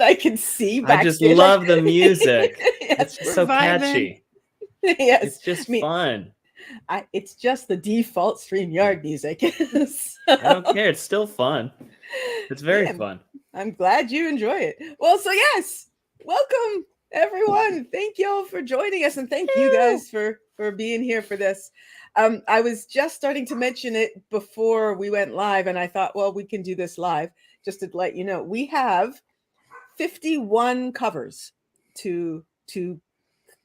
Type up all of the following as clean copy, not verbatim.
I can see backstage. I just love the music. Yes, It's so catchy. Yes, It's just fun. It's just the default StreamYard music. I don't care. It's still fun. It's very fun. I'm glad you enjoy it. Well, so yes, welcome everyone. Thank you all for joining us, and thank you guys for being here for this. I was just starting to mention it before we went live, and I thought, well, we can do this live just to let you know. We have 51 covers to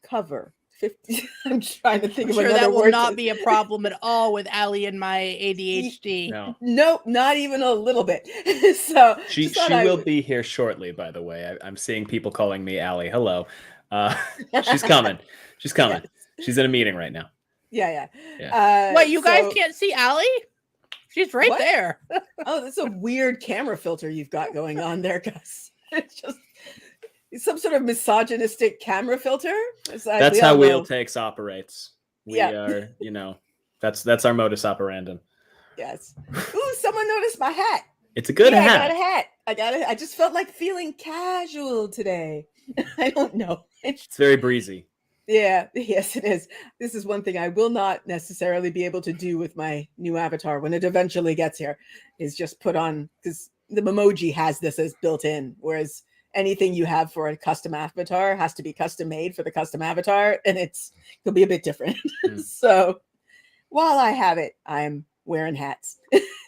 cover. 50. I'm trying to think of another word. That will not be a problem at all with Allie and my ADHD. No, nope, not even a little bit. So she will be here shortly. By the way, I'm seeing people calling me Allie. Hello, she's coming. She's coming. Yes. She's in a meeting right now. Yeah. Wait, you guys can't see Allie? She's right there. Oh, that's a weird camera filter you've got going on there, Gus. It's just some sort of misogynistic camera filter. That's how Wheel Takes operates. We are, that's our modus operandi. Yes. Ooh, someone noticed my hat. It's a good hat. I got a hat. I just felt like feeling casual today. I don't know. It's very breezy. Yeah, yes, it is. This is one thing I will not necessarily be able to do with my new avatar when it eventually gets here, is just put on, because the Memoji has this as built in, whereas anything you have for a custom avatar has to be custom made for the custom avatar, and it'll be a bit different. So while I have it, I'm wearing hats.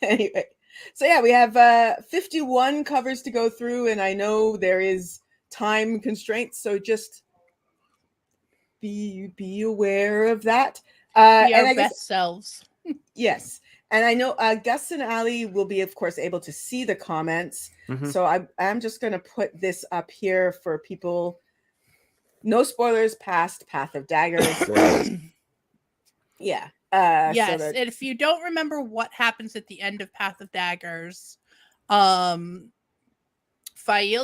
Anyway, so yeah, we have 51 covers to go through, and I know there is time constraints, so just be aware of that. Be our best selves. Yes. And I know Gus and Allie will be, of course, able to see the comments. Mm-hmm. So I'm just going to put this up here for people. No spoilers past Pth of Daggers. Yeah. Yes. And if you don't remember what happens at the end of Pth of Daggers, Fael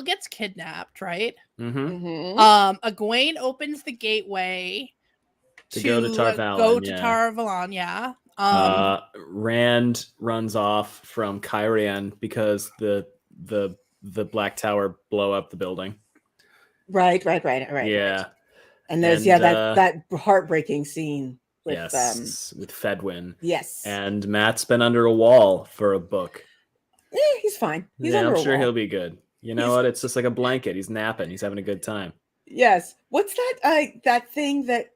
gets kidnapped, right? Mm-hmm. Egwene opens the gateway to go to Tar Valon. Tar Valon, yeah. Rand runs off from Kyrian because the Black Tower blow up the building. Right. Yeah. And there's that heartbreaking scene with with Fedwin. Yes. And Matt's been under a wall for a book. He's fine. I'm sure he'll be good. You know what? It's just like a blanket. He's napping. He's having a good time. Yes. What's that thing that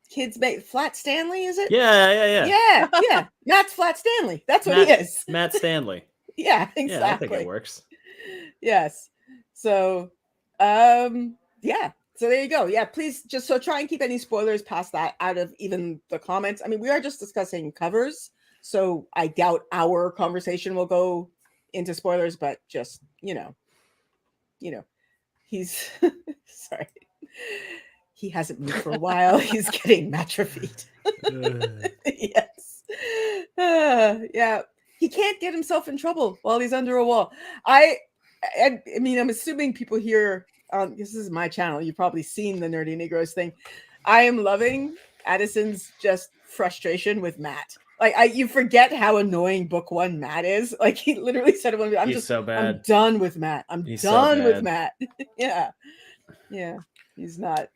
kids make? Flat Stanley, is it? Yeah. Matt's Flat Stanley. That's what he is. Matt Stanley. Yeah, exactly. Yeah, I think it works. Yes. So, So there you go. Yeah, please just try and keep any spoilers past that out of even the comments. I mean, we are just discussing covers, so I doubt our conversation will go into spoilers, but just, he's sorry. He hasn't moved for a while. He's getting matrophied. Yes. Yeah. He can't get himself in trouble while he's under a wall. I mean, I'm assuming people here, this is my channel. You've probably seen the Nerdy Negroes thing. I am loving Addison's just frustration with Matt. Like, you forget how annoying book one Matt is. Like, he literally said, he's so bad. I'm done with Matt. He's done with Matt. Yeah. He's not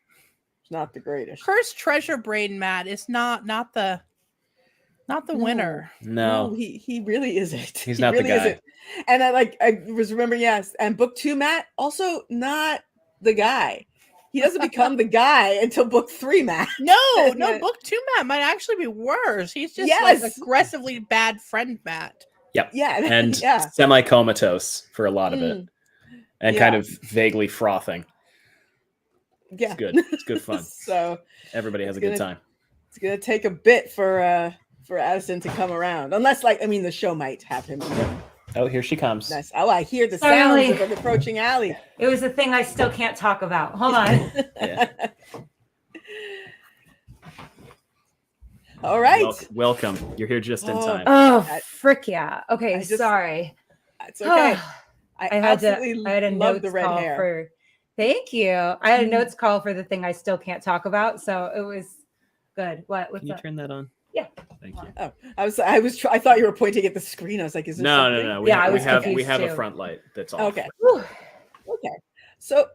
the greatest. Cursed Treasure Brain Matt is not the winner. No, he really isn't. He's not really the guy. Isn't. And I was remembering, yes. And book two Matt, also not the guy. He doesn't become the guy until book three, Matt. No, book two, Matt might actually be worse. He's just like aggressively bad friend, Matt. Yep. Yeah. And semi-comatose for a lot of it. And kind of vaguely frothing. Yeah. It's good. It's good fun. So everybody has a good time. It's going to take a bit for Addison to come around. Unless, the show might have him. Oh, here she comes. Nice. Oh, I hear the sounds of an approaching Allie. It was a thing I still can't talk about. Hold on. All right. Welcome. You're here just in time. Oh, frick yeah. Okay, sorry. It's okay. I had a notes the red call hair. for. Thank you. I had a notes call for the thing I still can't talk about, so it was good. What's Can you turn that on? Yeah. Thank you. Oh, I thought you were pointing at the screen. I was like, is there something? No. We have a front light that's off. Okay. Okay. So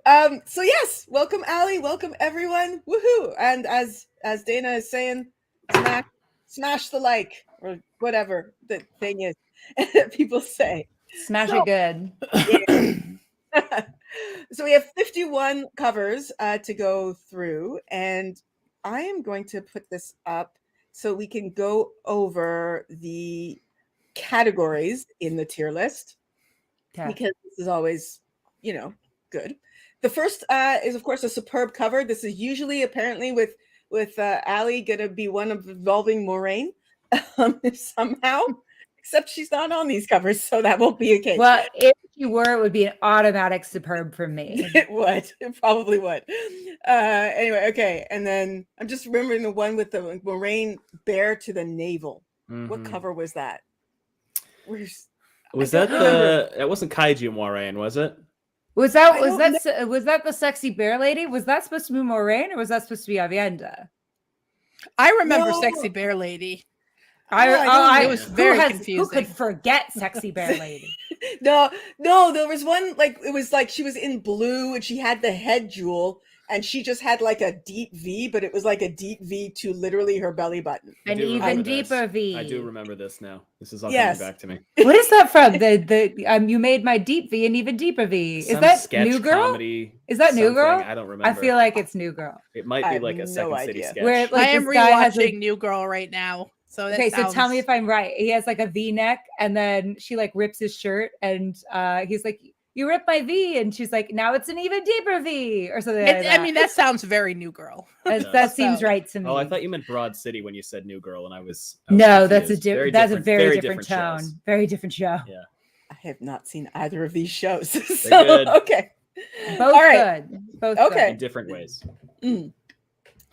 yes, welcome Allie, welcome everyone. Woohoo. And as Dana is saying, smash the like or whatever the thing is that people say. Smash So- it good. So we have 51 covers to go through, and I am going to put this up so we can go over the categories in the tier list, Okay. because this is always, good. The first is, of course, a superb cover. This is usually, apparently, with Allie going to be one of involving Moraine somehow, except she's not on these covers, so that won't be a case. Well, if you were, it would be an automatic superb for me. It would. It probably would. Anyway, okay. And then I'm just remembering the one with the Moraine bare to the navel. What Mhm. cover was that? Was I that don't remember. it wasn't Kaiju Moraine, was it? Was I that the sexy bear lady? Was that supposed to be Moraine or was that supposed to be Avienda? I remember No. Sexy Bear Lady. I It was very Who confusing. could forget sexy bear lady? No, there was one, like, it was like she was in blue and she had the head jewel and she just had like a deep V, but it was like a deep V to literally her belly button. I An do even remember this. deeper V. I do remember this now. This is all Yes. coming back to me. What is that from? The you made my deep V an even deeper V. Is Some that sketch New Girl? comedy, Is that New something. Girl? I don't remember. I feel like it's New Girl. it might I be have like a no Second City idea. sketch. Where like I am this guy has rewatching a, New Girl right now. So that okay, so tell me sounds- if I'm right. He has like a V-neck, and then she like rips his shirt, and he's like, "You ripped my V," and she's like, "Now it's an even deeper V," or something like that. I mean, that sounds very New Girl. that seems So- right to me. Oh, I thought you meant Broad City when you said New Girl, and I was No, that's a confused. that's a very different shows. tone. Very different show. Yeah. I have not seen either of these shows. So, good. okay. Both All right. good. Both Okay. In different ways.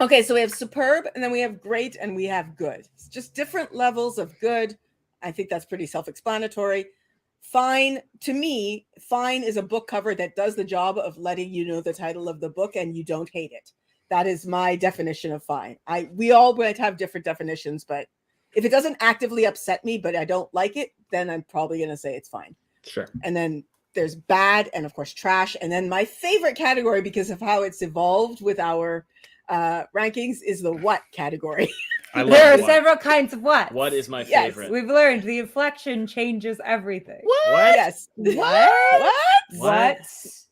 Okay, so we have superb, and then we have great, and we have good. It's just different levels of good. I think that's pretty self-explanatory. Fine, to me, fine is a book cover that does the job of letting you know the title of the book and you don't hate it. That is my definition of fine. We all might have different definitions, but if it doesn't actively upset me, but I don't like it, then I'm probably going to say it's fine. Sure. And then there's bad, and of course trash, and then my favorite category, because of how it's evolved with our rankings, is the what category. I love There are what. several kinds of what. What is my Yes, favorite? We've learned the inflection changes everything. What? Yes. What? What?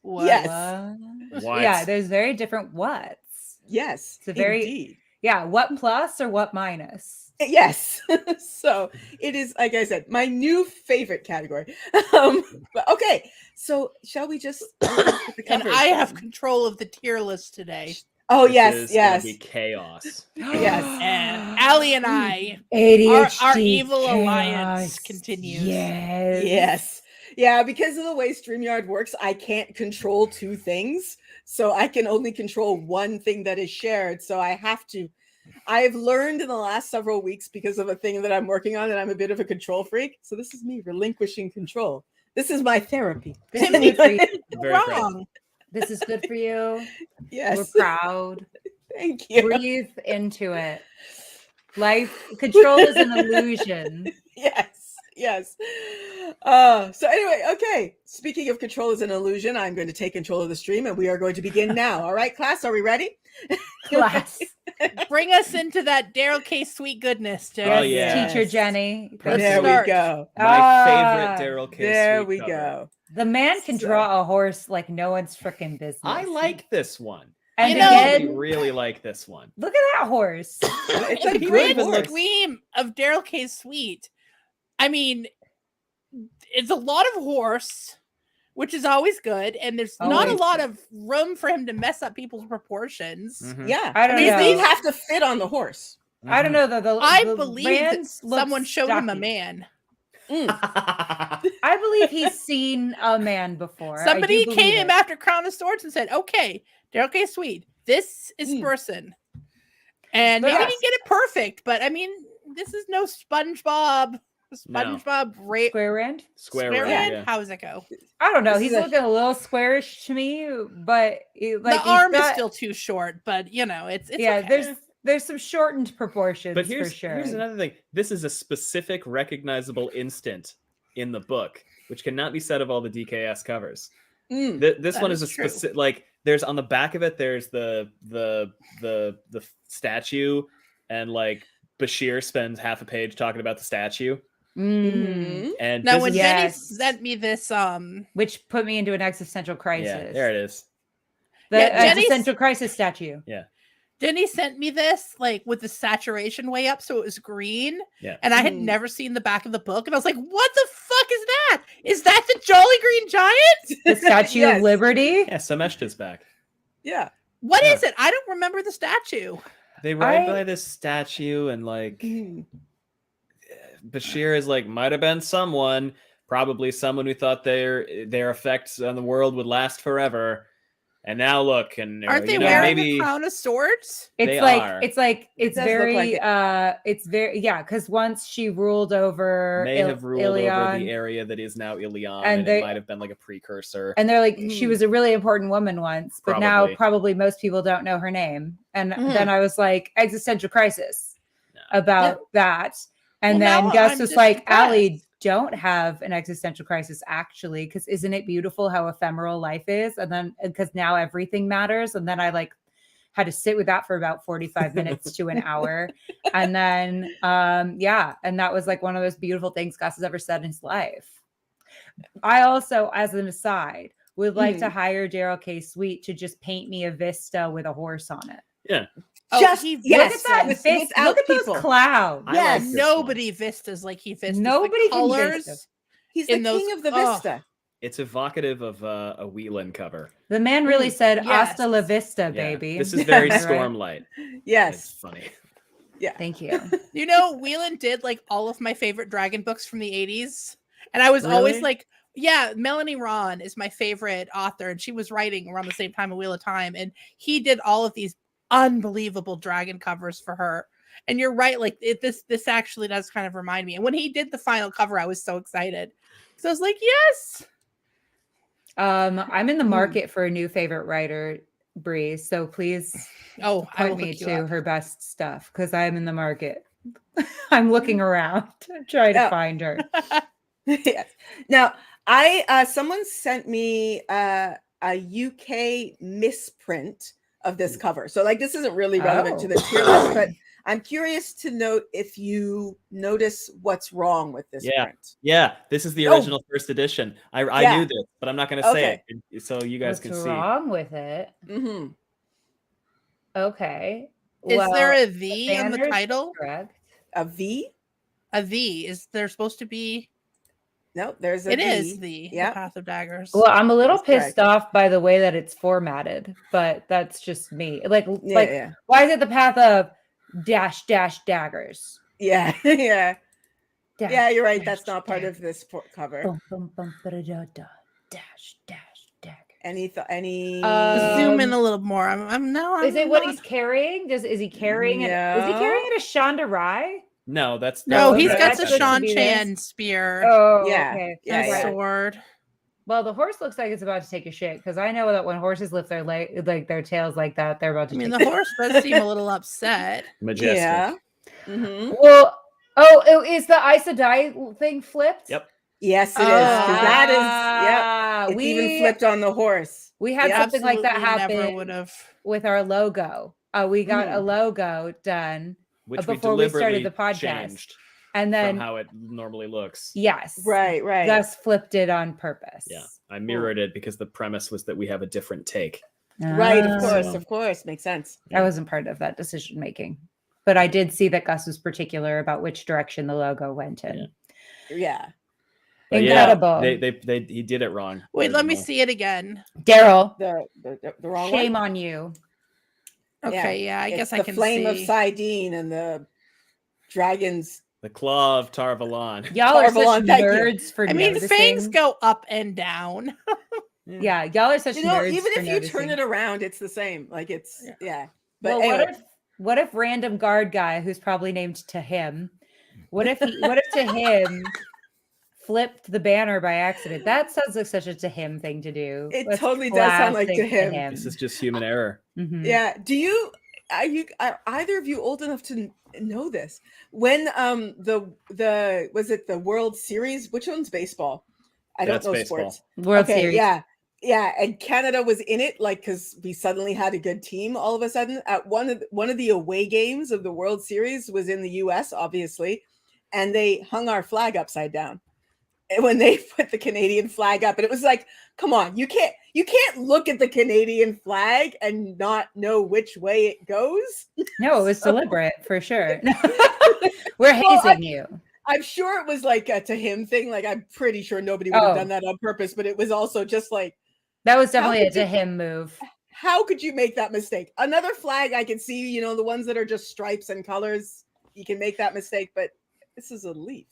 What? Yes. What? Yeah, there's very different whats. Yes. It's a very- indeed. Yeah, what plus or what minus? Yes. So it is, like I said, my new favorite category. But okay, so shall we just put the And covers I have down? control of the tier list today. Oh This yes, is yes. gonna be chaos. Yes. And Allie and I, ADHD our evil chaos. alliance continues. Yes. Yes. Yeah, because of the way StreamYard works, I can't control two things. So I can only control one thing that is shared. So I've learned in the last several weeks, because of a thing that I'm working on, that I'm a bit of a control freak. So this is me relinquishing control. This is my therapy. This is good for you. Very proud. Wrong. This is good for you. Yes. We're proud. Thank you. Breathe into it. Life control is an illusion. Yes. So anyway, okay. Speaking of control as an illusion, I'm going to take control of the stream, and we are going to begin now. All right, class, are we ready? Class. Bring us into that Daryl K. Sweet goodness, Jen. Oh, yeah. Teacher Jenny. Let's There we start. go. My favorite Daryl K. There Sweet we cover. go. The man can So- draw a horse like no one's freaking business. I like this one. And You know- I again, really like this one. look at that horse. It's In a the great grand horse. scheme of Daryl K. Sweet, I mean, it's a lot of horse, which is always good, and there's not a Always. lot of room for him to mess up people's proportions. Mhm. Yeah. I don't These know. have to fit on the horse. I don't know though. I the believe that lands look someone showed him a stocky. man. Mm. I believe he's seen a man before. I do Somebody believe came it. after Crown of Swords and said, "Okay, Daryl K. Sweet, this is Mm. person." And But maybe yes. didn't get it perfect, but I mean, this is no SpongeBob. SpongeBob Square Rand. Square Square round, Rand? yeah. How does it go? I don't know. This He's is a- looking a little squarish to me, but like The arm he's is got- still too short, but you know, it's yeah. okay. There's some shortened proportions But for sure. here's another thing. This is a specific recognizable instant in the book, which cannot be said of all the DKS covers. This That one is is a true. specific, like, there's on the back of it, there's the statue, and like Bashir spends half a page talking about the statue. Mhm. And Now this when is, Jenny Yes. sent me this, Which put me into an existential crisis. yeah, there it is. The Yeah, Jenny's- existential crisis statue. Jenny sent me this like with the saturation way up, so it was green. Yeah. And I had never seen the back of the book, and I was like, "What the fuck is that? Is that the Jolly Green Giant? The Statue Yes. of Liberty. Yeah, Sameshta's back. Yeah. What Yeah. is it? I don't remember the statue." They ride I- by this statue, and like Mhm. Bashir is like, might have been someone, probably someone who thought their effects on the world would last forever. And now look, and Aren't they you know, wearing maybe a crown of swords? It's They like are. it's does look very like it's very because once she ruled over may have ruled over Ilion, the area that is now Ilion, And and they- it might have been like a precursor. and they're like she Mhm. was a really important woman once, but now Probably. probably most people don't know her name. And Mhm. then I was like existential crisis No. about that. And Well, then now Gus I'm was just like, Allie, depressed. don't have an existential crisis actually, because isn't it beautiful how ephemeral life is? And then because now everything matters. And then I like had to sit with that for about 45 minutes to an hour. And then and that was like one of those beautiful things Gus has ever said in his life. I also, as an aside, would like to hire Daryl K. Sweet to just paint me a vista with a horse on it. Yeah. Oh, Just he yes, Look at that with- vista. without Look at people. those clouds. I like Yes. this Nobody vistas like he vistas. Nobody the can colors. vista. He's the in those- king of the oh. Vista. It's evocative of a Whelan cover. The man really said yes. hasta la vista, Yeah. baby. This is very Right. Stormlight. It's Yes. funny. Thank you. You know, Whelan did like all of my favorite dragon books from the 80s. And I was always Really? like, yeah, Melanie Ron is my favorite author. And she was writing around the same time of Wheel of Time. And he did all of these unbelievable dragon covers for her. And you're right, like this actually does kind of remind me. And when he did the final cover, I was so excited. So I was like, yes. I'm in the market for a new favorite writer, Bree. So please Oh, I will point me hook you to up. her best stuff because I'm in the market. I'm looking around to try to Yeah. find her. Yes. Now, I someone sent me a UK misprint of this cover. So like this isn't really relevant to the tier list, but I'm curious to note if you notice what's wrong with this Yeah. print. Yeah, this is the Oh. original first edition. I Yeah. knew this, but I'm not going to say it so you guys What's can see. wrong with it? Mm-hmm. Okay. Is there Well, a V in the banner's title? correct? A V? A V. Is there supposed to be? No, there's a It V. is the Yeah. Path of Daggers. Well, I'm a little That's pissed correct. off by the way that it's formatted, but that's just me. Like, Yeah. why is it the path of daggers? Yeah. Yeah. Dash, Yeah, you're right. dash, That's not part dash. of this cover. Bum, bum, bum, ba-da-da-da. Dash dagger. Any Zoom in Um, a little more. I'm now. Is it I'm what not- he's carrying? Is he carrying it? Is he No. carrying it a Shonda Rye? No, that's No, Oh, he's okay. got That's the supposed to Sean be this. Chan spear Oh, Yeah. okay. Yeah, and a yeah. sword. Well, the horse looks like it's about to take a shit because I know that when horses lift their their tails like that, they're about I to. mean, take the horse does seem a little upset. majestic. Yeah. Mm-hmm. Well, is the Aes Sedai thing flipped? Yep. Yes, it is. 'Cause that is, yep. Ah, It's even flipped on the horse. We had Yeah. something like that Absolutely never happen would have. with our logo. We got a Mhm. logo done, Which before we we started deliberately the podcast. changed and from then how it normally looks. yes, Right. Gus flipped it on purpose. Yeah, I mirrored it because the premise was that we have a different take. Right. Ah. Of course. Makes sense. I wasn't part of that decision making, but I did see that Gus was particular about which direction the logo went in. Yeah. But Incredible. Yeah, he did it wrong. Wait, let me original. see it again. Daryl, The wrong shame one. on you. Okay, yeah, I It's guess I the can flame see. of Sidene and the dragons. The Claw of Tarvalon. Y'all are Tarvalon, such thank you. nerds for I mean, noticing. fangs go up and down. Yeah, y'all are such You know, nerds. even for if you turn noticing. it around, it's the same. Like it's yeah. But Well, anyway, what if random guard guy who's probably named to him? What if to him flipped the banner by accident? That sounds like such a to him thing to do. It That's totally does sound like to classic him. This is just human error. Mhm. yeah. Are either of you old enough to know this? When the was it the World Series? Which one's baseball? I don't That's know baseball. sports. World Okay, Series. yeah. Yeah, and Canada was in it, like, because we suddenly had a good team all of a sudden. At one of the away games of the World Series was in the US, obviously, and they hung our flag upside down. And when they put the Canadian flag up, and it was like, come on, you can't look at the Canadian flag and not know which way it goes. No, it was deliberate for sure. We're Well, hazing you. I'm sure it was like a to him thing. Like, I'm pretty sure nobody would have done that on purpose, but it was also just like, that was definitely could a to you- him move. how could you make that mistake? Another flag I can see, you know, the ones that are just stripes and colors, you can make that mistake, but this is a leaf.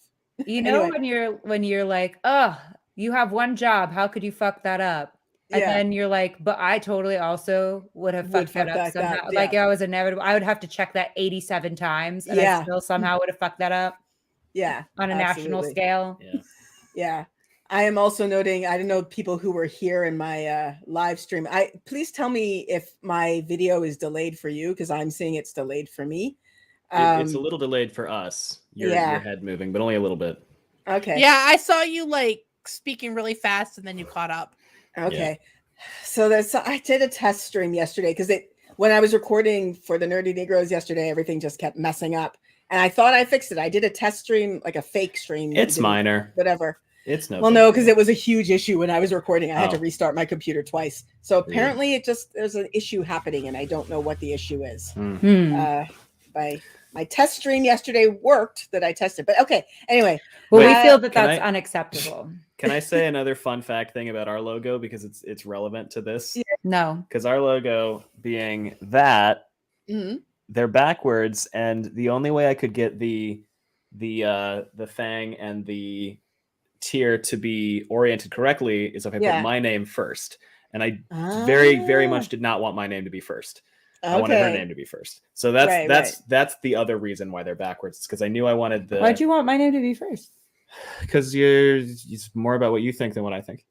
You know, Anyway. when you're like, oh, you have one job, how could you fuck that up? And Yeah. then you're like, but I totally also would have fucked that up somehow. yeah. Like, I was inevitable. I would have to check that 87 times, and I still somehow would have fucked that up. Yeah. On a national scale. Yeah. Yeah. I am also noting, I don't know, people who were here in my live stream. Please tell me if my video is delayed for you, because I'm seeing it's delayed for me. It's a little delayed for us. Your head moving, but only a little bit. Okay. Yeah, I saw you like speaking really fast and then you caught up. Okay. So I did a test stream yesterday because when I was recording for the Nerdy Negroes yesterday, everything just kept messing up. And I thought I fixed it. I did a test stream, like a fake stream. It's minor. Whatever. It's no. Well, no, because it was a huge issue when I was recording. I had to Oh. restart my computer twice. So apparently there's an issue happening and I don't know what the issue is. My test stream yesterday worked that I tested, but okay. Anyway. Well, we feel that that's unacceptable. Can I say another fun fact thing about our logo, because it's relevant to this? Yeah. No. Because our logo being that, they're backwards, and the only way I could get the fang and the tear to be oriented correctly is if I put my name first. And I very, very much did not want my name to be first. I wanted her name to be first. So that's the other reason why they're backwards. It's because I knew I wanted the. Why'd you want my name to be first? Because it's more about what you think than what I think.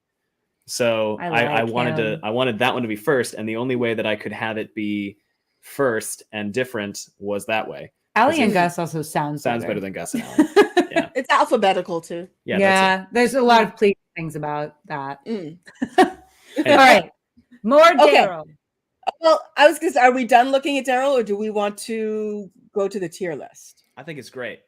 So I wanted that one to be first, and the only way that I could have it be first and different was that way. Allie and Gus also sounds better than Gus and Allie. Yeah, it's alphabetical too. Yeah, there's a lot of pleasing things about that. All right, more Daryl. Well, I was gonna say, are we done looking at Daryl, or do we want to go to the tier list? I think it's great.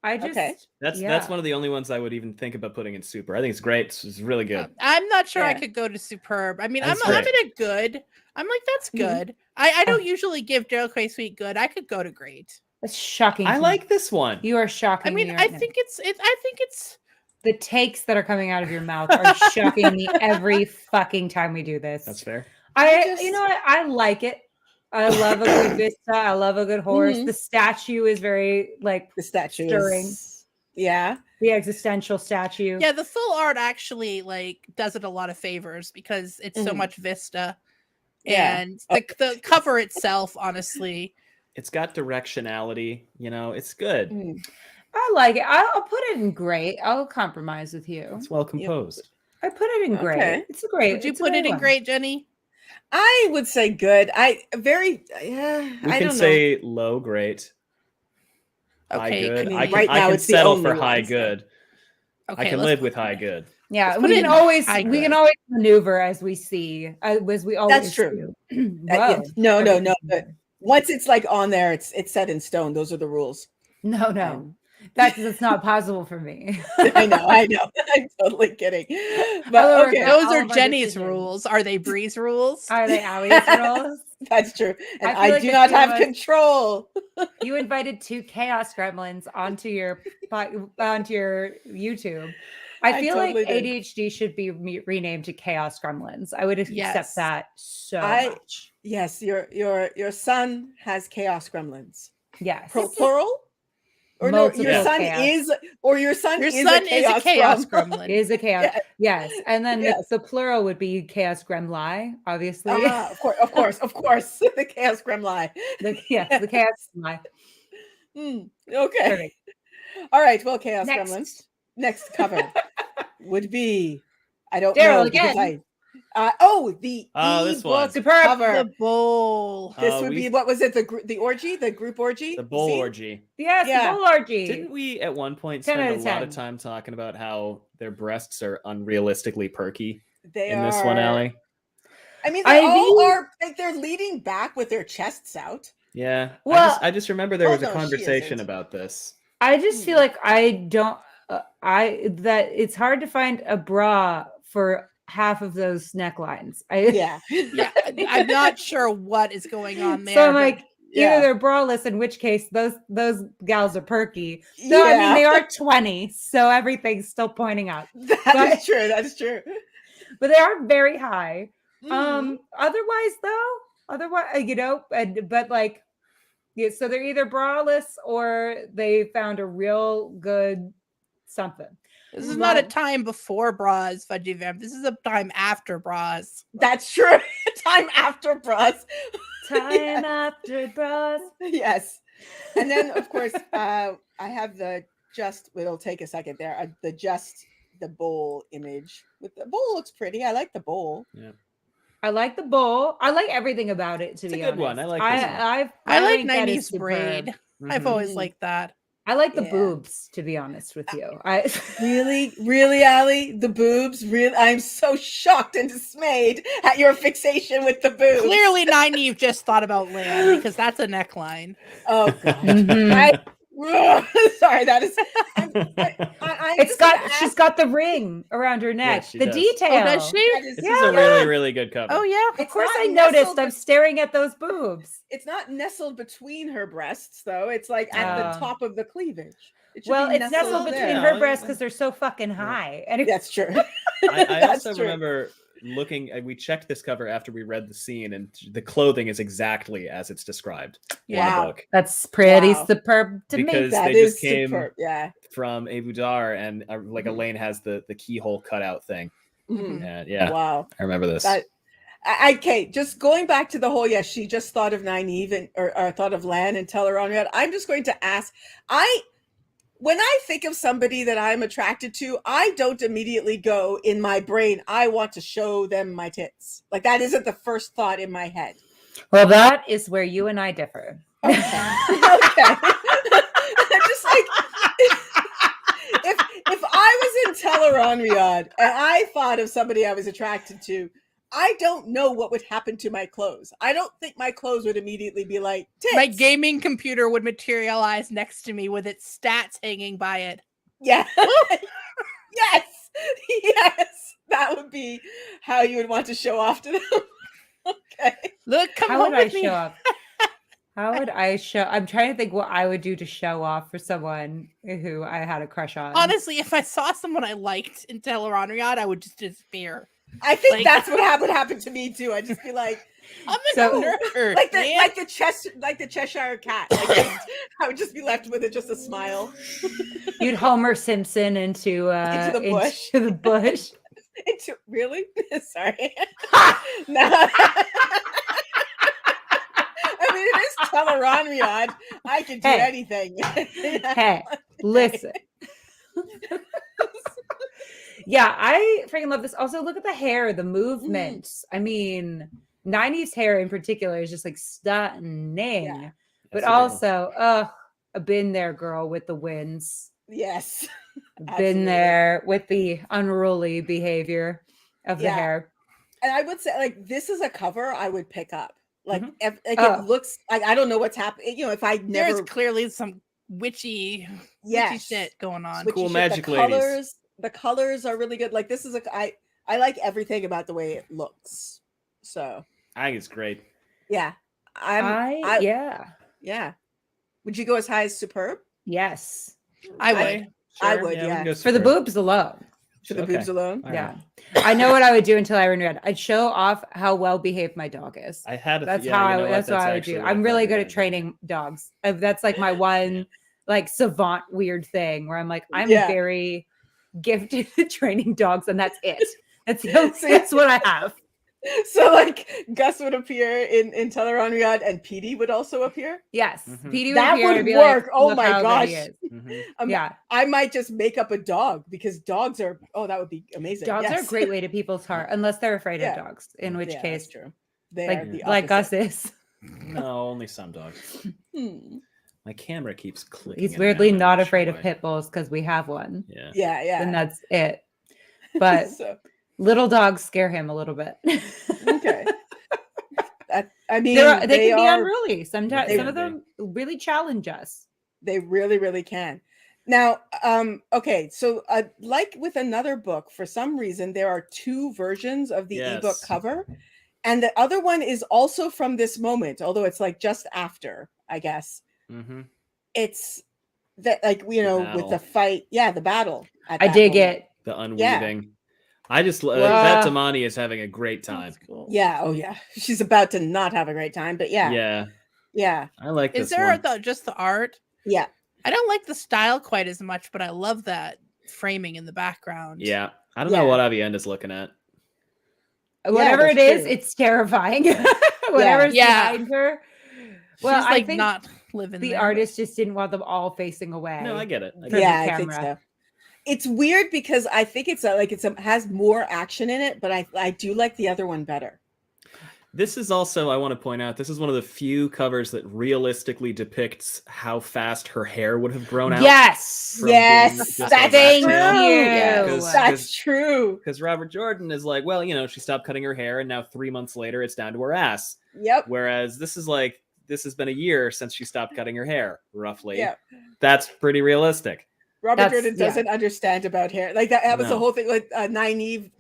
That's one of the only ones I would even think about putting in super. I think it's great. It's really good. I'm not sure I could go to superb. I mean, I'm in a good. I'm like, that's good. I don't usually give Daryl Cray Sweet good. I could go to great. That's shocking. I like this one. You are shocking. I mean, I think it's the takes that are coming out of your mouth are shocking me every fucking time we do this. That's fair. You know what? I like it. I love a good vista. I love a good horse. The statue is very the statue stirring. The existential statue. Yeah, the full art actually does it a lot of favors because it's so much vista. And the cover itself, honestly, it's got directionality. You know, it's good. I like it. I'll put it in great. I'll compromise with you. It's well composed. I put it in great. Okay. It's a great. Would you put it in great, Jenny? I would say good. I can say low, great. Okay, high good. I I can it's the settle only for high one, so. good. Okay, I can live with high good. Yeah, we can always maneuver as we see, as we always. That's true. Do. No. But once it's on there, it's set in stone. Those are the rules. No. That's not possible for me. I know. I'm totally kidding. But okay, those are Jenny's rules. Are they Bree's rules? Are they Allie's rules? That's true. And I do not have control. You invited 2 chaos gremlins onto your YouTube. I feel totally like ADHD should be renamed to Chaos Gremlins. I would accept that so much. Yes, your son has Chaos Gremlins. Yes. Plural? Or no, your son is a chaos gremlin. Is a chaos. Yes. And then the plural would be chaos gremli, obviously. Of course. The chaos gremli. The chaos gremli. Okay. Perfect. All right. Well, chaos gremlins. Next cover would be I don't Daryl know again. The this one. cover. The bowl. This would be what was it? The orgy, the group orgy, the bowl orgy. Yes, the bowl orgy. Didn't we at one point spend a lot of time talking about how their breasts are unrealistically perky? They in this one, are- Allie? I mean, they I all mean- are like they're leading back with their chests out. Yeah. Well- I just remember there Oh, was a no, she conversation isn't. about this. I just feel Hmm. like that it's hard to find a bra for half of those necklines. Yeah. Yeah, I'm not sure what is going on there. So I'm but like, yeah. either they're braless, in which case those gals are perky. So I mean, Yeah. they are 20, so everything's still pointing up. That is true. That is true. But they are very high. Mhm. Otherwise, but like, yeah, so they're either braless or they found a real good something. this is not a but- time before bras, Fudgy Vamp. This is a time after bras. That's true. Time after bras. Time after bras. Yes. And then of course I have it'll take a second there. The bowl image. With the bowl looks pretty. I like the bowl. I like the bowl. I like everything about it. To It's a be good honest, one. I like this one. I like think that is 90s braid. superb. I've Mhm. always Mhm. liked that. I like the Yeah. boobs. To be honest with you, I Really, Allie? The boobs? Really? I'm so shocked and dismayed at your fixation with the boobs. Clearly, Nynaeve just thought about Lan because that's a neckline. Oh god. Mhm. Sorry, that is. I'm It's just got. gonna She's ask- got the ring around her neck. she The does. detail. Oh, does she? that is- This Yeah. is a really, really good cover. Oh yeah. Of It's course, not I noticed. nestled I'm staring at those boobs. It's not nestled between her breasts, though. It's like at the Oh. top of the cleavage. It should Well, be it's nestled between there. her Yeah. breasts because they're so fucking high. And That's true. I That's also true. remember looking. We checked this cover after we read the scene, and the clothing is exactly as it's described in Wow. the book. that's pretty Wow. superb to me. Because That they just is came superb. Yeah. from Abudar, and like Mhm. Elaine has the keyhole cutout thing. Mhm. And yeah, Wow. I remember this. That okay, just going back to the whole, yes, she just thought of Nynaeve or thought of Lan and tell her on it. I'm just going to ask. When I think of somebody that I'm attracted to, I don't immediately go in my brain, I want to show them my tits. Like that isn't the first thought in my head. Well, that is where you and I differ. Okay. Okay. I'm just like if I was in Teleron and I thought of somebody I was attracted to, I don't know what would happen to my clothes. I don't think my clothes would immediately be like tits. My gaming computer would materialize next to me with its stats hanging by it. Yeah. Yes. Yes. That would be how you would want to show off to them. Okay. Look, come How home would I with me. show off? How would I show? I'm trying to think what I would do to show off for someone who I had a crush on. Honestly, if I saw someone I liked in Teleron, I would just disappear. I think Like- that's what would happen to me too. I'd just be like, I'm a So- nerd, like the man. like the Cheshire cat. I would just be left with just a smile. You'd Homer Simpson into Into the bush. Into the bush. Really? Sorry. No. I mean, it is Teleron. I can do Hey. anything. Hey, listen. Yeah, I freaking love this. Also, look at the hair, the movement. I mean, 90s hair in particular is just like stunning. Yeah. But Yes, it is. also, I've been there, girl, with the wins. Yes. I've Absolutely. been there with the unruly behavior of the Yeah. hair. And I would say, like, this is a cover I would pick up. Like, Mhm. it looks like I don't know what's happening. You know, if I There's never, clearly some witchy yes, shit going on. witchy Cool shit. magic the ladies. colors, the colors are really good. Like, this is I like everything about the way it looks. So I think it's great. yeah, yeah. Would you go as high as superb? Yes. I I- would. I Sure, would, we can yeah. go For the superb. boobs alone. For the Okay. boobs alone? All Yeah. right. I know what I would do until I read. I'd show off how well behaved my dog is. I had a That's yeah, how you know what? that's what I would actually do. what I I'm thought really you good were at gonna do. training dogs. That's like my one like savant weird thing where I'm like, I'm Yeah. very gifted at training dogs, and that's it. That's the only, See? that's what I have. So like Gus would appear in Teleron Riyadh and Petey would also appear. Yes. Mhm. Petey would That appear would and be work. Like, Oh "Look my how good he gosh. is." Mhm. Yeah. I might just make up a dog because dogs are. Oh, that would be amazing. Dogs are Yes. a great way to people's heart, unless they're afraid Yeah. of dogs, in which Yeah, case, that's true. They are the like Gus opposite. is. No, only some dogs. Hmm. My camera keeps clicking. He's in and weirdly out, I'm not sure afraid of why. pit bulls because we have one, Yeah. Yeah, yeah. and that's it. But So, Little dogs scare him a little bit. Okay. I mean, they can be are unruly. Sometimes They some of can them really challenge us. they really, really can. Now, okay, so like with another book, for some reason there are two versions of the ebook Yes. cover, and the other one is also from this moment, although it's like just after, I guess. Mm-hmm. It's that, like, you The know, with the battle. fight, the battle. At I that dig moment. it. The unweaving. I just Wow. that Damani is having a great time. That's cool. Yeah, oh yeah, she's about to not have a great time, but yeah. I like Is this there one. just the art? Yeah. I don't like the style quite as much, but I love that framing in the background. Yeah, I don't know what Avienda's looking at. Whatever it that's is, true. it's terrifying. Whatever's Yeah. behind her. Well, She's like I think not living the there, artist just didn't want them all facing away. No, I get it. from the I think camera. so. It's weird because I think it's has more action in it, but I do like the other one better. This is also, I want to point out, this is one of the few covers that realistically depicts how fast her hair would have grown out. Yes. from being just a Thank rat you. tail. That's true. Because Robert Jordan is like, well, you know, she stopped cutting her hair, and now 3 months later, it's down to her ass. Yep. Whereas this is like, this has been a year since she stopped cutting her hair, roughly. Yeah. That's pretty realistic. Robert Jordan doesn't understand about hair. Like that was the No. whole thing. Like Nynaeve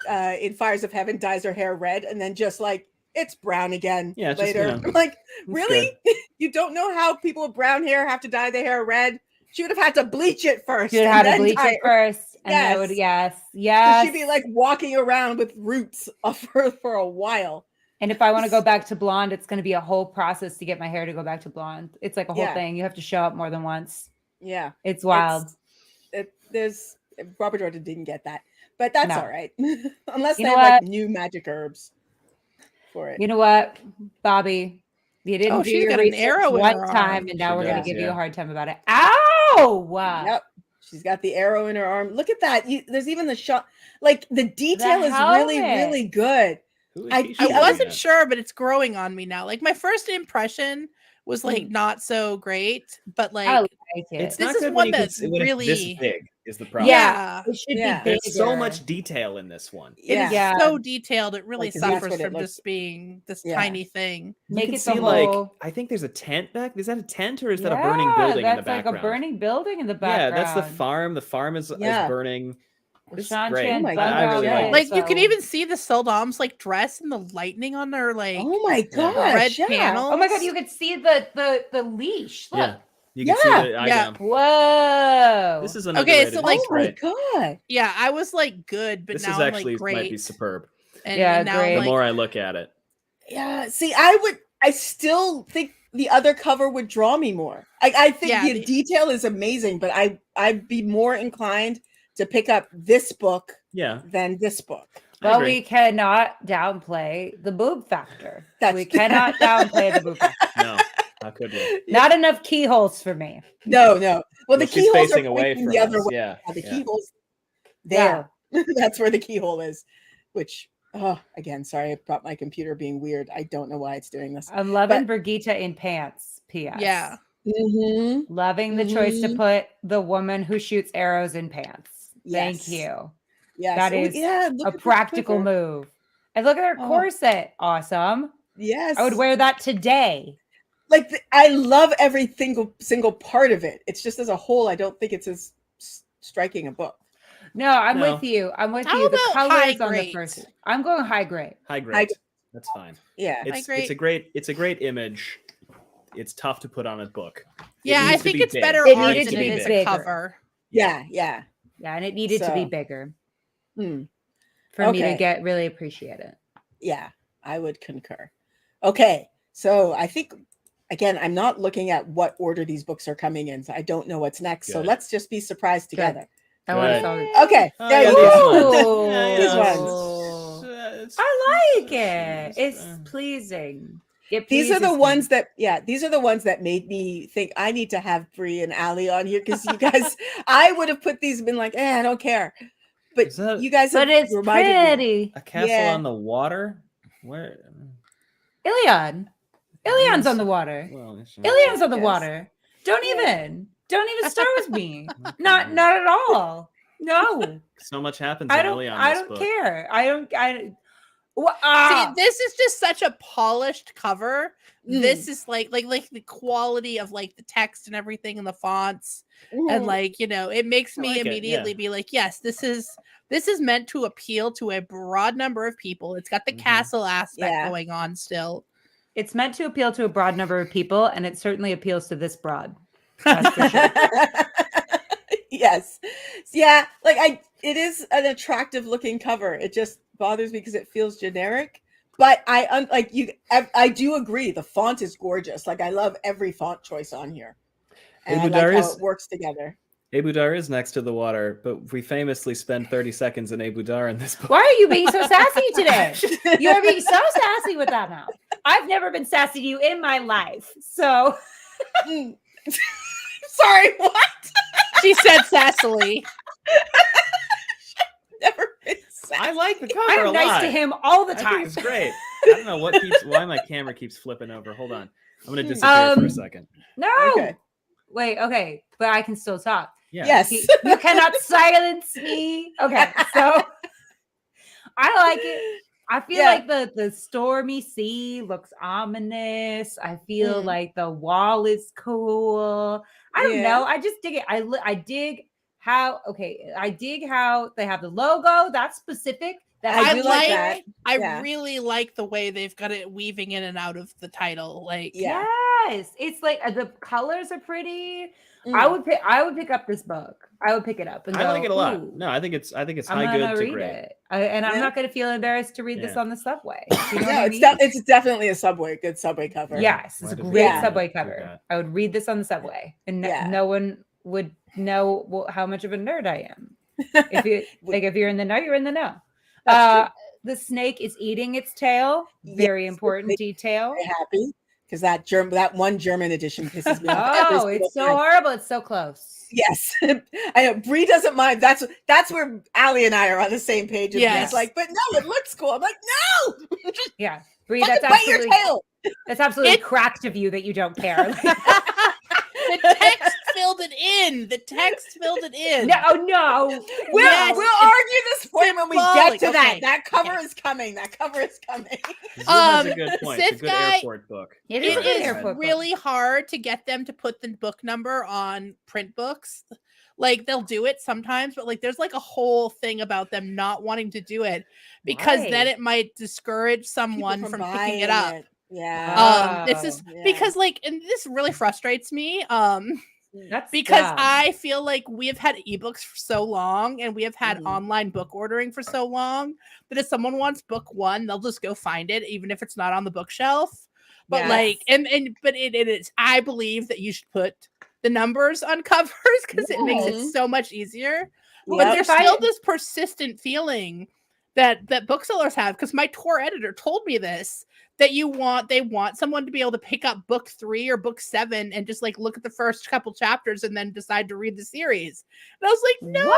in Fires of Heaven dyes her hair red, and then just like it's brown again later. Just, Like, really? You don't know how people with brown hair have to dye their hair red? She would have had to bleach it first. She would have had to bleach it first. And yes. then it would, yes. So she'd be like walking around with roots of her for a while. And if I want to go back to blonde, it's going to be a whole process to get my hair to go back to blonde. It's like a whole thing. You have to show up more than once. Yeah. It's wild. There's Robert Jordan didn't get that, but that's all right. Unless they have like new magic herbs for it. You know what, Bobby? You didn't do your an arrow one in her time, arm. and now we're going to give you yeah. a hard time about it. Ow! Yep. She's got the arrow in her arm. Look at that. There's even the shot. Like the detail is really, really good. I wasn't sure, but it's growing on me now. Like my first impression was like not so great, but like I like it. It's this not is good one when that's when really it's this big is the problem. Yeah, it should be bigger. There's so much detail in this one. It is so detailed. It really Like, that's suffers what it from looks- just being this tiny thing. Make You it can the see whole. like I think there's a tent back. Is that a tent or is that a burning building in the That's background? like a burning building in the Yeah, background. that's the farm. The farm is burning. This is Sean great. Chan I really like Like it. you can even see the Seldom's like dress and the lightning on their like oh my god, red panels. Oh my god, you could see the leash. Look. Yeah. You can see the diagram. Whoa. This is an Okay, so like oh my god. Yeah, I was like good, but this now is I'm actually like great. might be superb. And now great. I'm The like, more I look at it. Yeah, see, I still think the other cover would draw me more. I think the detail is amazing, but I'd be more inclined to pick up this book than this book. Well, we cannot downplay the boob factor. We That's- cannot downplay the boob factor. No, how could we? Not enough keyholes for me. No. Well, the she's keyholes facing are away pointing from the other us. way. Yeah, The yeah. keyhole's there. That's where the keyhole is. Which, again, sorry about my computer being weird. I don't know why it's doing this. I'm loving Brigitte in pants. P.S. Yeah. Mm-hmm. Loving the choice to put the woman who shoots arrows in pants. Thank you. Yes. That is look a at practical that move. And look at her corset. Awesome. Yes. I would wear that today. Like I love every single part of it. It's just as a whole, I don't think it's as striking a book. No, I'm with you. I'm with How you. The about colors high on the grade? first. I'm going high grade. High grade. That's fine. Yeah. It's a great image. It's tough to put on a book. Yeah, I think it's better It art needed than to be it is a bigger. cover. Yeah. Yeah, and it needed to be bigger for me to really appreciate it. Yeah, I would concur. Okay, so I think again, I'm not looking at what order these books are coming in, so I don't know what's next. So let's just be surprised together. I want to solve Okay, there yeah, you go. these These ones. I like it. It's pleasing. These are the ones that made me think I need to have Bree and Allie on here because you guys, I would have put these and been like, I don't care. But you guys have it's reminded pretty. me. A castle on the water? Where? Ilion. Ilion's on the water. Well, Ilion's on the water. Don't even start with me. Not at all. No, So much happens I don't. early on I this don't book. care. I don't. See, this is just such a polished cover. Mm. This is like the quality of like the text and everything and the fonts and like, you know, it makes I me like it, immediately yeah. be like, yes, this is meant to appeal to a broad number of people. It's got the Mhm. castle aspect Yeah. going on still. It's meant to appeal to a broad number of people, and it certainly appeals to this broad. That's for sure. Yes. Yeah, like it is an attractive looking cover. It just bothers me because it feels generic. But I do agree. The font is gorgeous. Like I love every font choice on here. And I like how it works together. Abu Dar is next to the water, but we famously spend 30 seconds in Abu Dar in this book. Why are you being so sassy today? You are being so sassy with that mouth. I've never been sassy to you in my life. So Sorry, what? She said sassily. Never been sassy. I like the cover I'm a nice lot. to him all the I think time. it's great. I don't know why my camera keeps flipping over. Hold on. I'm going to disappear for a second. No. Okay. Wait, okay. But I can still talk. Yeah. Yes. You cannot silence me. Okay, so I like it. I feel like the stormy sea looks ominous. I feel like the wall is cool. I don't know. I just dig it. I dig how they have the logo. That's specific. I do like that. I really like the way they've got it weaving in and out of the title. Like, yes, it's like the colors are pretty. I would pick up this book. I would pick it up and I like it a lot. "Ooh, No, I think it's I'm high gonna good to read great. it." I'm not going to feel embarrassed to read this on the subway. You know what I mean? It's definitely a good subway cover. Yes, it's a great subway cover. I would read this on the subway, and no one would know how much of a nerd I am. If you're in the know, you're in the know. The snake is eating its tail. Very important detail. Very happy because that one German edition pisses me off. Oh, it's so horrible. It's so close. Yes, I know. Bree doesn't mind. That's where Allie and I are on the same page. Bree's like, but no, it looks cool. I'm like, no. Yeah, Bree, that's bite your tail. That's absolutely cracked of you that you don't care. The text filled it in. No. We'll argue this point when we get to that. That cover is coming. Zoom has a good point. It's a good airport book. It is really hard to get them to put the book number on print books. Like they'll do it sometimes, but like there's like a whole thing about them not wanting to do it because then it might discourage someone from picking it up. Yeah. This is because like, and this really frustrates me. That's because dumb. I feel like we have had ebooks for so long and we have had online book ordering for so long that if someone wants book one, they'll just go find it, even if it's not on the bookshelf. But like, but it is, I believe that you should put the numbers on covers because it makes it so much easier. But there's still this persistent feeling that booksellers have, because my tour editor told me this, that they want someone to be able to pick up book 3 or book 7 and just like look at the first couple chapters and then decide to read the series. And I was like, no,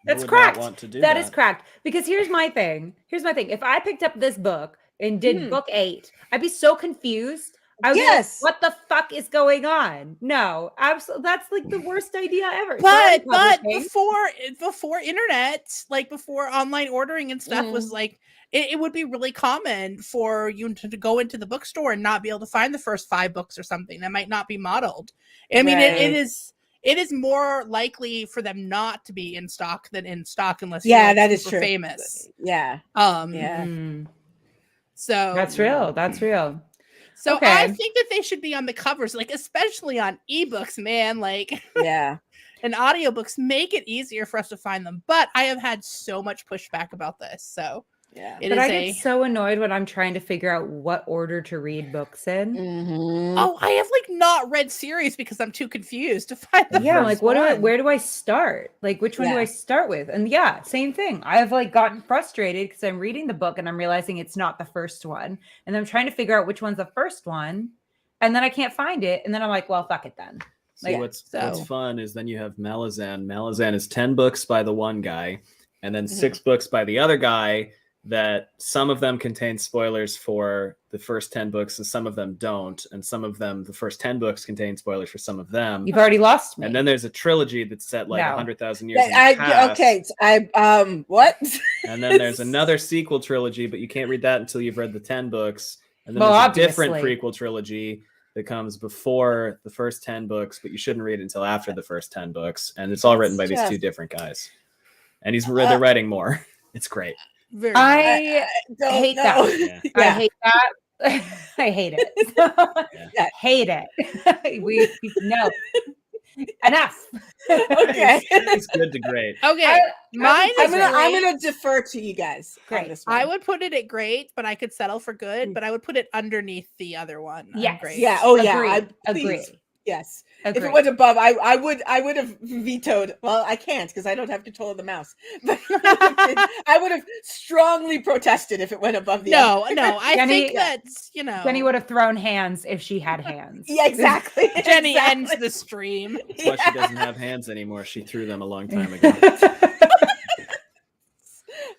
that's cracked. That is cracked. Because here's my thing. If I picked up this book and did book 8, I'd be so confused. I would be like, what the fuck is going on? No, absolutely. That's like the worst idea ever. But before internet, like before online ordering and stuff was like, it would be really common for you to go into the bookstore and not be able to find the first 5 books or something that might not be modeled. I mean, it is more likely for them not to be in stock than in stock unless you're like that is super true. famous. So that's real. So I think that they should be on the covers, like especially on ebooks, man. Like and audiobooks make it easier for us to find them. But I have had so much pushback about this. So but I get so annoyed when I'm trying to figure out what order to read books in. Oh, I have like not read series because I'm too confused to find the first one. Where do I start? Like, which one do I start with? And same thing. I've like gotten frustrated because I'm reading the book and I'm realizing it's not the first one. And I'm trying to figure out which one's the first one. And then I can't find it. And then I'm like, well, fuck it then. Like, what's fun is then you have Malazan. Malazan is 10 books by the one guy and then 6 books by the other guy. that some of them contain spoilers for the first 10 books and some of them don't, and some of them, the first 10 books contain spoilers for some of them. You've already lost me. And then there's a trilogy that's set like No. 100,000 years in the past. Okay, what? And then there's another sequel trilogy, but you can't read that until you've read the 10 books. And then Well, there's a different obviously. prequel trilogy that comes before the first 10 books, but you shouldn't read it until after the first 10 books. And it's all written by these two different guys. And they're writing more. It's great. Very I Don't hate know. that. Yeah. I hate that. I hate it. Yeah. Hate it. we no. Enough. Okay. It's good to great. okay. Mine I'm is gonna defer to you guys. on Great. this one. I would put it at great, but I could settle for good. But I would put it underneath the other one. on Yes. great. Yeah. Oh yeah. Agree. Please. Yes. If Agree. it went above, I would have vetoed. Well, I can't because I don't have control of the mouse. But I would have strongly protested if it went above the. No, other. no. I Jenny- think that's Jenny would have thrown hands if she had hands. Yeah, exactly. Jenny exactly. ends the stream. That's why she doesn't have hands anymore. She threw them a long time ago.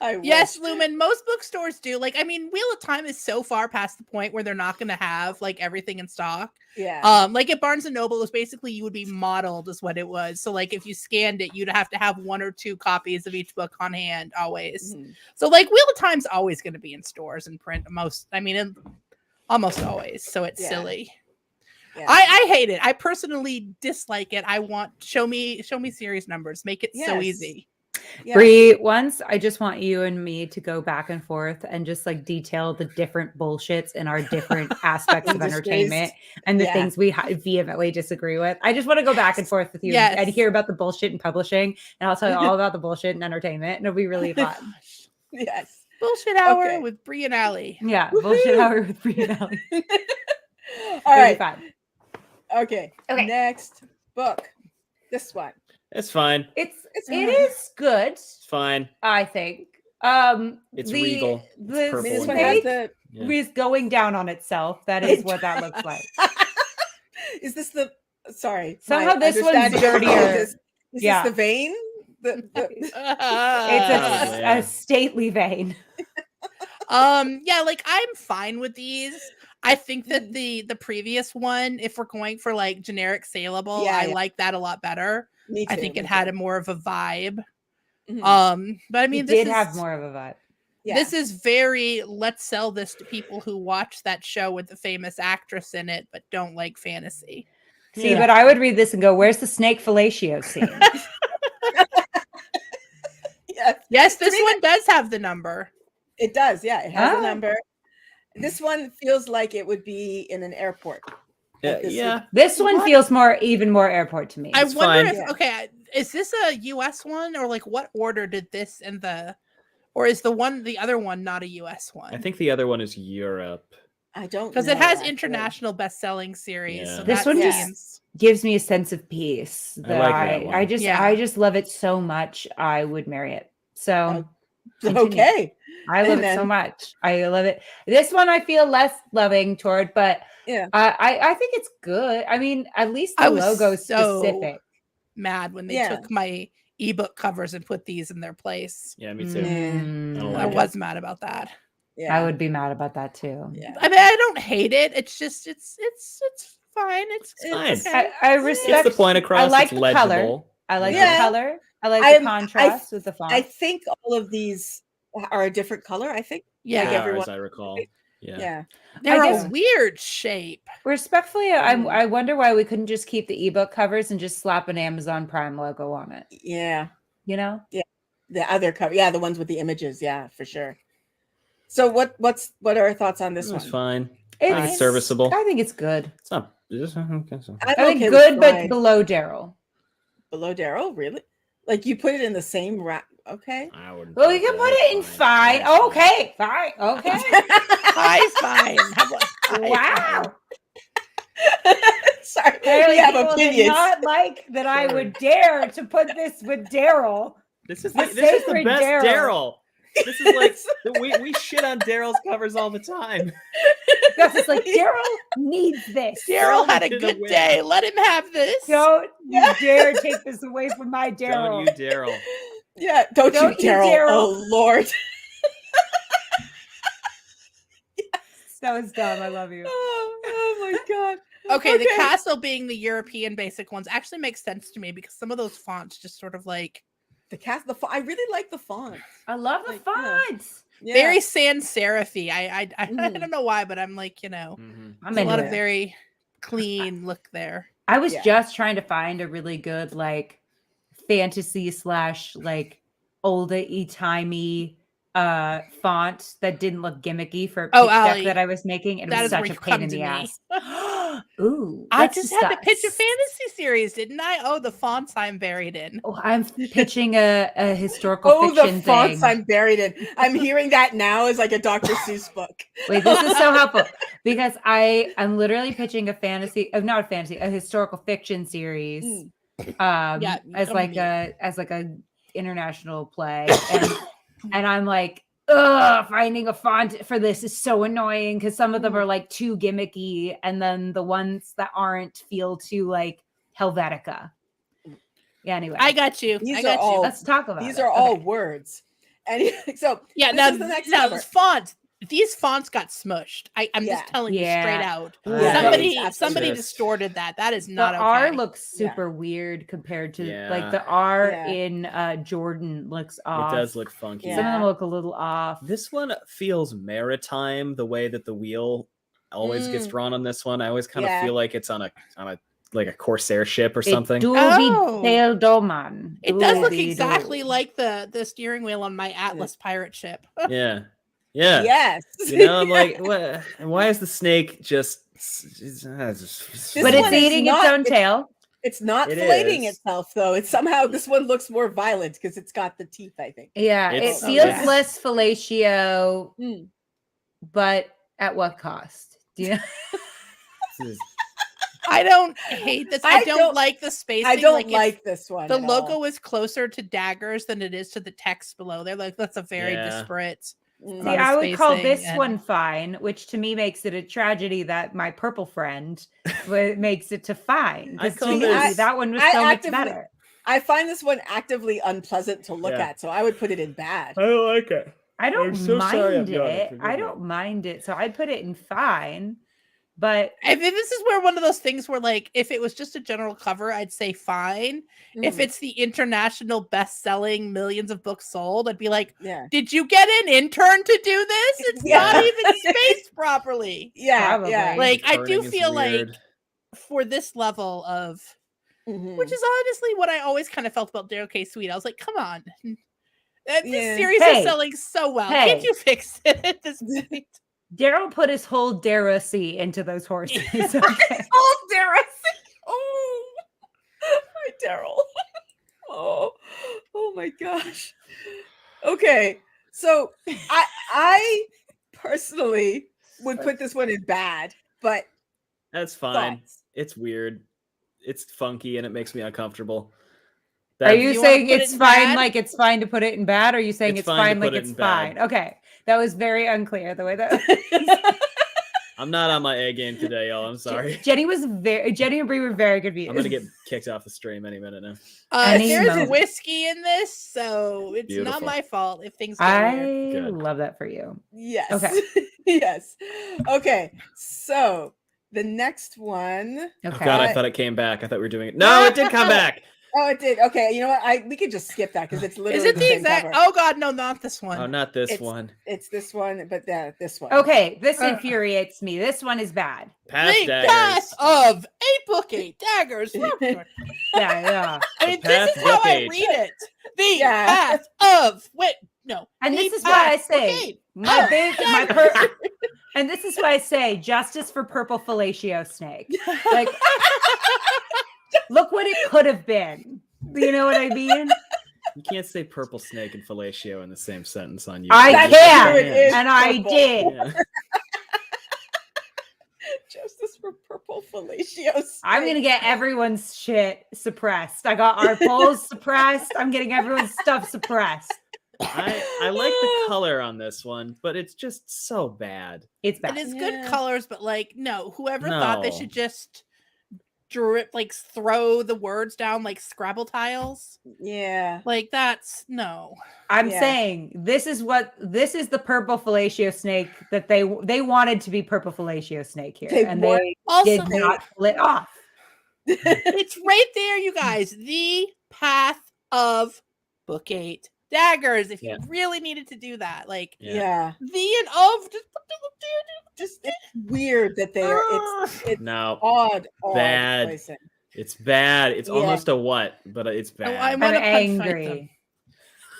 I wish. Yes, Lumen. Most bookstores do. Like, I mean, Wheel of Time is so far past the point where they're not going to have like everything in stock. Yeah. Like at Barnes and Noble, it was basically you would be modeled as what it was. So like if you scanned it, you'd have to have 1 or 2 copies of each book on hand always. Mhm. So like Wheel of Time's always going to be in stores and print almost always. So it's Yeah. silly. Yeah. I hate it. I personally dislike it. I want show me series numbers. Make it so Yes. easy. Yeah. Bree, once I just want you and me to go back and forth and just like detail the different bullshits in our different aspects of Industries. entertainment and the Yeah. things we vehemently disagree with. I just want to go back and forth with you Yes. and hear about the bullshit in publishing, and I'll tell you all about the bullshit in entertainment, and it'll be really fun. Yes. Bullshit hour Okay. with Bree and Allie. Yeah, bullshit hour with Bree and Ellie. All It'll be right. fun. Okay. Okay. Next book. This one. It's fine. It is good, It's fine. I think. It's the, regal. It's The purple This and one gold. has snake the. Yeah. is going down on itself. That is what that looks like. Is this the? Sorry. Somehow my this one's understanding of dirtier. Is Yeah. this the vein? The, It's Oh, yeah. a stately vein. Yeah, like I'm fine with these. I think that the previous one, if we're going for like generic saleable, Yeah, I yeah. like that a lot better. me too. I think me it had too. a more of a vibe. Mhm. But I mean, It this did is, have more of a vibe. Yeah. This is very let's sell this to people who watch that show with the famous actress in it, but don't like fantasy. See, Yeah. but I would read this and go, "Where's the snake fellatio scene?" Yes, Yes, this me, one does have the number. it does. Yeah, it has Oh. a number. This one feels like it would be in an airport. This Yeah. This one What? feels even more airport to me. I It's wonder fine. if Yeah. okay, is this a US one or like what order did this and the or is the other one not a US one? I think the other one is Europe. I don't because it know, has actually. international best-selling series. Yeah. So This that one just- seems Gives me a sense of peace. I That like that one. Yeah. I just love it so much. I would marry it. So continue. Okay. I love And it so then- much. I love it. This one I feel less loving toward, but Yeah. I think it's good. I mean, at least the I was logo is so- specific. mad when they Yeah. took my ebook covers and put these in their place. Yeah, me too. Mm, I don't I like it. was mad about that. Yeah. I would be mad about that too. Yeah. I mean, I don't hate it. It's just it's fine. It's fine. okay. I Gets respect the point across. I like it's the color. legible. I like Yeah. the color. I like I'm- the contrast with the font. I think all of these are a different color. I think. yeah, like They are, everyone- as I recall. Yeah. Yeah. they're I a guess- weird shape. Respectfully, Mm. I wonder why we couldn't just keep the ebook covers and just slap an Amazon Prime logo on it. Yeah. You know? The other cover. Yeah, the ones with the images. Yeah, for sure. So what are our thoughts on this It was one? fine. It's serviceable. I think it's good. It's not. It's, okay, so. I'm I think okay with good, but fine. below Daryl. Below Daryl, really? Like you put it in the same rack? Okay. I wouldn't. Well, you can put it in fine. Okay, fine. Okay. High's fine. How about high Wow. Sorry, Apparently we have people did opinions. not like that I would dare to put this with Daryl. This is The the sacred best Daryl. Daryl. This is like we shit on Daryl's covers all the time. That's just like Daryl needs this. Daryl had a to the good wind. day. Let him have this. Don't you dare take this away from my Don't Daryl. you, Daryl? Yeah, don't Don't you, you, Daryl? Daryl. Oh Lord. That was dumb. I love you. Oh my god. Okay, the castle being the European basic ones actually makes sense to me because some of those fonts just sort of like I really like the font. I love the Like, yeah. fonts. Yeah. very sans serify. I Mhm. don't know why, but I'm like, Mhm. I'm there's a lot into of it. very clean look there. I was Yeah. just trying to find a really good like fantasy / like older timey font that didn't look gimmicky for a pitch Oh, deck Allie, that I was making, and it that was is such where a you pain come in to the me. ass. Ooh, I let's just had to pitch a discuss. fantasy series, didn't I? Oh, the fonts I'm buried in. Oh, I'm pitching a historical Oh, the fiction fonts thing. I'm buried in. I'm hearing that now as like a Dr. Seuss book. Wait, this is so helpful because I'm literally pitching not a fantasy, a historical fiction series. Mm. Yeah, you As come to like me. a international play, and I'm like, finding a font for this is so annoying because some of them are like too gimmicky, and then the ones that aren't feel too like Helvetica. Yeah, anyway, I got you. These I are got all- you. let's talk about These it. are all Okay. words. And so Yeah, this now is the next now cover. fonts. These fonts got smushed. I'm Yeah. just telling you Yeah. straight out. Yeah, somebody it's somebody absolutely- distorted that. That is The not okay. R looks super weird compared to like Yeah. the R Yeah. in Jordan looks It off. does look funky. Yeah. Some of them look a little off. This one feels maritime, the way that the wheel always gets drawn on this one. I always kind of Yeah. feel like it's on a like a Corsair ship or It something. do Oh. be Doman. It does look Do-be-do. exactly like the steering wheel on my Atlas pirate ship. Yeah. Yeah. Yes. You know, I'm like, what? Why is the snake just? This But one it's is eating its not- own tail. It's not It filleting is. itself though. It's somehow this one looks more violent because it's got the teeth, I think. Yeah, It's- it feels yeah. less fellatio, Mm. but at what cost? Do you I don't hate this. I don't like the spacing. I don't it's- like this one. the at logo all. is closer to daggers than it is to the text below. They're like that's a very Yeah. disparate. Mm. See, lot of I would call spacing this and- one fine, which to me makes it a tragedy that my purple friend makes it to fine. I 'Cause call to me, this- that one was I so much actively- better. I find this one actively unpleasant to look Yeah. at, so I would put it in bad. I don't like it. I don't I'm so sorry mind I've done it. it. Forgive I me. don't mind it. So I'd put it in fine. But I mean, this is where one of those things where, like, if it was just a general cover, I'd say fine. If Mm. it's the international best-selling millions of books sold, I'd be like, Yeah. did you get an intern to do this? It's Yeah. not even spaced properly. Yeah. Probably. Yeah. Like, I do Turning is feel like weird. for this level of, Mhm. which is honestly what I always kind of felt about Daryl K. Sweet. I was like, come on. This Yeah. series Hey. is selling so well. Hey. Can't you fix it at this point? Daryl put his whole Daracy into those horses. Okay. Oh, Daryl. Oh, hi, Daryl. Oh my gosh. Okay, so I personally would put this one in bad, but That's fine. thoughts? It's weird. It's funky and it makes me uncomfortable. Are That- you You wanna saying put it it's in fine, bad? like it's fine to put it in bad? Or are you saying It's it's fine to fine, like put it it's in bad. fine? Okay, that was very unclear the way that I'm not on my A game today, y'all. I'm sorry. Jenny and Bree were very confused. I'm gonna get kicked off the stream any minute now. Any There's moment. whiskey in this, so it's not Beautiful. my fault if things go I weird. Good. love that for you. Yes. Okay. Yes. Okay. So the next one. Okay. Oh God, I thought it came back. I thought we were doing it. No, it did come back. Oh, it did. Okay. You know what? We could just skip that because it's literally Is it the same exact? cover. Oh God, no, not this one. Oh, not this It's- one. It's this one, but this one. Okay, this Uh, infuriates me. This one is bad. Past The daggers. path of a book, eight daggers. Yeah, yeah. I mean, The this path is how I decade. read it. The Yeah. path of no. And the this is why I path- say okay. my Oh, big my per- and this is why I say justice for purple fellatio snake. Like look what it could have been. You know what I mean? You can't say purple snake and fellatio in the same sentence on you. I That's can, true, it is and I purple. did. Yeah. Justice for purple fellatio. I'm gonna get everyone's shit suppressed. I got our polls suppressed. I'm getting everyone's stuff suppressed. I like the color on this one, but it's just so bad. It's It bad. is Yeah. good colors, but like, no, whoever thought they No. should just like throw the words down like Scrabble tiles. Yeah. Like that's no. I'm Yeah. saying this is the purple fellatio snake that they wanted to be purple fellatio snake here, They and want- they Also, did not pull it off. it's right there, you guys. The Path of Book 8 Daggers. If you really needed to do that, like Yeah. the and of Just it's weird that they're it's No, odd bad. placing. It's bad. It's Yeah. almost a what, but it's bad. I'm I'm gonna punch fight them. angry.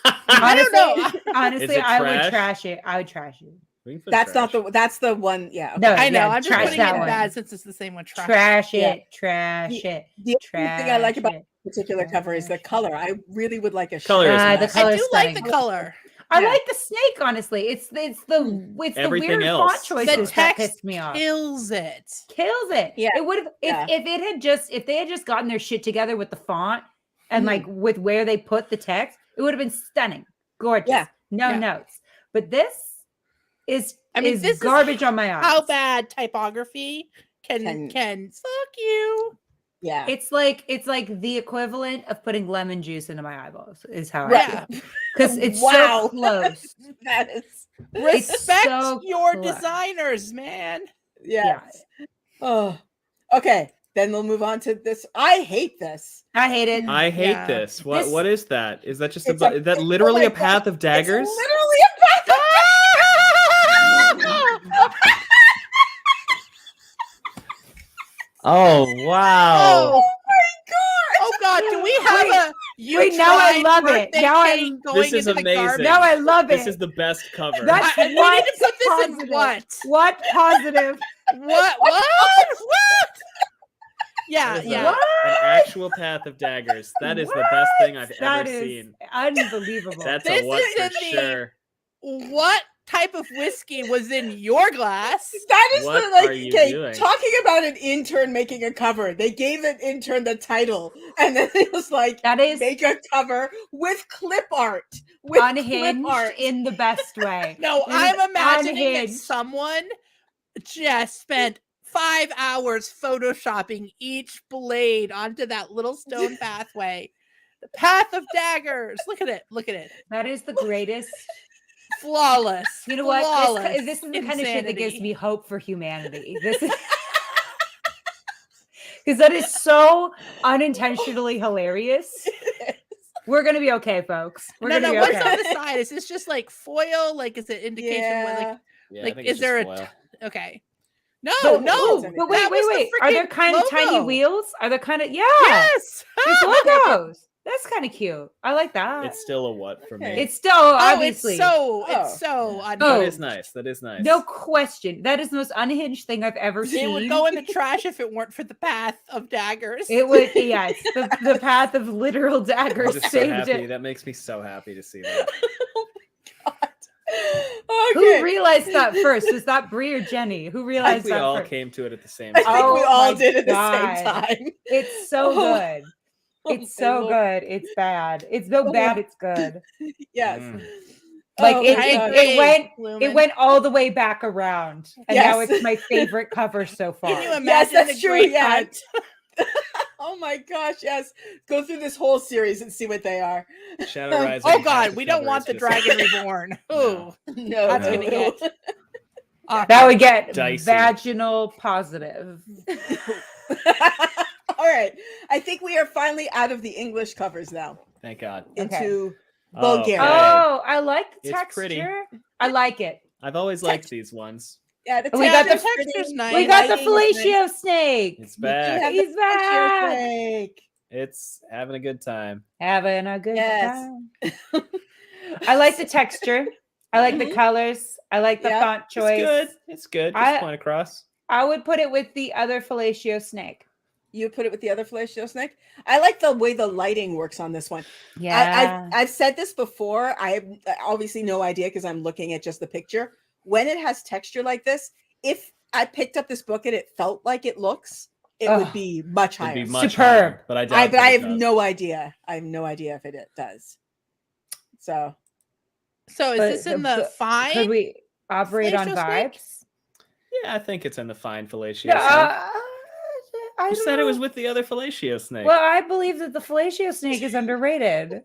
I don't know. Honestly, it I would trash? trash it. I would trash it. We can put That's not trash. that's the one. Yeah. No, I know. yeah, I'm just trash putting it that in one. bad since it's the same one. Trash Yeah. it. Trash it. The only thing I like about Trash this particular cover is the color. I really would like a Color is the nice. color- I do like the stunning. color. I Yeah. like the snake, honestly. It's the Everything weird else. font choices The that text pissed me off. kills it. Kills it. Yeah. It would have Yeah. if they had just gotten their shit together with the font and like with where they put the text, it would have been stunning. Gorgeous. Yeah. No Yeah. notes. But this is This is garbage on my eyes. How bad typography can fuck you. Yeah. It's like the equivalent of putting lemon juice into my eyeballs is how Right. I feel. Because it's Wow. so close. That is Respect so your close. designers, man. yes. Oh. Okay. Then we'll move on to this. I hate this. I hate it. I hate Yeah. this. What This- what is that? Is that just It's is that literally my a path of daggers? It's literally a path of Oh wow. Oh God! Do we have a you wait, now I tried love it. birthday Now cake I'm- going This is into the amazing. garbage? Now I love it. This is the best cover. That's We need what to put this positive. in what? What positive? What? Yeah, That is yeah. An actual path of daggers. That is the best thing I've That ever is seen. unbelievable. That's This a what is for in the- sure. What type of whiskey was in your glass? That is What the like are you okay, doing? talking about an intern making a cover. They gave an intern the title, and then it was like That is make a cover with clip art. With clip unhinged art. in the best way. No, It is I'm imagining that unhinged. someone just spent 5 hours photoshopping each blade onto that little stone pathway. The Path of Daggers. Look at it. Look at it. That is the greatest. Flawless. You know what? Flawless This is the kind of shit that gives insanity. me hope for humanity. This is because that is so unintentionally hilarious. We're gonna be okay, folks. We're No, gonna be what's okay. on the side? Is this just like foil? Like, is it indication? What, like, Yeah, Like, I think is it's there just a foil. okay? No, But, no. but that wait, was the Are there freaking kind of tiny logo. wheels? Are there kind of Yes. It's logos. That's kind of cute. I like that. It's still a what for me. Okay. It's still Oh, obviously it's so That unhinged. is nice. That is nice. no question. That is the most unhinged thing I've ever seen. It would go in the trash if it weren't for the Path of Daggers. It would, yes. The path of literal I'm daggers just so saved happy. it. That makes me so happy to see that. Okay. Who realized that first? Was that Bree or Jenny? Who I realized think we that all first? came to it at the same I time. think we Oh all my did at the God. same time. It's so Oh. good. Oh It's my so Lord. good. It's bad. It's so bad. It's good. Yes. Mm. Like Oh it, my God. it went all the way back around, and now Yes. it's my favorite cover so far. Can you imagine Yes, that's the true, great yeah. hunt? Oh my gosh, yes. Go through this whole series and see what they are. Shadow Rising. Oh half God, the we don't cover want is the just- Dragon Reborn. Ooh. No, That's gonna get- That would get Dicey. vaginal positive. All right. I think we are finally out of the English covers now Thank God. into Oh, Bulgarian. okay. Oh, I like the It's texture. pretty. I like it. I've always liked these ones. Yeah, the We got texture's the pretty. texture's nice. We got the lighting is nice. fellatio snake. It's We back. have the He's back. fellatio snake. It's having a good time. Having a good Yes. time. I like the texture. I like the Mhm. colors. I like the Yeah, font choice. It's good. It's good. Just I- point across. I would put it with the other fellatio snake. You put it with the other fellatio snake. I like the way the lighting works on this one. Yeah. I've said this before. I have obviously no idea because I'm looking at just the picture. When it has texture like this, if I picked up this book and it felt like it looks, it would Ugh. be much It'd higher. be much Superb. higher, but I doubt But I that it have does. no idea. I have no idea if it does. So So is But- this in the but fine? Could we operate on Fellatio snake? vibes? Yeah, I think it's in the fine fellatio. Yeah. I You don't said it know. was with the other fellatio snake. Well, I believe that the fellatio snake is underrated.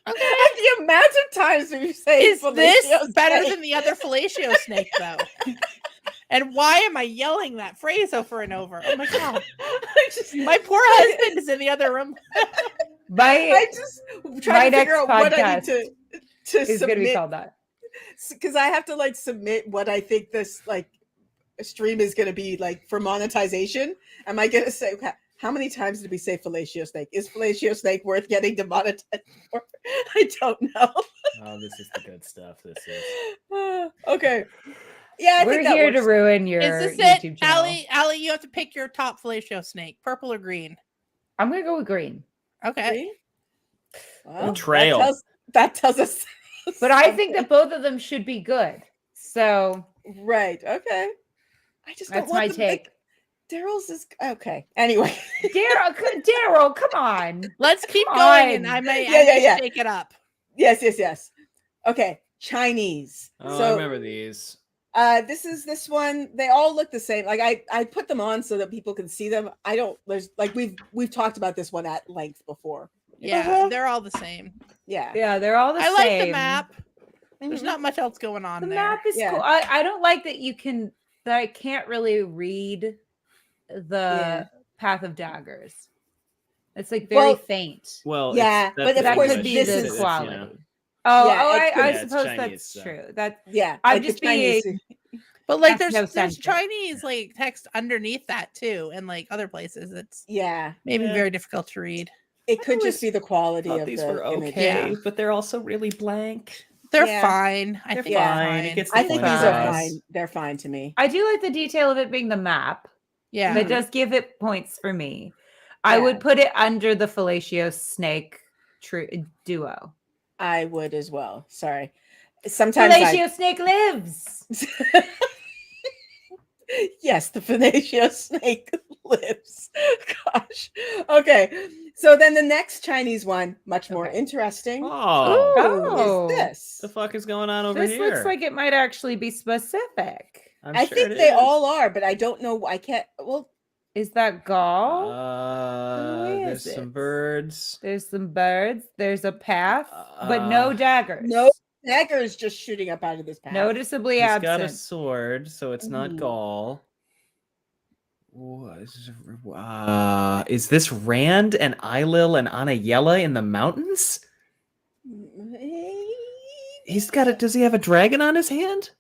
Okay. The amount of times you say Is this fellatio better snake. than the other fellatio snake, though? And why am I yelling that phrase over and over? Oh my god. I just, My poor husband is in the other room. I just My trying to figure next out what I need podcast to is going to be submit, called that. because I have to like submit what I think this like stream is going to be like for monetization. Am I going to say, okay, how many times did we say fellatio snake? Is fellatio snake worth getting demonetized for? I don't know. Oh, this is the good stuff. This is. Okay. Yeah, I We're think that here to works. ruin your Is this YouTube it? channel. Allie, you have to pick your top fellatio snake, purple or green. I'm going to go with green. Okay. Green? Well, Betrayal. That tells us. But I think something. that both of them should be good. So Right. Okay. I just don't that's want my them, take. like, Daryl's is okay. Anyway. Daryl, come on. Let's keep Come going, and on. I may Yeah. shake it up. Yes. Okay. Chinese. Oh, So I remember these. this one. They all look the same. Like I put them on so that people can see them. I don't. There's like we've talked about this one at length before. Yeah, they're all the same. Yeah. Yeah, they're all the I same. like the map. There's Mhm. not much else going on The there. map is Yeah. cool. I don't like that I can't really read the Path of Daggers. It's like very Well, faint. Well, Yeah, but of That course could be this the is- you know. quality. Oh, Yeah, it could- I Yeah, it's suppose Chinese, that's so. true. That Yeah. I'm like the just being- Chinese- But like That's no there's sense. Chinese like text underneath that too, and like other places it's Yeah. maybe Yeah. very difficult to read. It could I just be the quality thought of these the were image. okay, Yeah. but they're also really blank. They're Yeah. fine. I They're think Yeah. they're fine. fine. It gets I the think point these are across. fine. They're fine to me. I do like the detail of it being the map. Yeah. That does give it points for me. I would Yeah. put it under the fellatio snake duo. I would as well. Sorry. Sometimes Fellatio snake lives. Yes, the fellatio snake lives. Gosh. Okay. So then the next Chinese one, much more Okay. interesting, Oh, Oh. is this. the fuck is going on over This here? looks like it might actually be specific. I'm I sure think it they is. all are, but I don't know. I can't. Well, Is that gall? Who There's is some it? birds. There's some birds. There's a path, but no daggers. no dagger is just shooting up out of this path. Noticeably He's got a absent. sword, so it's not Mhm. Gaul. Is this Rand and Eilil and Anayella in the mountains? He's got a. Does he have a dragon on his hand?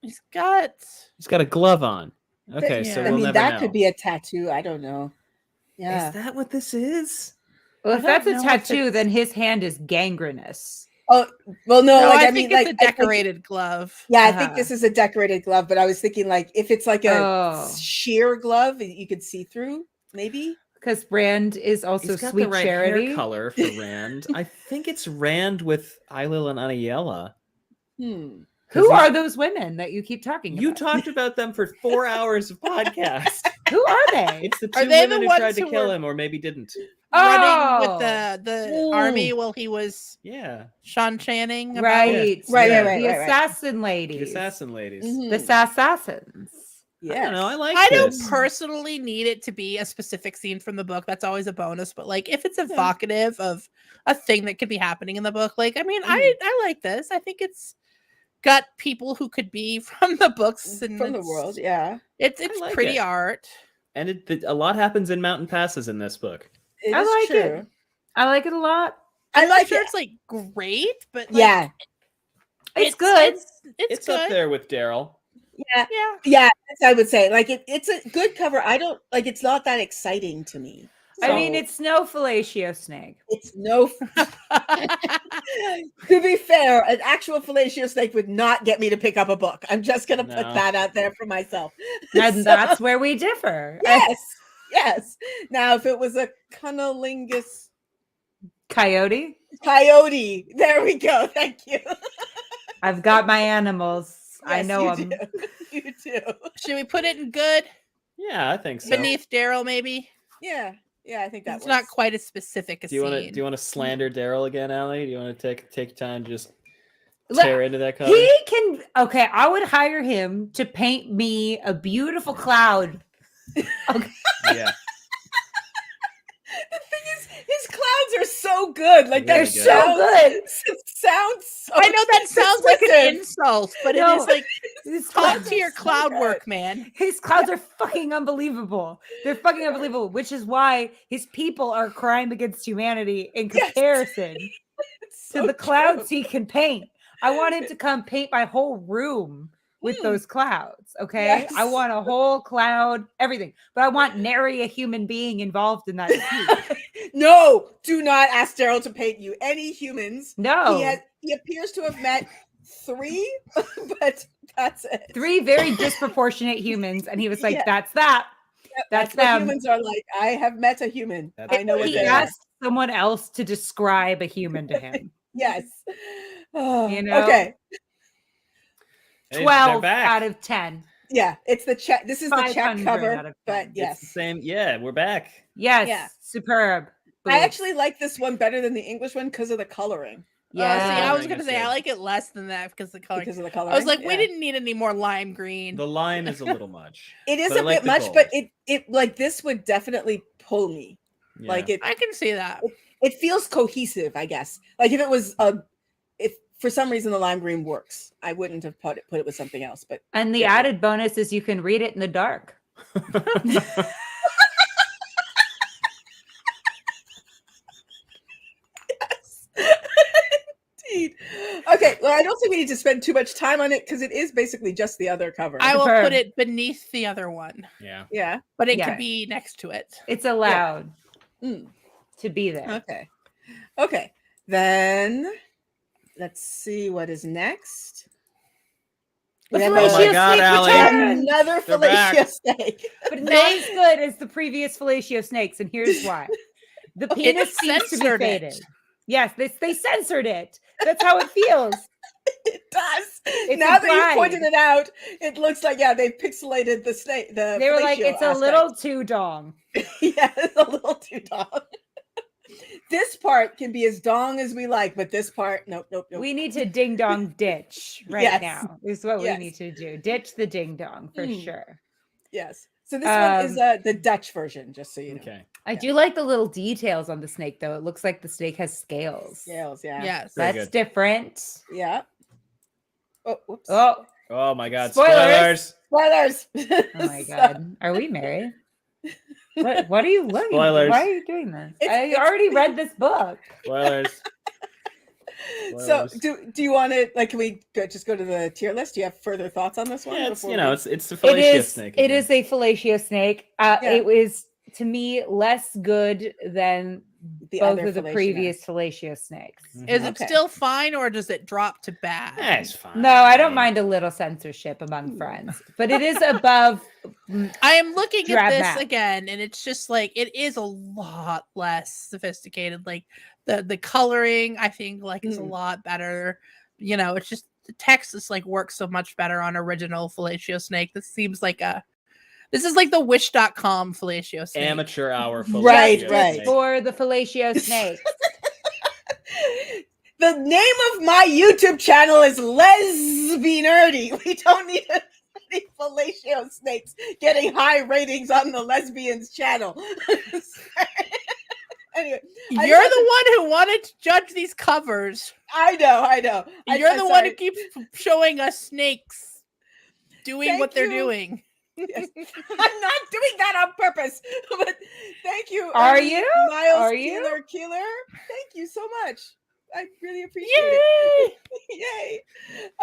He's got He's got a glove on. Okay, Yeah. so I we'll I mean, never that know. could be a tattoo. I don't know. Yeah. Is that what this is? Well, I if don't that's a know if tattoo, it's- then his hand is gangrenous. Oh, well, no. no, like, I mean, think it's like, a I think- decorated glove. yeah, I Uh-huh. think this is a decorated glove, but I was thinking like if it's like a Oh. sheer glove that you could see through, maybe. Because Rand is also He's got sweet the right charity. hair color for Rand. I think it's Rand with Eilil and Anayella. Hmm. Who 'Cause are those women that you keep talking You about? talked about them for 4 hours of podcast. Who are they? It's the Are two they women the who ones tried to who kill were- him, or maybe didn't. Running Oh. with the Ooh. army while he was Yeah, Sean Channing. about- Right. Right, Yeah. right, The right. assassin the ladies. assassin ladies. Mhm. The assassins. Yes. I don't know. I like I don't this. personally need it to be a specific scene from the book. That's always a bonus. But like, if it's evocative of a thing that could be happening in the book, like, I mean, I like this. I think it's got people who could be from the books and from the it's- world. Yeah. It's like pretty it. art. And a lot happens in mountain passes in this book. It I is like true. it. I like it a lot. I'm not like sure it. it's like great, but like, Yeah. It's good. It's up good. there with Daryl. Yeah. Yeah. Yeah. That's, I would say like it's a good cover. I don't like. It's not that exciting to me. I mean, So, it's no fellatio snake. it's no. To be fair, an actual fellatio snake would not get me to pick up a book. I'm just gonna put No. that out there for myself. And So, that's where we differ. yes, yes. Now, if it was a cunnilingus Coyote. coyote, there we go. Thank you. I've got my animals. I Yes, know you them. do. You do. Should we put it in good Yeah, I think so. beneath Daryl? Maybe Yeah, yeah. I think that it's not works. quite as specific a Do you want to scene. do you want to slander Daryl again, Allie? Do you want to take time to just Look, tear into that cover? He can. Okay, I would hire him to paint me a beautiful cloud. Yeah. so good. Like Really that good. So good. It sounds so I know that sounds like an dismissive. insult, but No, it is like This top tier so cloud good. work, man. His clouds are fucking unbelievable. They're fucking unbelievable, which is why his people are a crime against humanity in Yes. comparison It's to so the clouds true. he can paint. I want him to come paint my whole room with Mm. those clouds. Okay. I Yes. want a whole cloud, everything, but I want nary a human being involved in that scene. No, do not ask Daryl to paint you any humans. No. He appears to have met 3, but that's it. 3 very disproportionate humans. And he was like, Yeah. that's that. Yep, That's what them. humans are like. I have met a human. That's I know what He they are. asked someone else to describe a human to him. Yes. Oh, You know? Okay. Hey, they're 12 back. out of 10. Yeah, it's the check. This is the check 500 cover, out of but 10. yes. It's the same. Yeah, we're back. Yes. Yeah. Superb. I actually like this one better than the English one because of the coloring. Yeah. See, I was Coloring gonna is say I good. like it less than that because the color. Because of the coloring. I was like, we yeah. didn't need any more lime green. The lime is a little much. It is but I a like bit the much, gold. but it like this would definitely pull me. Yeah. Like it I can see that. it feels cohesive, I guess. Like if it was if for some reason the lime green works, I wouldn't have put it with something else. But And the Yeah. added bonus is you can read it in the dark. indeed. Okay, well, I don't think we need to spend too much time on it because it is basically just the other cover. I will Superb. put it beneath the other one, yeah. Yeah. but it Yeah. could be next to it. It's allowed Mm, to be there. okay. Okay. Then let's see what is next. The We have Oh my fellatio God, snake Allie. returns! another They're back. fellatio snake. But not as good as the previous fellatio snakes, and here's why. The penis seems to be censored it. faded. Yes, they censored it. That's how it feels. It does. It's now that implied. you pointed it out, it looks like they pixelated the snake. They They were like, it's a little too dong. yeah, it's a little too dong. This part can be as dong as we like, but this part, nope. We need to ding dong ditch right Yes. now. Is what Yes. we need to do. Ditch the ding dong for Mm. sure. Yes. So this one is the Dutch version, just so you know. Okay. I do like the little details on the snake, though. It looks like the snake has scales. Scales, yeah. Yes. Very That's good. different. Yeah. Oh, whoops. Oh, Oh my God. Spoilers. Spoilers. Spoilers. oh my god. Are we married? What are you looking? Spoilers. Why are you doing this? It's- I already read this book. Spoilers. So Spoilers. do you want to can we just go to the tier list? Do you have further thoughts on this one? Yeah, it's before you know, we- it's the It fellatio is. snake. It again. is a fellatio snake. Yeah. It was to me less good than the both other of the fellatio. previous fellatio snakes. Mhm. Is it Okay. still fine or does it drop to bad? Yeah, it's fine. No, I don't mind a little censorship among friends, but it is above. I am looking at Drab this map. again, and it's just like it is a lot less sophisticated. Like the coloring, I think, like is a Mm. lot better. You know, it's just the text is like works so much better on original fellatio snake. This is like the wish.com fellatio snake. Amateur hour fellatio Right, Justice right. for the fellatio snake. The name of my YouTube channel is Lesbian Nerdy. We don't need any fellatio snakes getting high ratings on the lesbians channel. Anyway, I You're just the one who wanted to judge these covers. I know. You're the one who sorry. keeps showing us snakes doing Thank what they're you. doing. Yes. I'm not doing that on purpose, but thank you. Are Ernie you? Miles Are you? Keeler? Thank you so much. I really appreciate it. Yay! Yay.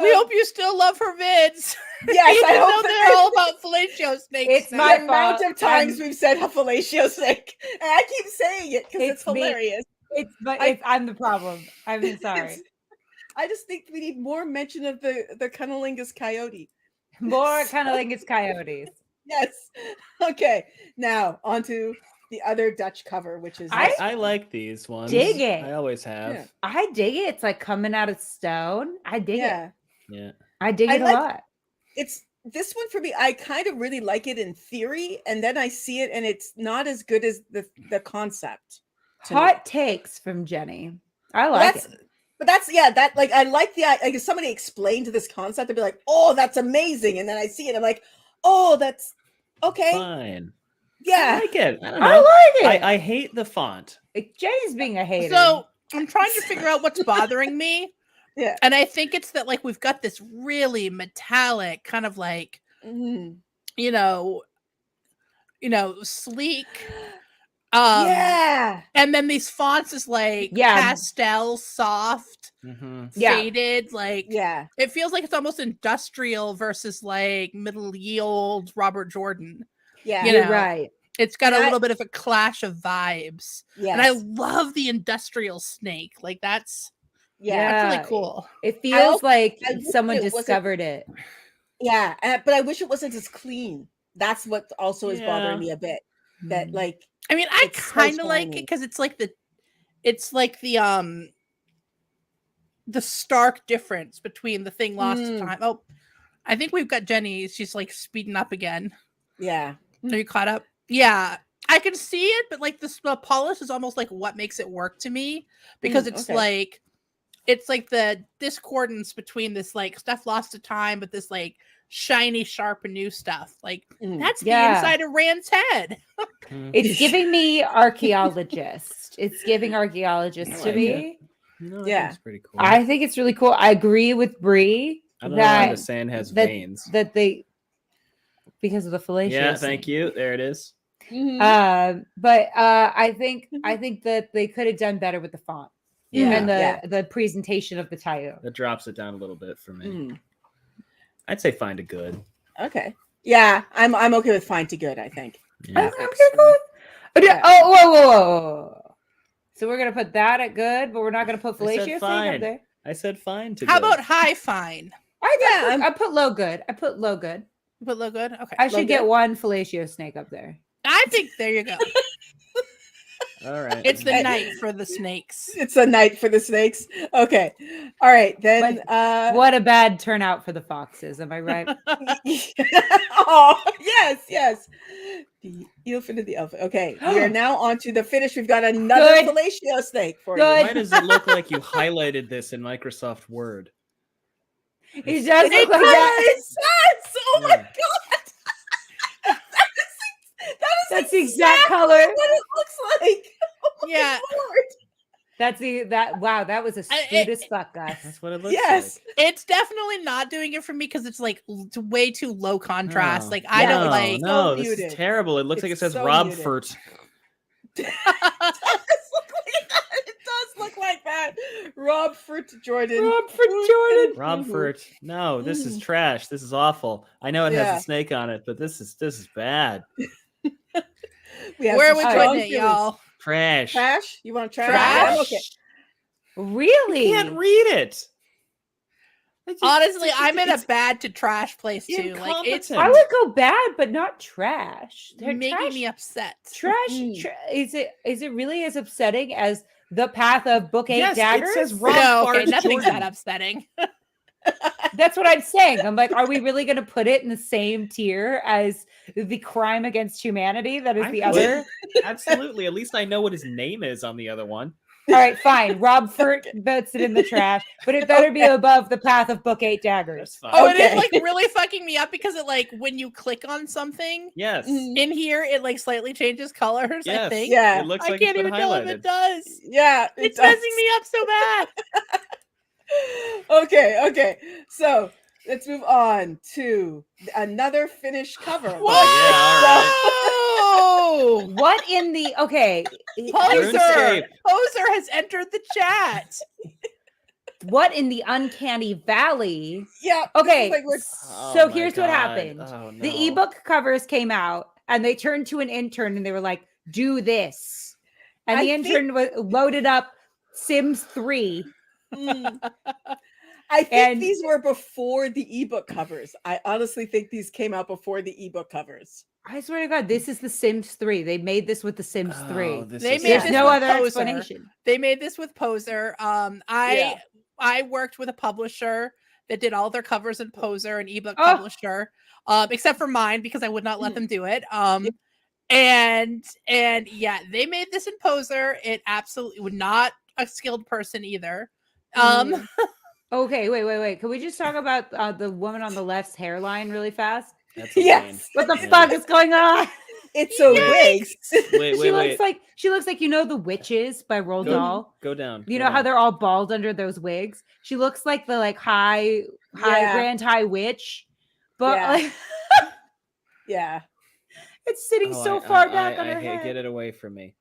We Um, hope you still love her vids. Yes, Even I though hope they're all about fellatio snakes. It's now. my the amount fault. of times I'm- we've said fellatio snake, and I keep saying it because it's It's me. hilarious. I'm the problem. I'm sorry. I just think we need more mention of the cunnilingus coyote. More cunnilingus coyotes. Yes. Okay. Now on to the other Dutch cover, which is I like these ones. dig it. I always have. Yeah. I dig it. It's like coming out of stone. I dig it. yeah. Yeah. I dig I it like- a lot. It's this one for me. I kind of really like it in theory, and then I see it, and it's not as good as the concept. to me. Hot takes from Jenny. I Well, like that's it. but that's that like I like like if somebody explained this concept, I'd be like, oh, that's amazing, and then I see it, I'm like, oh, that's okay. Fine. Yeah. I like it. I don't I know. like it. I hate the font. Jenny's being a hater. So I'm trying to figure out what's bothering me. Yeah. And I think it's that like we've got this really metallic kind of like, Mhm. you know, sleek. Yeah. And then these fonts is like Yeah. pastel, soft, Yeah. faded. Like Yeah. it feels like it's almost industrial versus like middle ye old Robert Jordan. Yeah. You You're know, right. It's got And a little bit of a clash of vibes. And I Yes. love the industrial snake. Like that's Yeah. really cool. It feels also- like I wish someone it wasn't- discovered it. Yeah. But I wish it wasn't as clean. That's what also is Yeah. bothering me a bit. That like I mean, I It's so kind of like it shiny. because it's like the stark difference between the thing lost to Mm. time. Oh, I think we've got Jenny. She's like speeding up again. yeah. Are you caught up? Yeah, I can see it, but like the polish is almost like what makes it work to me because it's okay. like the discordance between this like stuff lost to time, but this like shiny, sharp, and new stuff. Like Mm. that's the Yeah. inside of Rand's head. It's giving me archaeologist. It's giving archaeologist I to like me. No, Yeah. It's pretty cool. I think it's really cool. I agree with Bree I don't know why the that sand has that- veins. that they because of the fallacious. Yeah, thank you. There it is. Mhm. But I think that they could have done better with the font Yeah. and yeah. the presentation of the Tayo. That drops it down a little bit for me. Mhm. I'd say fine to good. Okay. Yeah. I'm okay with fine to good, I think. Yeah. Yeah. Oh, whoa. So we're gonna put that at good, but we're not gonna put I said fallacious thing fine. up there. I said fine to How good. about high fine? I put low good. I put low good. But look good. Okay, I Low should get good? one fellatio snake up there. I think there you go. All right. It's the night for the snakes. It's a night for the snakes. Okay. All right. Then What a bad turnout for the foxes. Am I right? oh yes. The elephant and the elephant. Okay. We are now on to the finish. We've got another Good. fellatio snake for Good. Why does it look like you highlighted this in Microsoft Word? It does you. look like that. Yes! Oh my Yeah. god. That is That's the exact color. what it looks like. Oh my Yeah. Lord. That's wow, that was astute as fuck, Gus. That's what it looks Yes. It's definitely not doing it for me because it's like way too low contrast. No. Like I Yeah. don't No, like. no, so this muted. is terrible. It looks like it It's says so Rob muted. Furt. It does look like that. Rob Furt Jordan. Rob Furt. No, this is trash. This is awful. I know it Yeah. has a snake on it, but this is bad. We have Where are some we strong putting it, feelings. y'all? Trash. Trash? You want trash? Trash? I'm okay. Really? You can't read it. Honestly, I'm in a it's bad to trash place too. Like it's incompetent. I would go bad, but not trash. They're making trash. me upset. Trash. Mm. Is it really as upsetting as the Path of Book 8 Yes, Daggers? it says Rob No, okay, Fart nothing's Jordan. that upsetting. That's what I'm saying. I'm like, are we really going to put it in the same tier as the crime against humanity that is I the would. other? Absolutely. At least I know what his name is on the other one. All right, fine. Rob Furt puts it in the trash, but it better be above the Path of Book 8 That's Daggers. fine. Oh, it Okay. is like really fucking me up because it like when you click on something Yes. in here, it like slightly changes colors. I Yes. think. Yeah. It looks I like can't it's been even tell if highlighted. it does. Yeah. It's does. messing me up so bad. Okay. So let's move on to another finished cover. Whoa! What in the okay? Poser! RuneScape. Poser has entered the chat. What in the uncanny valley? Yeah. this is Okay, like we're- so my here's what God. happened. Oh, no. The ebook covers came out, and they turned to an intern, and they were like, "Do this," and I the think- intern loaded up Sims 3. Mm. I think And- these were before the ebook covers. I honestly think these came out before the ebook covers. I swear to God, this is the Sims 3. They made this with the Sims 3. Oh, this They is made There's this no with other Poser. explanation. They made this with Poser. I worked with a publisher that did all their covers in Poser, an ebook Oh. publisher, except for mine because I would not let them do it. And yeah, they made this in Poser. It absolutely would not a skilled person either. Okay, wait. Can we just talk about the woman on the left's hairline really fast? That's insane. Yes. What the Yeah. fuck is going on? It's a wig. Wait, She looks like the witches by Roald Dahl. Go down. You go know how down. they're all bald under those wigs? She looks like the high Yeah. high witch, but Yeah. like Yeah. it's sitting Oh, so far back on I her hate, head. get it away from me.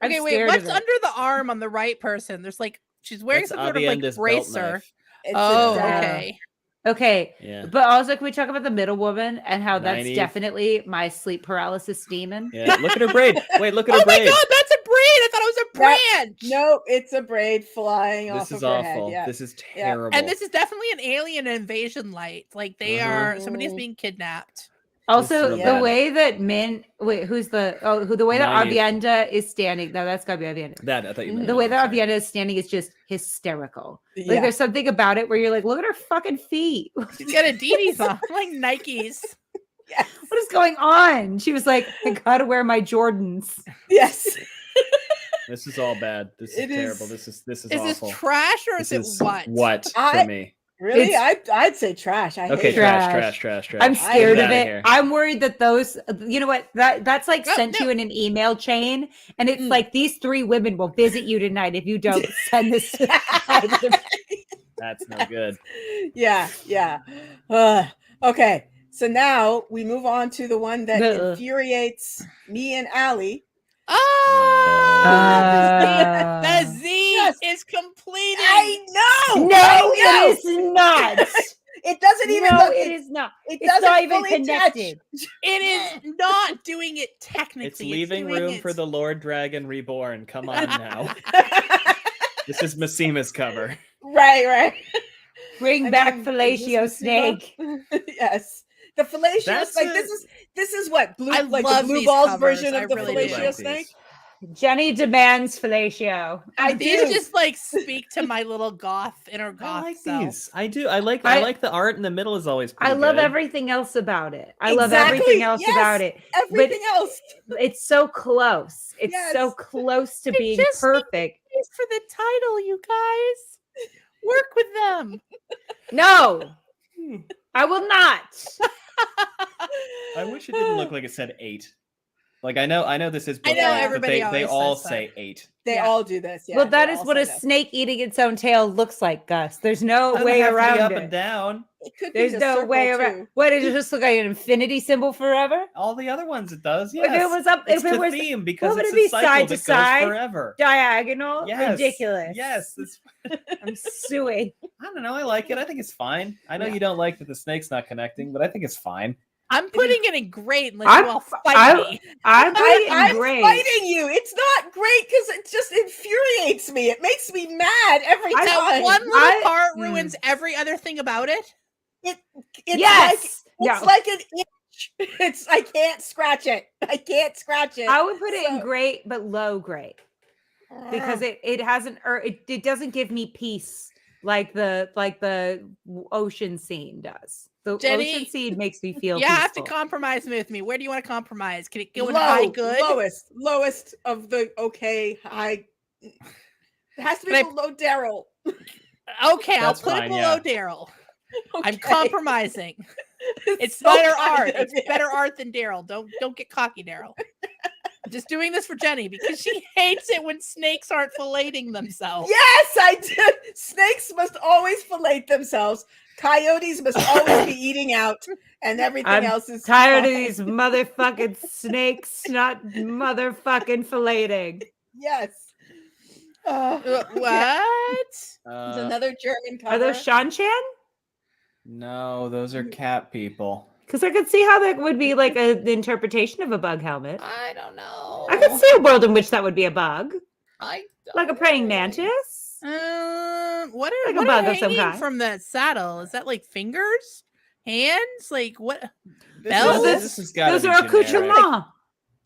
I'm Okay, wait. scared What's of it. under the arm on the right person? There's like she's wearing That's some sort of like Avienda's belt bracer. knife. It's Oh, a dagger. okay. Okay. Yeah. But also, can we talk about the middle woman and how that's Nynaeve. definitely my sleep paralysis demon? Yeah. Look at her braid. Wait, look at her Oh my braid. god, that's a braid! I thought it was a branch. No, it's a braid flying This off is of her awful. head. Yeah. This is Yeah. terrible. And this is definitely an alien invasion light. Like they are somebody's Mhm. being kidnapped. Also, real the bad. way that the way that Nynaeve. Avienda is standing. No, that's gotta be Avienda. That I thought you meant The that. way I'm that sorry. Avienda is standing is just hysterical. Like Yeah. there's something about it where you're like, look at her fucking feet. She's got Adidas on, like Nikes. Yes. What is going on? She was like, I gotta wear my Jordans. Yes. This is all bad. This is It is- terrible. This is Is awful. this trash or This is it what? What I- for me? Really? It's- I'd say trash. I Okay, hate Trash. trash. I'm I scared get of outta it. here. I'm worried that those, you know what, that's like Oh, sent to no. you in an email chain, and it's Mm. like these 3 women will visit you tonight if you don't send this. That's no good. Yeah. Yeah. Okay. So now we move on to the one that The- infuriates me and Allie. Oh, the Z Yes. is completed. I know. No, I know. it is not. It doesn't even. No, look, it is not. It It's doesn't Oh, not even fully connected. It is not doing it technically. It's leaving doing room it- for the Lord Dragon Reborn. Come on now. touch. This is Massima's cover. Right. Bring I back mean, fellatio is this snake. Yes. The fellatio That's like a- this is what blue I like love the blue these balls covers. version I of the really do. fellatio snake. Jenny demands fellatio. I These do. just like speak to my little inner I goth like self. these. I do. I like I- the art in the middle is always I pretty love good. everything else about it. I love Exactly, everything else yes. about it. Everything else. It's so close. It's so Yes. close to It being just perfect. It's for the title, you guys. Work with them. No, Hmm. I will not. I wish it didn't look like it said 8. Like I know this is I know bookmarked, but everybody they always all says that. say 8. They Yeah. all do this. Yeah, Well, that they is all what say a this. snake eating its own tail looks like, Gus. There's no Doesn't way have to be around up it. and down. It could There's be the no circle way around. too. What, did it just look like an infinity symbol forever? All the other ones it does. If it Yes. was up, It's if it the was theme because would it's it be a cycle side that to goes side? forever. diagonal, Yes. ridiculous. Yes. I'm suing. I don't know. I like it. I think it's fine. I know Yeah. you don't like that the snake's not connecting, but I think it's fine. I'm putting it in great unless I'm- you all fight I'm- me. I'm putting it I'm in great. fighting you. It's not great because it just infuriates me. It makes me mad every I- That time. one little I- part ruins every other thing about it. It's Yes. like, it's like an itch. It's I can't scratch it. I can't scratch it. I would put it in So- great, but low grade because it hasn't it doesn't give me peace like the ocean scene does. The Jenny, ocean scene makes me feel You have to peaceful. compromise with me. Where do you want to compromise? Can it go in high good? lowest of the okay high. It has to be But I- below Daryl. Okay, I'll That's put fine, it yeah. below Daryl. I'm Okay. compromising. It's so better kind art. of It's you. better art than Daryl. Don't get cocky, Daryl. I'm just doing this for Jenny because she hates it when snakes aren't filleting themselves. Yes, I did. Snakes must always fillet themselves. Coyotes must always be eating out, and everything I'm else is Tired of fine. these motherfucking snakes not motherfucking filleting. Yes. What? It's Uh, another German cover. Are those Shan-Chan? no, those are cat people. Because I could see how that would be like an interpretation of a bug helmet. I don't know. I could see a world in which that would be a bug, I like a praying mantis. What are Like a what bug are of some hanging kind. from the saddle? Is that like fingers, hands? Like what? This, Bells? this has got to Those be are generic. accoutrements.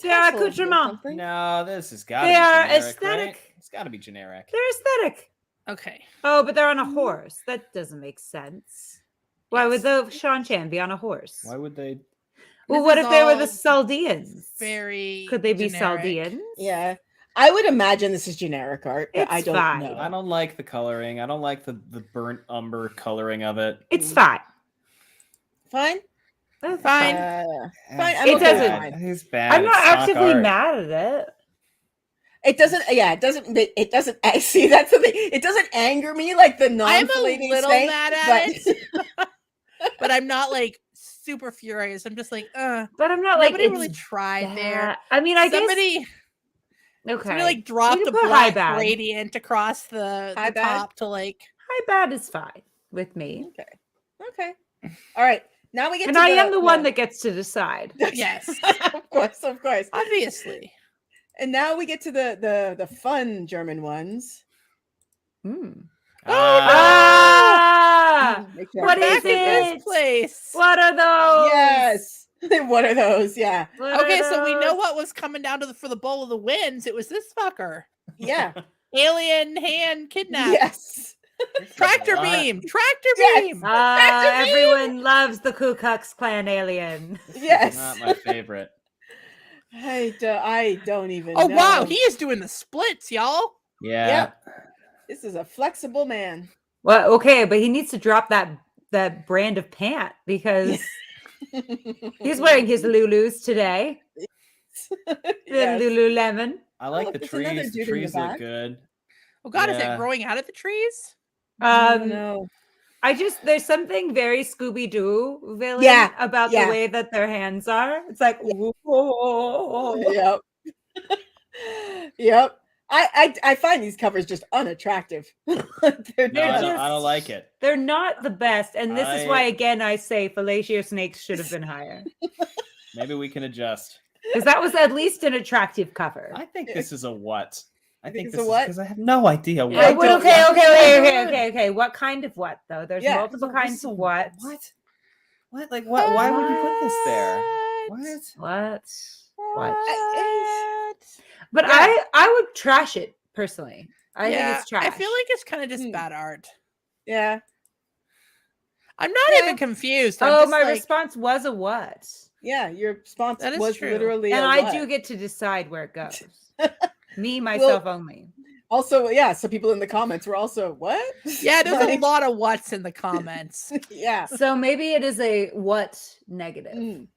They are Tassels or accoutrements. something. No, this has got to They be are generic, aesthetic. right? It's got to be generic. They're aesthetic. Okay. Oh, but they're on a horse. That doesn't make sense. Why would the Shan-Chan be on a horse? Why would they? Well, This what is if they were the all Saldeans? Very. Could they be generic. Saldeans? Yeah. I would imagine this is generic art, but I It's don't fine. know. I don't like the coloring. I don't like the burnt umber coloring of it. It's fine. Fine. That's Fine. Fine. I'm It okay doesn't- with mine. It's bad. I'm not It's stock actively art. mad at it. It doesn't. Yeah, it doesn't. It doesn't. See, that's the thing. It doesn't anger me like the I'm a non-flating little snake, mad at but it, but I'm not like super furious. I'm just like, But I'm not like nobody it's really tried there. bad. I mean, I Somebody, guess okay. somebody like dropped You a can put high black bad. gradient across the High bad? top to like. High bad is fine with me, okay. All right. Now we get and to I am the one that gets to decide. Yes. of course. Obviously. And now we get to the fun German ones. Mm. Ah, Make sure What I Back is say in this. this place. What are those? Yes. What are those? Yeah. What Okay, are so we know those? what was coming down for the bowl of the winds. It was this fucker. Yeah. Alien hand kidnap. Yes. Tractor What? beam. Tractor Yes. beam. Everyone loves the Ku Klux Klan alien. Yes. Not my favorite. I don't even Oh know. wow, he is doing the splits, y'all. Yeah. This is a flexible man. Well, okay, but he needs to drop that brand of pant because he's wearing his Lulus today. The Yes. Lululemon. I like Oh, the there's another trees. The dude in the trees look back. good. Oh god, is Yeah. it growing out of the trees? No. There's something very Scooby-Doo villain Yeah, about yeah. the way that their hands are. It's like, whoa. Yep. Yep. I find these covers just unattractive. They're No, I just- don't like it. They're not the best. And this is why, I- again, I say fellatio snakes should have been higher. Maybe we can adjust. Because that was at least an attractive cover. I think this is a what? I think it's this a is what? because I have no idea what. I Wait, don't- okay. What kind of what though? There's Yeah, multiple kinds of what. What? Like what? Why would you put this there? What? What? What? But Yeah. I would trash it personally. I think it's trash. I feel like it's kind of just Hmm. bad art. Yeah. I'm not Yeah. even confused. I'm Oh, just my like, response was a what? Yeah. Your response That is was true. literally And a I what. do get to decide where it goes. Me, myself only. Also, yeah, so people in the comments were also what? Yeah, there's a Like, lot of what's in the comments. Yeah. So maybe it is a what negative.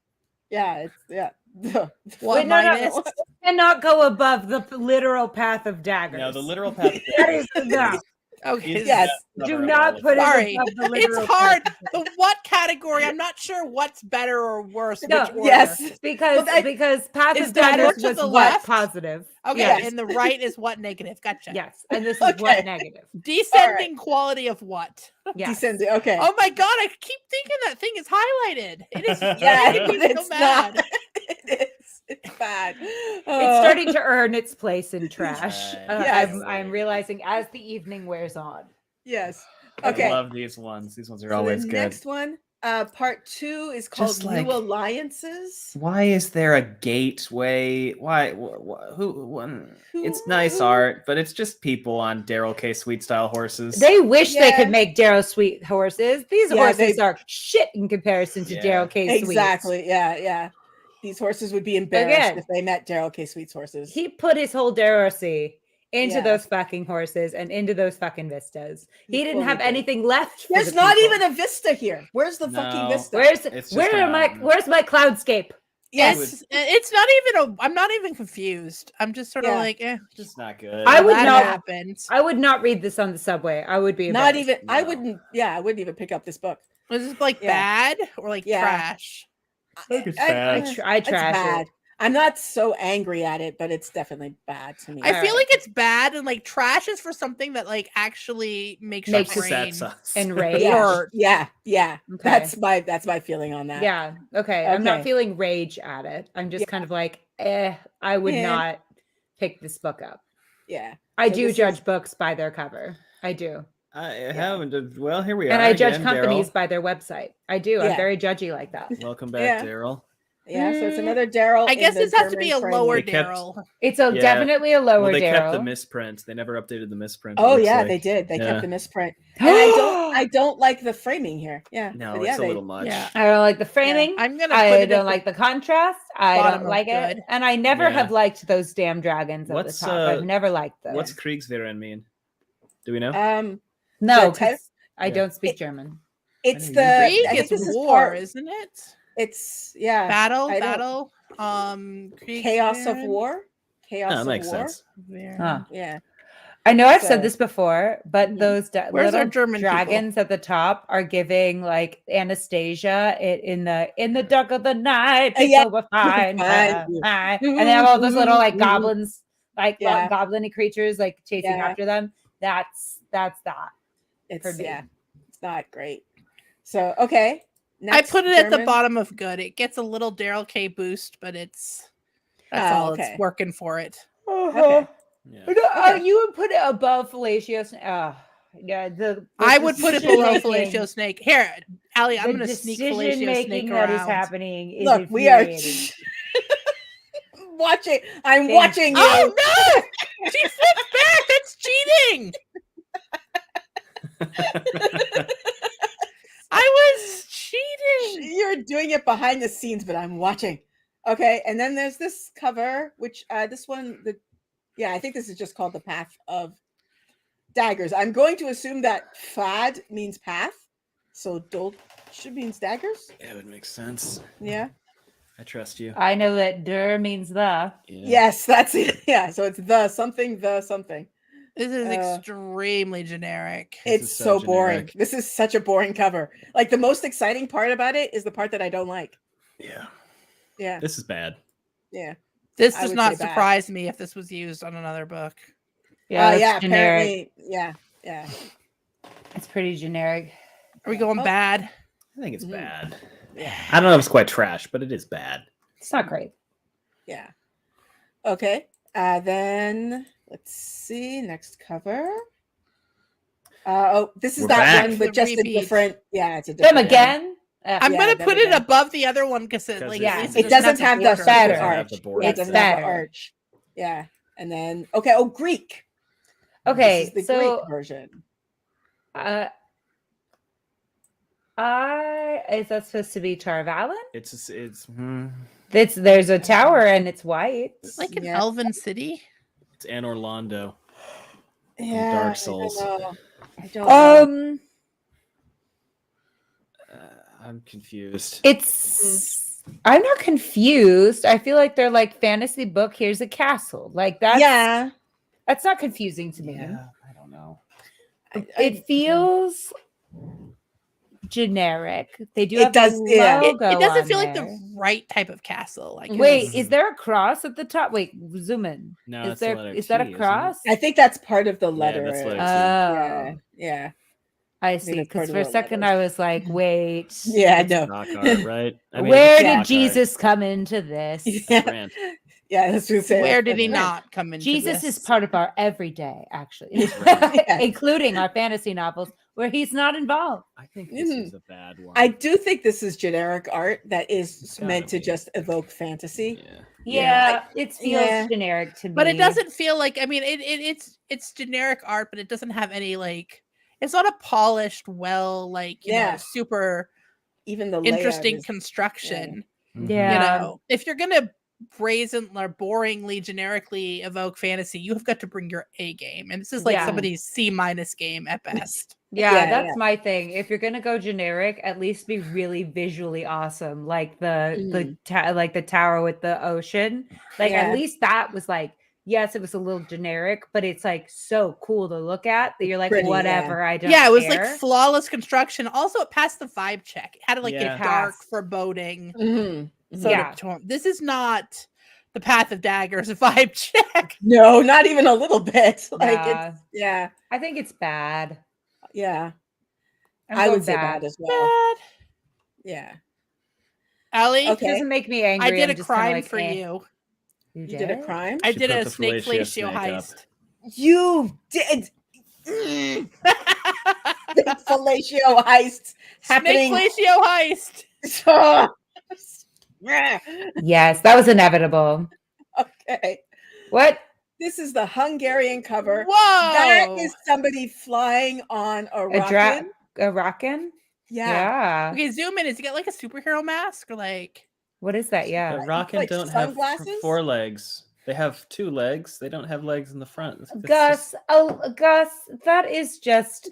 Yeah, it's yeah. What Wait, no, no, minus? Cannot go above the literal path of daggers. No, the literal path. That is no. Okay. Yes. Do not put Sorry. it above the It's literal hard. path. The what category? I'm not sure what's better or worse. No, which order. Yes. Because Well, because path Is of the more daggers to was the what left? positive. Okay, Yes. and the right is what negative. Gotcha. Yes, and this is Okay. what negative. Descending quality of what? Yes. Descending. Okay. Oh my god, I keep thinking that thing is highlighted. It is Yeah, making but me so it's mad. not. It is. It's bad. It's starting to earn its place in trash. Right. Yes. I'm realizing as the evening wears on. Yes. I Okay. love these ones. These ones are So always the good. next one, part 2 is called Just like- New Alliances. Why is there a gateway? Why? Who? It's nice Who- art, but it's just people on Daryl K. Sweet style horses. They wish they Yeah. could make Daryl Sweet horses. These Yeah, horses they- are shit in comparison to Yeah. Daryl K. Sweet. Exactly. Yeah. These horses would be embarrassed Again. if they met Daryl K. Sweet's horses. He put his whole Darcy into Yeah. those fucking horses and into those fucking vistas. He didn't fully have did. anything left. For There's the not people. even a vista here. Where's the fucking No. vista? It's just Where's my cloudscape? Yes. It's not even a. I'm not even confused. I'm just sort of Yeah. like, just not good. I would that not- happens. I would not read this on the subway. I would be Not embarrassed. even. I No. wouldn't. Yeah, I wouldn't even pick up this book. Was it like Yeah. bad or like Yeah. trash? think it's I- bad. I it's trash bad. it. I'm not so angry at it, but it's definitely bad to me. I feel Alright. like it's bad and like trash is for something that like actually makes your Makes brain. Upsets us. Enraged. yeah, yeah. Okay. That's my feeling on that. Yeah. Okay. I'm not Okay. feeling rage at it. I'm just Yeah. kind of like, I would Yeah. not pick this book up. Yeah. I So do this judge is- books by their cover. I do. I haven't. Well, here we are. And I judge again, companies Daryl. by their website. I do. I'm Yeah. very judgy like that. Welcome back, Yeah. Daryl. Yeah. So it's another Daryl. I in guess the this has to be a German lower They kept- Daryl. It's a Yeah. definitely a lower Well, they kept Daryl. the misprint. They never updated the misprint. it Oh looks yeah, like. they did. They Yeah. kept the misprint. And I don't like the framing here. Yeah. No, but yeah, it's a little much. Yeah. I don't like the framing. I'm gonna. I put it don't at like the contrast. I bottom don't of like it. good. And I never Yeah. have liked those damn dragons at What's, the top. I've never liked those. What's Kriegsverein mean? Do we know? No, the type- 'cause I Yeah. don't speak German. It's I the. know you Krieg I think is this is war, part. isn't it? It's yeah. Battle, I don't- battle. Chaos of Kriegsman. War. Chaos That of makes War. sense. Huh. Yeah. I know I've said So- this before, but Mhm. those Where's our little German people? dragons at the top are giving like Anastasia in the dark of the night. People Yeah. will find Find her. you. And they have all those little like Mhm. goblins, like Yeah. goblin-y creatures like chasing Yeah. after them. That's that. It's me. yeah. It's not great. So okay. I Next, put it at the German. bottom of good. It gets a little Daryl K boost, but that's Oh, all okay. it's working for it. Okay. Yeah. Oh, Okay. you would put it above Fellatio. Yeah, I would put it below decision-making- Fellatio Snake. Here, Allie, I'm the going to sneak decision Fellatio making Snake that is around. happening is Look, we are infuriating. watching. I'm Thanks. watching you. Oh no! She flipped back. That's cheating. I was cheating. You're doing it behind the scenes, but I'm watching. Okay, and then there's this cover, which this one, I think this is just called the Path of Daggers. I'm going to assume that fad means path, so dolch means daggers. It would make sense. Yeah. I trust you. I know that der means the. Yeah. Yes, that's it. Yeah, so it's the something. This is Uh, extremely generic. This It's is so so boring. generic. This is such a boring cover. Like the most exciting part about it is the part that I don't like. Yeah. Yeah, This is bad. yeah. This I does would not say bad. surprise me if this was used on another book. Yeah, it's yeah. generic. Apparently, yeah. It's pretty generic. Are we going Oh. bad? I think it's Mhm. bad. Yeah. I don't know if it's quite trash, but it is bad. It's not great. Yeah. Okay. Then let's see. Next cover. This is We're that back. one with The just a repeat. different. Yeah, it's a Them different one. again? I'm Yeah, gonna then put it again. above the other one because it 'Cause like yeah, at least It doesn't have the border. better. super Have arch. the Yeah, border. it It's doesn't have the better. arch. Yeah, and then okay. Oh, Greek. This Okay, is the so Greek version. is that supposed to be Tarvalin? It's There's a tower and it's white. Like an Yeah. elven city. it's Anne Orlando. Yeah, Dark Souls. I don't know. I don't know. I'm confused. It's I'm not confused. I feel like they're like fantasy book. Here's a castle. Like that's not confusing to me. I don't know. It feels generic. They do It have does, the yeah. It logo doesn't on feel like there. the right type of castle. Like Wait, is there a cross at the top? Wait, zoom in. No, Is it's the there letter is that T, a isn't it? cross? I think that's part of the letter. that's letter T. Yeah, Oh, yeah, I think see. it's part Because of for a the second letters. I was like, wait, yeah. It's No. rock art, right? where it's did rock art. Jesus come into this? Yeah, Brand. yeah. That's what I'm saying. where did he Yeah. not come into Jesus this? is part of our everyday, actually, Yeah. including our fantasy novels where he's not involved. I think this is a bad one. I do think this is generic art that is gotta meant to be. just evoke fantasy. Yeah. Yeah, it feels yeah. generic to me. But it doesn't feel like it's generic art, but it doesn't have any like it's not a polished, well, like you know, Yeah. super Even the layout interesting is- construction. Yeah. You know, if you're gonna brazen or boringly generically evoke fantasy, you have got to bring your A game. And this is like Yeah. somebody's C- game at best. Yeah, Yeah, that's yeah. my thing. If you're gonna go generic, at least be really visually awesome, like the tower with the ocean. Like Yeah. at least that was like, yes, it was a little generic, but it's like so cool to look at that you're like, Pretty, yeah. whatever. I don't. Yeah, it was care. like flawless construction. Also, it passed the vibe check. It had like Yeah. a dark, Passed. foreboding Mhm. sort Yeah. of tone. This is not the Path of Daggers vibe check. No, not even a little bit. Like Nah. it's yeah, I think it's bad. yeah. I'm I going would say bad as well. Bad. Yeah. Allie, It Okay. doesn't make me angry. I did I'm a just kinda crime like, for eh. you. You You did a crime. I She did put a the snake fellatio fellatio snake up. heist. You did. Fellatio heists happening. Snake fellatio heist. Yes, that was inevitable. Okay. What? This is the Hungarian cover. Whoa. That is somebody flying on a rocket. A rockin'? Yeah. Yeah. Okay, zoom in. Is he got like a superhero mask or like? What is that? Yeah. But Rockin' like don't have sunglasses? 4 legs. They have 2 legs. They don't have legs in the front. That's Gus, just- Gus, that is just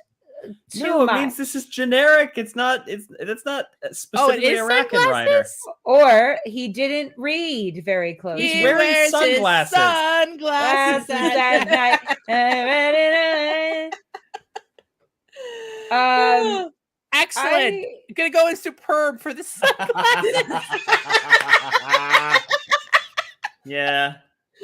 too No, it much. means this is generic. It's not. That's not Oh, it specifically is a Rackham rider. sunglasses? Or he didn't read very closely. He's He wearing wears his sunglasses. sunglasses Glasses at at night. night. Excellent. I- Gonna go in superb for the sunglasses. Yeah,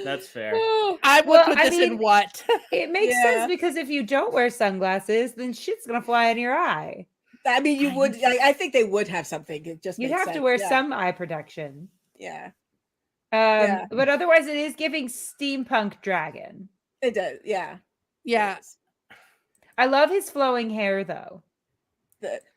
that's fair. I would Well, put I this in mean, what? It makes Yeah. sense because if you don't wear sunglasses, then shit's gonna fly in your eye. I mean, you would. I think they would have something. It just You'd makes have to sense. wear Yeah. some eye protection. Yeah, Yeah. But otherwise, it is giving steampunk dragon. it does. Yeah, it Yeah. does. I love his flowing hair, though.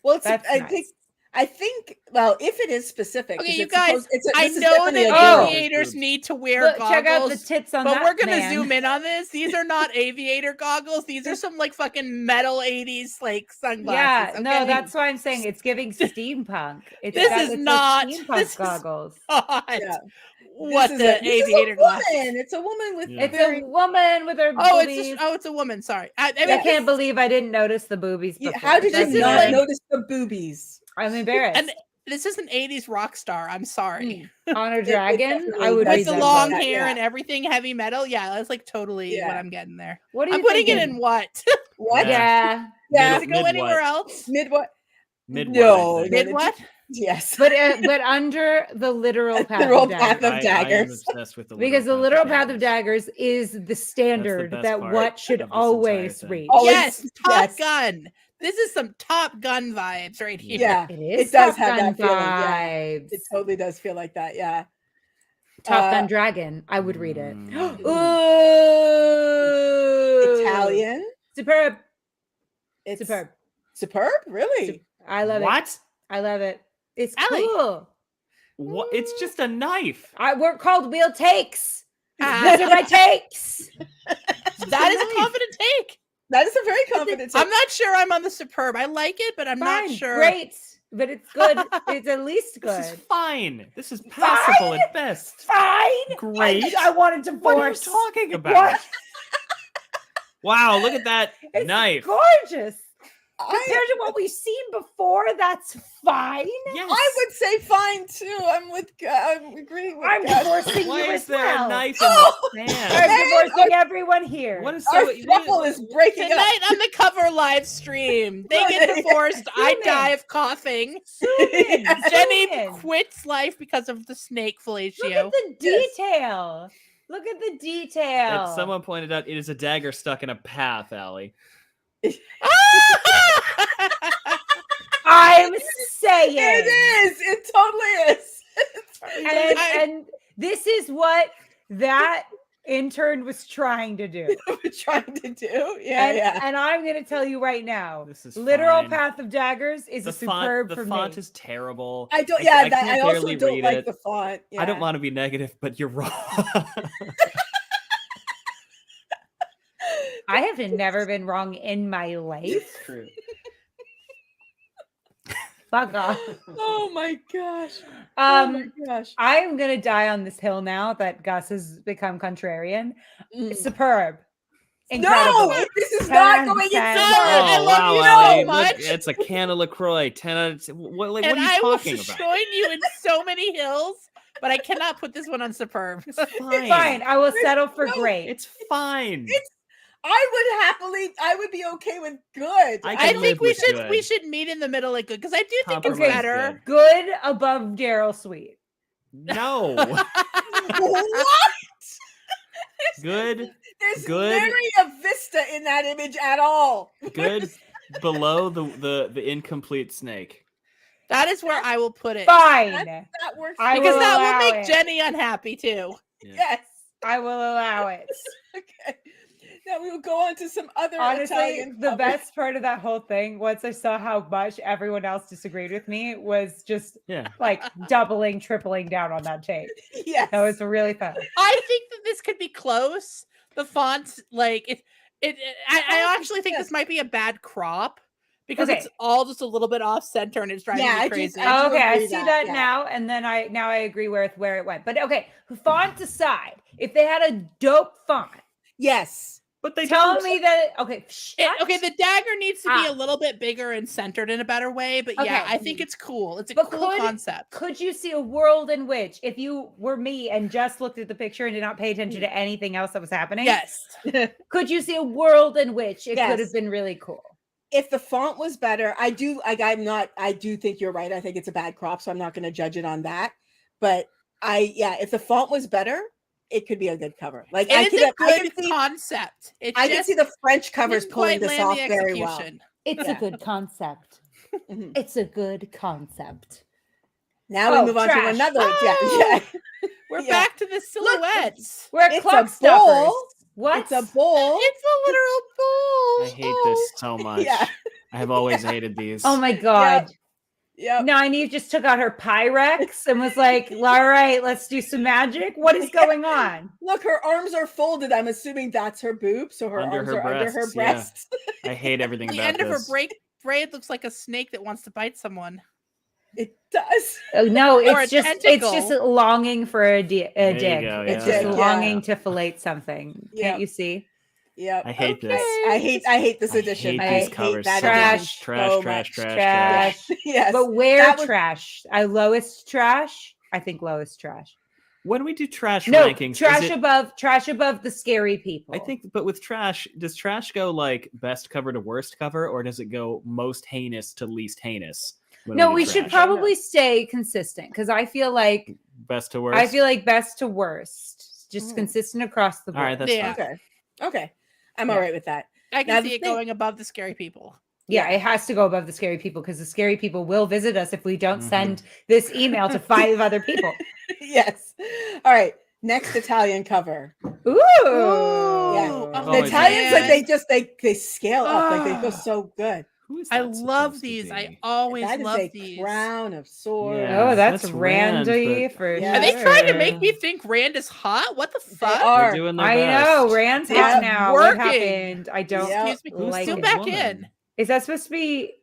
Well, it's. That's I nice. think. I think. Well, if it is specific, Okay, 'cause you it's guys, supposed- I this is know definitely that a girl. aviators need to wear Look, goggles. check out the tits on but that we're gonna man. zoom in on this. These are not aviator goggles. These are some like fucking metal 80s like sunglasses. Yeah, no, okay? that's why I'm saying it's giving steampunk. It's This got- is it's not- like steampunk this is- goggles. God. Yeah. What This is the a- this is a aviator glasses? woman. It's a woman with. Yeah. It's very, a woman with her Oh, boobies. it's a woman. Sorry. I I mean, can't believe I didn't notice the boobies Yeah, before. how did This you is not like- notice the boobies? I'm embarrassed. And this is an 80s rock star. I'm sorry. On a it dragon, definitely I would does With the read long that, hair yeah. and everything, heavy metal. Yeah, that's like totally what Yeah. I'm getting there. What are you I'm putting it thinking? in what? What? Yeah. Yeah, Does it go Mid anywhere what? else? Mid what? Mid No, what, I think. Mid what? Yes. but under the literal path Literal of path daggers. of daggers. I am obsessed with the Because the literal path of daggers is the standard best that part what should of this entire always thing. reach. Oh, Yes, it's- Top yes. Gun. This is some Top Gun vibes right here. Yeah. It is It does Top have Gun that feeling, yeah. vibes. It totally does feel like that. Yeah. Top Gun Dragon. I would read it. Mm. Ooh, Italian. superb, It's superb. Superb. Really? I love it. What? I love it. It's Allie. cool. What? It's just a knife. We're called Wheel Takes. Ah, These are my takes. that is a confident take. That is a very confident. I'm not sure I'm on the superb. I like it, but I'm not Fine, sure. great, but it's good. It's at least This is good. fine. This is passable at best. Fine. Great. I wanted to What are you force. talking about? What? Wow, look at that It's knife. gorgeous. I Compared to what we've seen before, that's fine. Yes. would say fine too. I'm agreeing with I'm Gus. divorcing Why you is as there well. a knife Oh! in the sand? I'm Man, divorcing everyone here. What is Our so? thruple is breaking up. Tonight on the cover live stream, they get divorced. I Zoom in. die of coughing. Yeah. Jenny Zoom in. quits life because of the snake Look fellatio. at the detail. Look at the detail. As someone pointed out, it is a dagger stuck in a path, Allie. I'm saying. It is. It totally is. And this is what that intern was trying to do. We're trying to do. Yeah, and, yeah. and I'm going to tell you right now, This is literal fine. path of daggers is The a superb font, for the font me. is terrible. I don't. Yeah, I that, can I also barely don't read like it. the font. Yeah. I don't want to be negative, but you're wrong. I have never been wrong in my life. True. Fuck off. Oh my gosh. Oh my gosh. I'm gonna die on this hill now that Gus has become contrarian. Mm. superb. Incredible. No, this is not going in. Ten. I Oh, love wow, you Allie, so much. Look, it's a can of LaCroix. 10 out of 10. What And are you I will talking about? join you in so many hills, but I cannot put this one on superb. It's fine. Fine, I will settle for No, great. It's fine. I would be okay with good. I I can think live we with should good. we should meet in the middle like good because I do think it's Compromise better. Good above Daryl Sweet. No. What? Good. There's Good. nary a vista in that image at all. Good below the incomplete snake. That is where I will put it. Fine. That works. I Because will that allow will make it. Jenny unhappy too. Yeah. Yes. I will allow it. Okay. Now we will go on to some other Honestly, Italian the covers. best part of that whole thing, once I saw how much everyone else disagreed with me, was just Yeah. like doubling, tripling down on that take. Yes. That was really fun. I think that this could be close. The font, like I actually think this might be a bad crop because Okay. it's all just a little bit off center and it's driving Yeah, me I just- crazy. I do Okay, I agree see that, that yeah. now, and then I agree with where it went. But okay, font aside, if they had a dope font, Yes. But they Tell don't. me that. Okay. Okay, the dagger needs to be a Ah. little bit bigger and centered in a better way, but yeah, Okay. I think it's cool. It's a But cool concept. Could you see a world in which, if you were me and just looked at the picture and did not pay attention to anything else that was happening, Yes. could you see a world in which it could Yes. have been really cool? If the font was better, I do think you're right. I think it's a bad crop, so I'm not going to judge it on that. But if the font was better, it could be a good cover. Like It is a good concept. I can see the French covers didn't pulling quite this land off the very well. execution. It's Yeah. a good concept. Mhm. It's a good concept. Now we move on to trash. another. Oh! Yeah. We're Yeah. back to the silhouettes. We're at It's clock a stuffers. bowl. What? It's a bowl. It's a literal bowl. I hate this so much. Yeah. I have always hated these. Oh my god. Yep. Nani just took out her Pyrex and was like, all right, let's do some magic. What is going on? Look, her arms are folded. I'm assuming that's her boob, so her Under arms her are under her breasts, yeah. breasts. I hate everything The about end of her this. braid looks like a snake that wants to bite someone. It does. Oh, no, Or a it's just tentacle. longing for a dick. There you Dick. go, It's yeah. just Yeah. longing to fillet something. Yeah. Can't you see? Yep. I hate this. I hate this edition. I hate these covers. that Trash, edition so trash, much. trash, Trash. Yes. But where that was- trash? Lowest trash? I think lowest trash. When we do trash No, rankings, trash is it, above the scary people. I think, but with trash, does trash go like best cover to worst cover, or does it go most heinous to least heinous? when No, do we should trash? probably stay consistent because I feel like best to worst. best to worst, just consistent across the board. All right, that's Yeah. fine. Okay. I'm Yeah. all right with that. I Now, can the see it thing- going above the scary people. Yeah, it has to go above the scary people because the scary people will visit us if we don't Mhm. send this email to 5 other people. Yes. All right. Next Italian cover. Ooh. Yeah. Oh, The my Italians, like man. they scale up. Like they go Ah. so good. Who is I that love supposed to these. I be? always That is love a these. crown of swords. Yeah. Oh, that's, That's Rand, Randy but- for Yeah. Are they trying to make sure. me think Rand is hot? What the They fuck? are. They're doing their I best. know Rand's Yeah. hot now. Working. What happened? I don't. Yeah. Excuse me. Who's like Zoom the back woman? in. Is that supposed to be?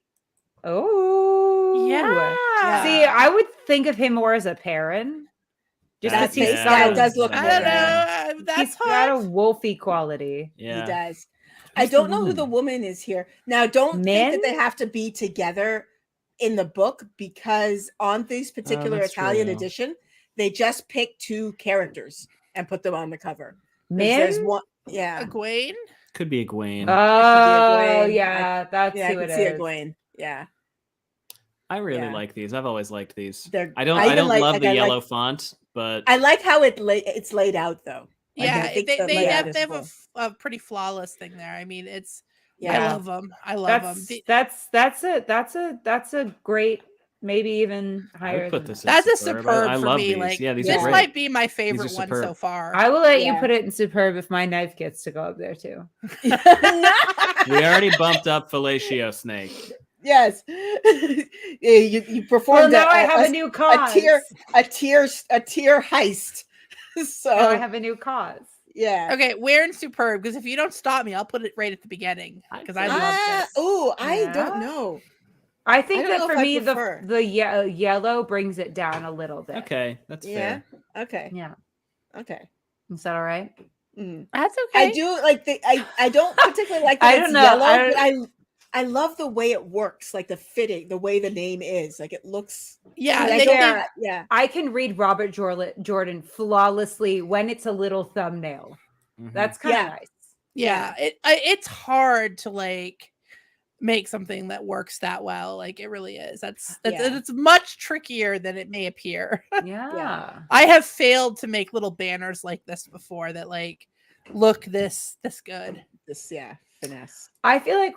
Oh, Yeah. See, I would think of him more as a Perrin, just That because he's face- got that a, does look I good. don't Yeah. know. That's he's got a hot. wolfy quality. Yeah. He does. Who's I the don't know who the woman? woman is here. Now, don't think Men? that they have to be together in the book because on this particular that's Italian true. edition, they just pick 2 characters and put them on the cover. 'Cause Men? There's one. Yeah. Egwene? Could be Egwene. Oh, Egwene. yeah, that's Yeah, I who can it see is. Egwene. Yeah. I really yeah. like these. I've always liked these. They're, I don't. I I, even don't like- love like, the I like- yellow font, but I like how it's laid out though. Like, Yeah, I think they, the they layout have, is they have cool. a pretty flawless thing there. I mean, it's I Yeah. love them. I love them. That's a great, maybe even I higher. would put than this. that. in That's a superb. superb I for love me. these. Like Yeah, these this are great. might be my favorite one superb. so far. I will let you Yeah. put it in superb if my knife gets to go up there too. We already bumped up Fellatio Snake. Yes. Yeah, you Well, performed now I a, have a, a new cause. a tier heist. So Now I have a new cause. yeah. Okay, where in superb? Because if you don't stop me, I'll put it right at the beginning. Because I love this. Oh, I Yeah. don't know. I think don't that know for if I me prefer. the yellow brings it down a little bit. Okay, that's Yeah. fair. Okay. Yeah. Okay. Is that all right? Mm. That's okay. I do like I don't particularly like that I it's don't know. yellow, but I love the way it works, like the fitting, the way the name is. Like it looks Yeah, like, they, yeah. I can read Robert Jordan flawlessly when it's a little thumbnail. Mhm. That's kind of Yeah. nice. yeah. It's hard to like make something that works that well. Like it really is. That's Yeah. it's much trickier than it may appear. Yeah. I have failed to make little banners like this before that like look this good. This finesse. I feel like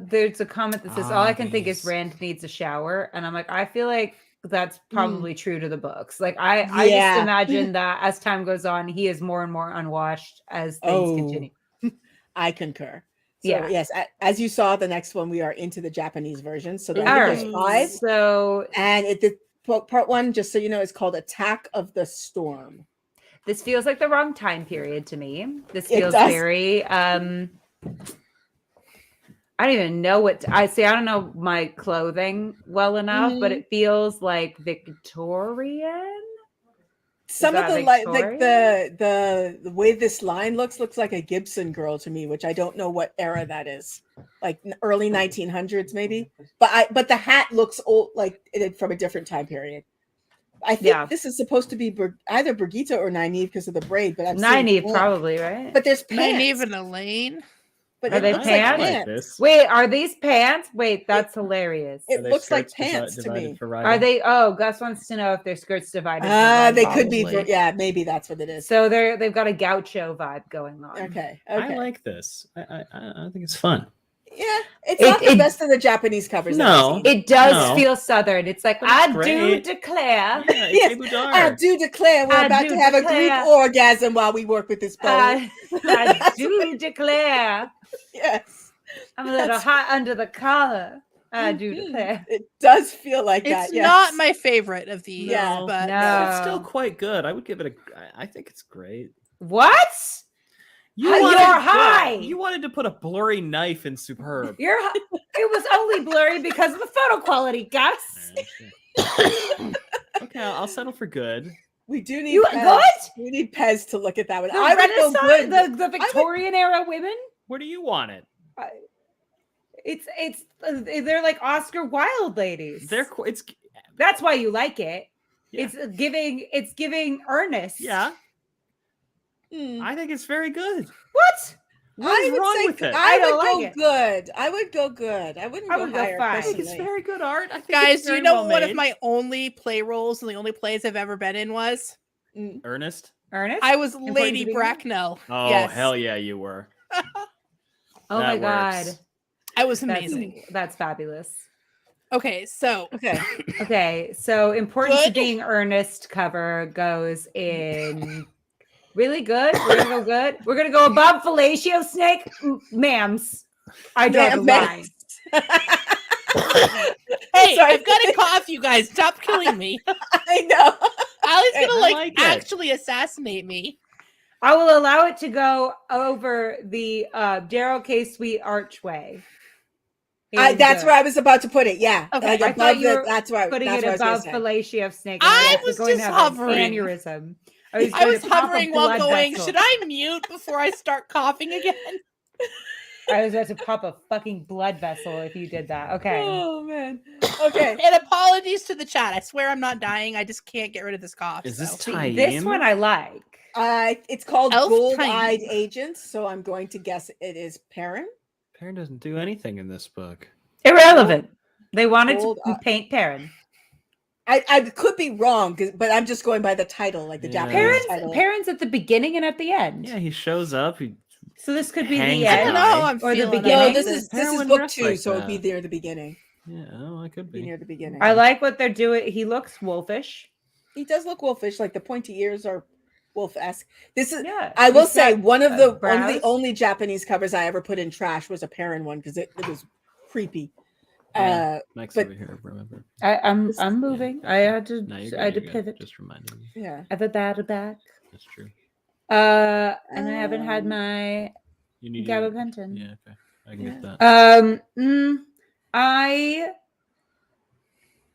there's a comment that says all I can think is these. Rand needs a shower, and I'm like, I feel like that's probably true to the books. Like I just Yeah. imagine that as time goes on, he is more and more unwashed as things continue. I concur. So, Yeah. yes, as you saw, the next one we are into the Japanese version. So All there's right. 5, So and part 1, just so you know, is called Attack of the Storm. this feels like the wrong time period to me. This It feels does. very I don't even know I don't know my clothing well enough, but Mhm. it feels like Victorian. Some of that the like Victorian? the way this line looks like a Gibson girl to me, which I don't know what era that is. Like early 1900s maybe. But the hat looks old, like from a different time period. I think this is supposed to be either Brigitte or Nynaeve because of the braid, but I'm seeing Nynaeve pants. probably, right? But there's pants. Nynaeve and Elaine. But Are it they looks like pants? pants. this. Wait, are these pants? Wait, that's hilarious. It Are their looks like skirts pants to divided me. for riding? Are they? Oh, Gus wants to know if their skirts divided. for They riding. could be. Probably. Yeah, maybe that's what it is. So they've got a gaucho vibe going on. Okay. I like this. I think it's fun. Yeah, it's not the best of the Japanese covers. No. I've seen. It does No. feel southern. It's like, But it's I do great. declare. Yeah, Yes, Ibudar. I do declare we're I about do to have a declare. group orgasm while we work with this bow. I do declare. Yes, I'm a little That's- hot under the collar. I do declare. it does feel like that. It's Yes. not my favorite of these, Yeah, but no. It's still quite good. I would give it I think it's great. What? You're high. You wanted to put a blurry knife in Superb. It was only blurry because of the photo quality, Gus. Okay, I'll settle for good. We do need You Pez. good? We need Pez to look at that one. The I would go Renaissance, good. the Victorian era women. Where do you want it? They're like Oscar Wilde ladies. It's That's why you like it. Yeah. It's giving earnest. yeah. Hmm. I think it's very good. What? What's wrong with it? I don't would go like it. good. I would go good. I wouldn't I go would go higher. fine. I think it's personally. very good art. I think guys, it's do you very know well what one of made. my only play roles and the only plays I've ever been in was? Ernest? Ernest? I was Important Lady to be Bracknell. Oh Yes. hell yeah, you were. Oh my That works. god. I was amazing. That's fabulous. Okay, so Okay. Okay, so important to Good. being earnest cover goes in really good. We're gonna go good. We're gonna go above fellatio snake, ma'ams. I draw the line. hey, Sorry. I've got a cough, you guys. Stop killing me. I know. Ali's gonna I like it. actually assassinate me. I will allow it to go over the Darrow K Sweet archway. That's where I was about to put it. Yeah. Okay, Like I thought above you were that's where putting that's it what I was above gonna say. fellatio snake. I was going just to have an hovering. aneurysm. I going was to pop a hovering while blood going, vessel. should I mute before I start coughing again? I was about to pop a fucking blood vessel if you did that. Okay. Oh man. Okay. And apologies to the chat. I swear I'm not dying. I just can't get rid of this cough. Is this so. Tyene? This one I like. It's called Elf Gold-Eyed Tiny. Agents, so I'm going to guess it is Perrin. Perrin doesn't do anything in this book. Irrelevant. They wanted Gold to eye. paint Perrin. I could be wrong, but I'm just going by the title, like the Yeah. Japanese title. Perrin's at the beginning and at the end. Yeah, he shows up. So this could be Hangs the I out. don't end. know. I'm Or the feeling beginning. No, it. this is Perrin book dressed 2, like so it'd be that. near the beginning. Yeah, oh, I could Be be. near the beginning. I like what they're doing. He looks wolfish. He does look wolfish, like the pointy ears are wolf-esque. This is Yeah. I will He's say got, one of the brows. only Japanese covers I ever put in trash was a Perrin one because it was creepy. Yeah, Mike's but- over here, remember? I'm moving. I had No, you're good, to you're good. pivot. Just reminding you. Yeah. I have a battle back. That's true. And I haven't had my You need gabapentin. Yeah, okay. I can get that.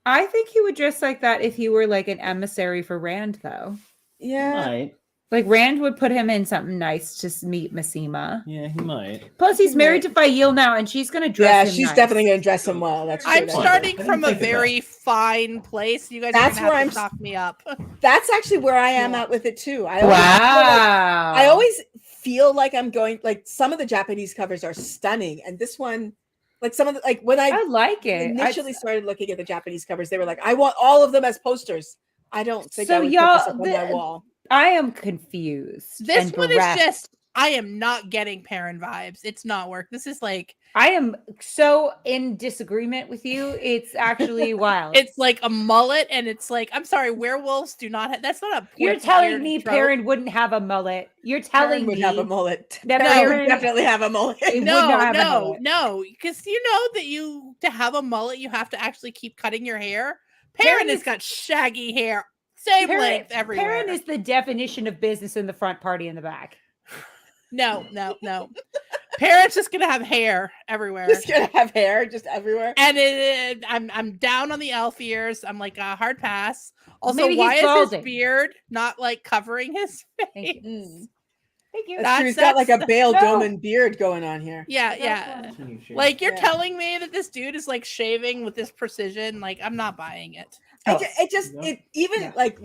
I think he would dress like that if he were like an emissary for Rand, though. Yeah. Might. Like Rand would put him in something nice to meet Massima. Yeah, he might. Plus, he's married to Fail now, and she's gonna dress Yeah, him she's nice. definitely gonna dress him well. That's true. I'm That's starting I from didn't a think of that. very fine place. You guys That's are gonna where have I'm to knock me up. That's actually where I am at with it too. I Wow. always feel like I'm going like some of the Japanese covers are stunning, and this one, like some of the like when I like it. initially started looking at the Japanese covers, they were like, I want all of them as posters. I don't think So I would put y'all- this up on my wall. I am confused. This and one bereft. is just I am not getting Perrin vibes. It's not work. This is like I am so in disagreement with you. It's actually wild. it's like a mullet, and it's like I'm sorry, werewolves do not have. That's not a. You're pointy telling eared me trope. Perrin wouldn't have a mullet. You're telling Perrin would me have a mullet. that No, Perrin Perrin would definitely have a mullet. would No, not have a no, mullet. no, because you know that to have a mullet, you have to actually keep cutting your hair. Perrin has got shaggy hair, same length everywhere. Perrin is the definition of business in the front, party in the back. no. Perrin's just gonna have hair everywhere. Just gonna have hair just everywhere. And I'm down on the elf ears. I'm like a hard pass. Also, Maybe why he's is his balding. beard not like covering his Thank face? you. Mm. Thank you. That's true. He's got like a Bale No. Doman beard going on here. Yeah, That's yeah. fine. Can you share? Like you're Yeah. telling me that this dude is like shaving with this precision. Like I'm not buying it. Oh. It even Yeah. like,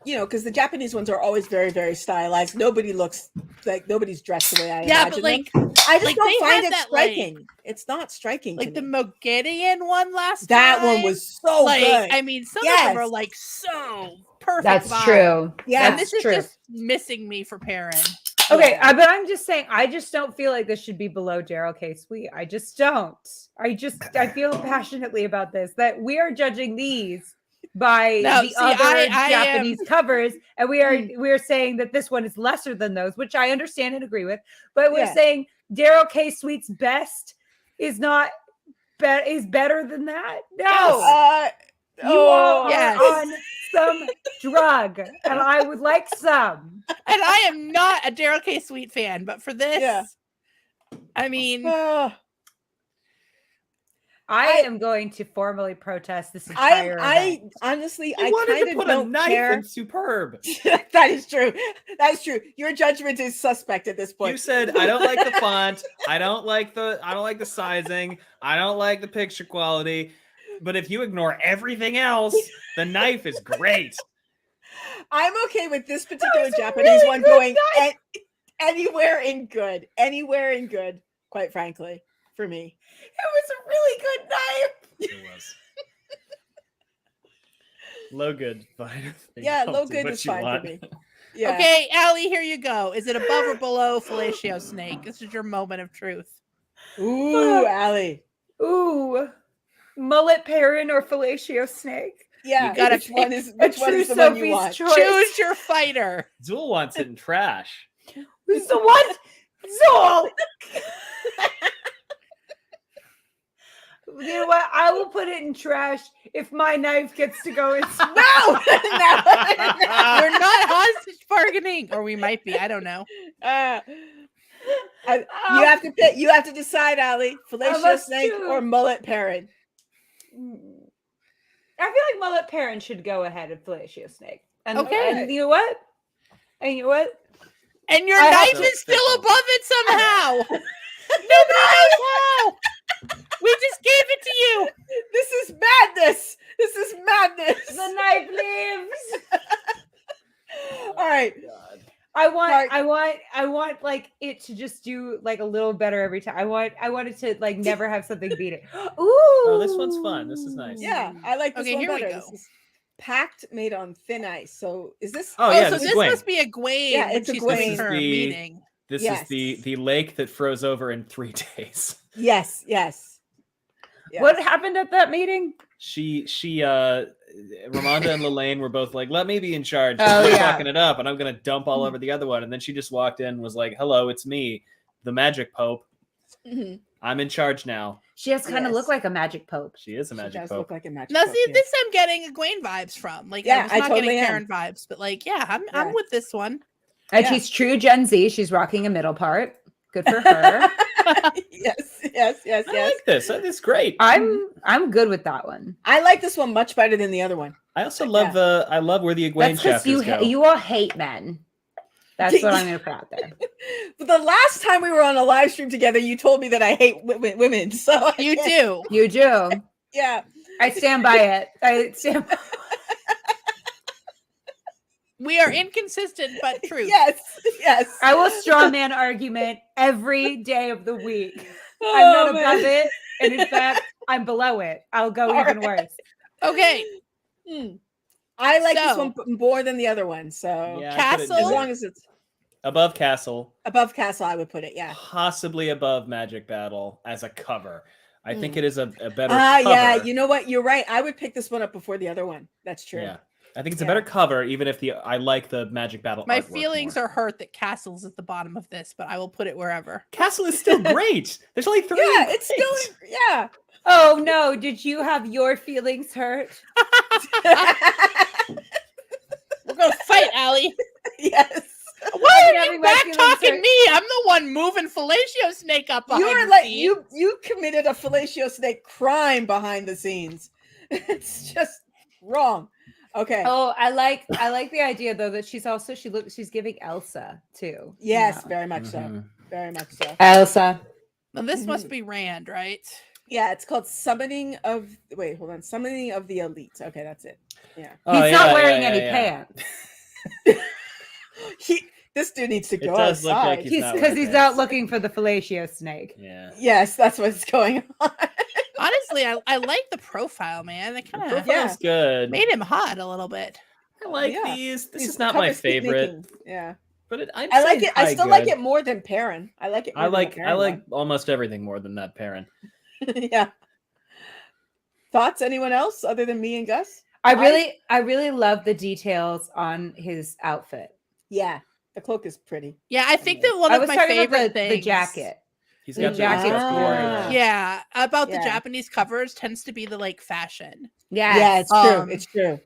you know, because the Japanese ones are always very, very stylized. Nobody looks like nobody's dressed the way I Yeah, imagine but like them. I just like, don't they find had it that, like- striking. It's not striking. like the to me. Mogedian one last That time. one was so like good. I mean, some of Yes. them are like so perfect. That's vibe. true. Yeah. And this is true. just missing me for Perrin. Okay, Yeah. but I'm just saying, I just don't feel like this should be below Daryl K. Sweet. I just don't. I feel passionately about this, that we are judging these by No, the see, other I Japanese covers, and we Mm. are saying that this one is lesser than those, which I understand and agree with. But we're Yeah. saying Daryl K. Sweet's best is not is better than that. No, you all Yes. are on some drug, and I would like some. And I am not a Daryl K. Sweet fan, but for this, Yeah. I mean, I am going to formally protest this entire I event. honestly, I I wanted kind to of put a don't knife care. in Superb. That is true. That's true. Your judgment is suspect at this point. You said I don't like the font. I don't like the sizing. I don't like the picture quality. But if you ignore everything else, the knife is great. I'm okay with this particular was a Japanese really one good going anywhere in good, quite frankly, for me. It was a really good knife. It was. Low good, fine. Yeah, Don't low do good what is you fine want. for me. Yeah. okay, Allie, here you go. Is it above or below Fellatio Snake? This is your moment of truth. Ooh, Allie. Ooh, mullet Perrin or fellatio snake? Yeah. You gotta which one is A which one true is the one you Sophie's want? choice. Choose your fighter. Zool wants it in trash. Who's the what? Zool. You know what? I will put it in trash if my knife gets to go in. No, no. We're not hostage bargaining, or we might be. I don't know. You have to pick. You have to decide, Allie. Fellatio must snake choose. or mullet parrot. I feel like mullet Perrin should go ahead of fellatio snake. And, Okay. and you know what? And you know what? And your I have knife to- is still above it somehow. Nobody knows how. We just gave it to you. This is madness. This is madness. The knife lives. All right. I want Mark. I want like it to just do like a little better every time. I want it to like never have something beat it. Ooh. Oh, this one's fun. This is nice. Yeah, I like this Okay, one here we better. go. This is packed, made on thin ice. So is this? Oh, Oh, yeah, so this is this Gwen. must be a Gwaine. Yeah, when it's a she's Gwaine. doing This is her the- meeting. This Yes. is the lake that froze over in 3 days. Yes. Yes. What happened at that meeting? Ramonda and Lelaine were both like, let me be in charge. Oh, We're yeah. fucking it up, and I'm gonna dump all over the other one. And then she just walked in and was like, hello, it's me, the magic pope. Mhm. I'm in charge now. She has kind of Yes. look like a magic pope. She is a She magic does pope. look like a magic. Now, pope, see, yeah. this I'm getting a Gwaine vibes from. Like, Yeah, I was I not totally getting am. Karen vibes, but like, yeah, I'm Yeah. with this one. And Yeah. she's true Gen Z. She's rocking a middle part. Good for her. Yes. Yes. Yes. I Yes. like this. That is great. I'm good with that one. I like this one much better than the other one. I also love I love where the Egwene That's because chapters go. you all hate men. That's what I'm going to put out there. But the last time we were on a live stream together, you told me that I hate women. So I You can't- do. You do. Yeah. I stand by it. I stand by We are inconsistent, but true. Yes. Yes. I will straw man argument every day of the week. I'm Oh, not man. above it. And in fact, I'm below it. I'll go All even right. worse. Okay. I like this So- one more than the other one. So Yeah, I put it Castle? as near- long as it's above Castle, above Castle, I would put it. Yeah. possibly above Magic Battle as a cover. I think it is a better Ah, cover. yeah. You know what? You're right. I would pick this one up before the other one. That's true. Yeah. I think it's a Yeah. better cover, even if I like the Magic Battle. My artwork feelings more. are hurt that Castle's at the bottom of this, but I will put it wherever. Castle is still great. There's only 3. Yeah. It's still. Yeah. Oh no, did you have your feelings hurt? We're gonna fight, Allie. Yes. Why been are having you my back feelings talking hurt. me? I'm the one moving Fellatio Snake up behind You're the like scenes. you committed a fellatio snake crime behind the scenes. It's just wrong. Okay. Oh, I like the idea though that she's giving Elsa too. Yes, Yeah. very much so. Mhm. Very much so. Elsa. Now this must be Rand, right? Yeah, it's called Summoning of Summoning of the Elite. Okay, that's it. Yeah. Oh, He's yeah, not wearing yeah, any yeah. This dude needs to It go does look like outside. he's not Because wearing he's pants. out looking for the fellatio snake. Yeah. Yes, that's what's going on. Honestly, I like the profile, man. They The kind of profile's good. made him hot a little bit. I like Yeah. these. This These is not my covers keep favorite, making- Yeah. but I'd I like say it. I high still like good. it more than Perrin. I like it more I than the like Perrin almost everything more than that Perrin. one. Yeah. Thoughts? Anyone else other than me and Gus? I really love the details on his outfit. Yeah. The cloak is pretty. Yeah, I think that one I of was my talking favorite about things. the jacket. He's The got the jacket's that's gorgeous. gorgeous. Yeah, about the Yeah. Japanese covers tends to be the like fashion. Yes. Yeah, it's true. Um, It's true.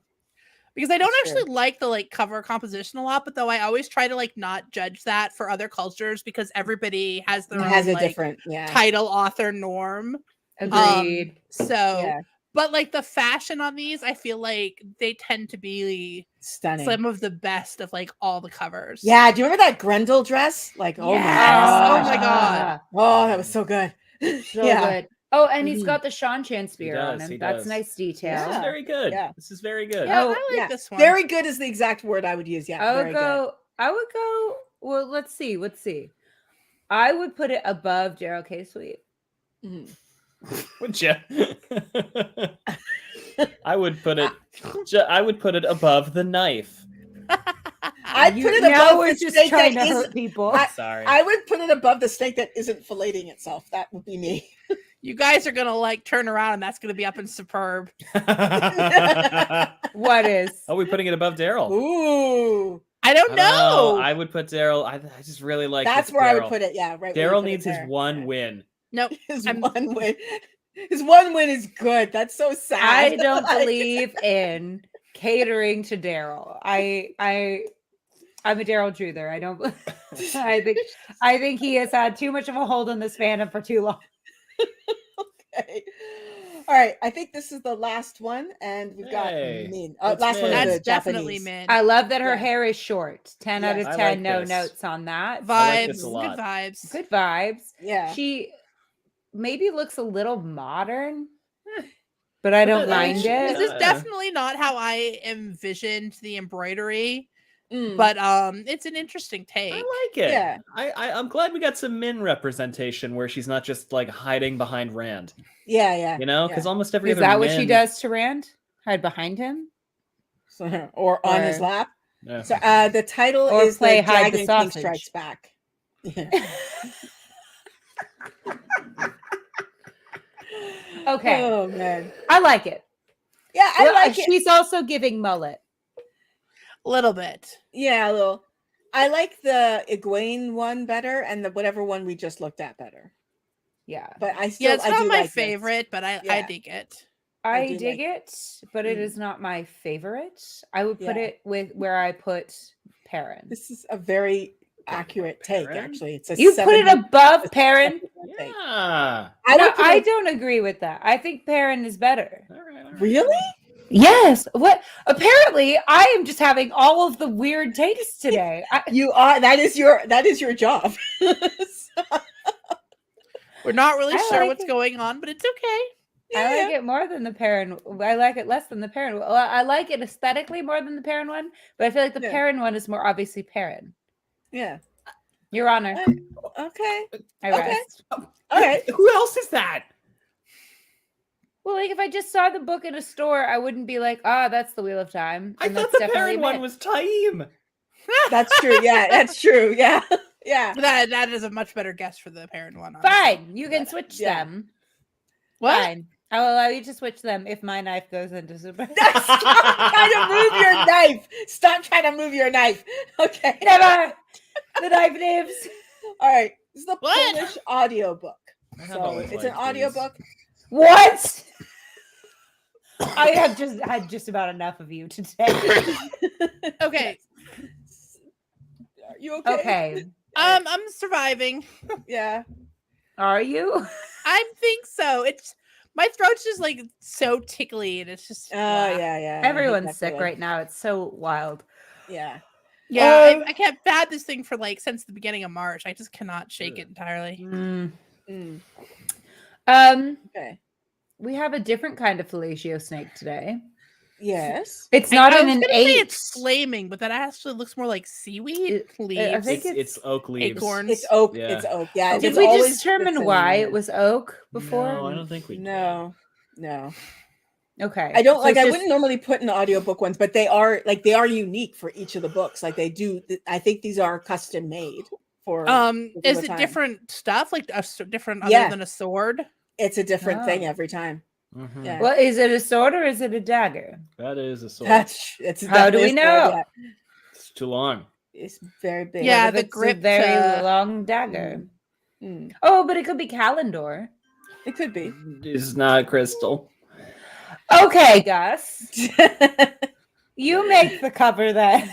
Because I don't It's true. actually like the like cover composition a lot, but though I always try to like not judge that for other cultures because everybody has their It own has a like different, yeah. title author norm. Agreed. So Yeah. but like the fashion on these, I feel like they tend to be Stunning. some of the best of like all the covers. Yeah, do you remember that Grendel dress? Like, oh my Yes. god. Oh my God. Oh, that was so good. So yeah. good. Oh, and he's Mhm. got the Shan spear on does, him. he That's does. nice detail. This is Yeah. very good. Yeah. This is very good. Yeah, Oh, I like yeah. this one. Very good is the exact word I would use. Yeah. I would very go. Well, let's see. I would put it above Daryl K. Sweet. good. Would you? I would put it above the knife. I'd put it now above we're the just snake trying that to hurt isn't. people. Sorry. I would put it above the snake that isn't filleting itself. That would be me. You guys are gonna like turn around and that's gonna be up in Superb. What is? Are we putting it above Daryl? Ooh, I don't know. I would put Daryl. I just really like. that's this where I would Daryl. put it. Yeah, right. where you Daryl put it needs his there. one Yeah. win. Nope. His I'm- one win. His one win is good. That's so sad. I don't Like- believe in catering to Daryl. I'm a Daryl Druther. I don't. I think he has had too much of a hold on this fandom for too long. Okay. All right. I think this is the last one, and we've got Hey, Min. that's Last one. Min. Is That's the definitely Japanese. Min. I love that her Yeah. hair is short. 10 out of I 10. like No this. notes on that. I like Vibes. this a lot. Good vibes. Good vibes. Yeah. She maybe looks a little modern, but I don't I mean, mind she- it. This is definitely not how I envisioned the embroidery, Mm. but it's an interesting take. I like it. Yeah. I'm glad we got some Min representation where she's not just like hiding behind Rand. Yeah. Yeah. You know, because yeah. almost every Is other that what she Min- does to Rand? Hide behind him? So, or on his Or- lap. Yeah. So the title Or is play the hide the Dragon King sausage. Strikes Back. Yeah. Okay. Oh man. I like it. Yeah, I Well, like it. She's also giving mullet. A little bit. Yeah, a little. I like the Egwene one better, and the whatever one we just looked at better. Yeah. But I still, Yeah, it's I not do my like this. favorite, but I Yeah. dig it. I do dig like it, but it Mm. is not my favorite. I would put Yeah. it with where I put Perrin. This is a very accurate take. Perrin? Actually, it's a You put it 70% above Perrin? take. Yeah. I No, would put I it- don't agree with that. I think Perrin is better. All right, all right. Really? Yes. What? Apparently, I am just having all of the weird tastes today. You are. That is your job. We're not really I sure like what's it. going on, but it's okay. I like it more than the Perrin. I like it less than the Perrin. Well, I like it aesthetically more than the Perrin one, but I feel like the Yeah. Perrin one is more obviously Perrin. Yeah. Your Honor, Okay. I okay. rest. All right. Who else is that? Well, like if I just saw the book in a store, I wouldn't be like, "Ah, that's the Wheel of Time." I And thought that's the definitely Perrin one Min. was Taim. That's true. Yeah, that's true. Yeah. Yeah. That is a much better guess for the parent one. honestly. Fine, you can switch Yeah. them. What? Fine, I will allow you to switch them if my knife goes into super. Stop trying to move your knife. Stop trying to move your knife. Okay. Never. The knife lives. All right. This is the What? Polish audiobook. I have So always it's an liked these. audiobook. What? I have just had just about enough of you today. Okay. Are you okay? Okay, I'm surviving. Yeah. are you? I think so. My throat's just like so tickly, and it's just. Oh blah. yeah. I hate Everyone's that sick feeling. right now. It's so wild. Yeah. Yeah, I can't had this thing for like since the beginning of March. I just cannot shake it entirely. Mm. Okay. We have a different kind of fellatio snake today. Yes. It's not I an was gonna say innate. it's flaming, but that actually looks more like seaweed I leaves. think It's oak leaves. acorns. It's oak. Yeah. It's oak. Yeah. Did it's we always determine the why same. it was oak before? No, I don't think we did. No. Okay. I don't So like. it's I just- wouldn't normally put in audiobook ones, but they are unique for each of the books. Like they do. I think these are custom made for. Is it time. different stuff? Like different Yeah. other than a sword? It's a different thing Oh. every time. Mhm. Yeah. Well, is it a sword or is it a dagger? That is a sword. It's How do definitely we a sword, know? yeah. It's too long. It's very big. Yeah, What if the it's grip a very to- long dagger. Mm. Oh, but it could be Calendor. It could be. It's not crystal. Okay, Gus. You make the cover then.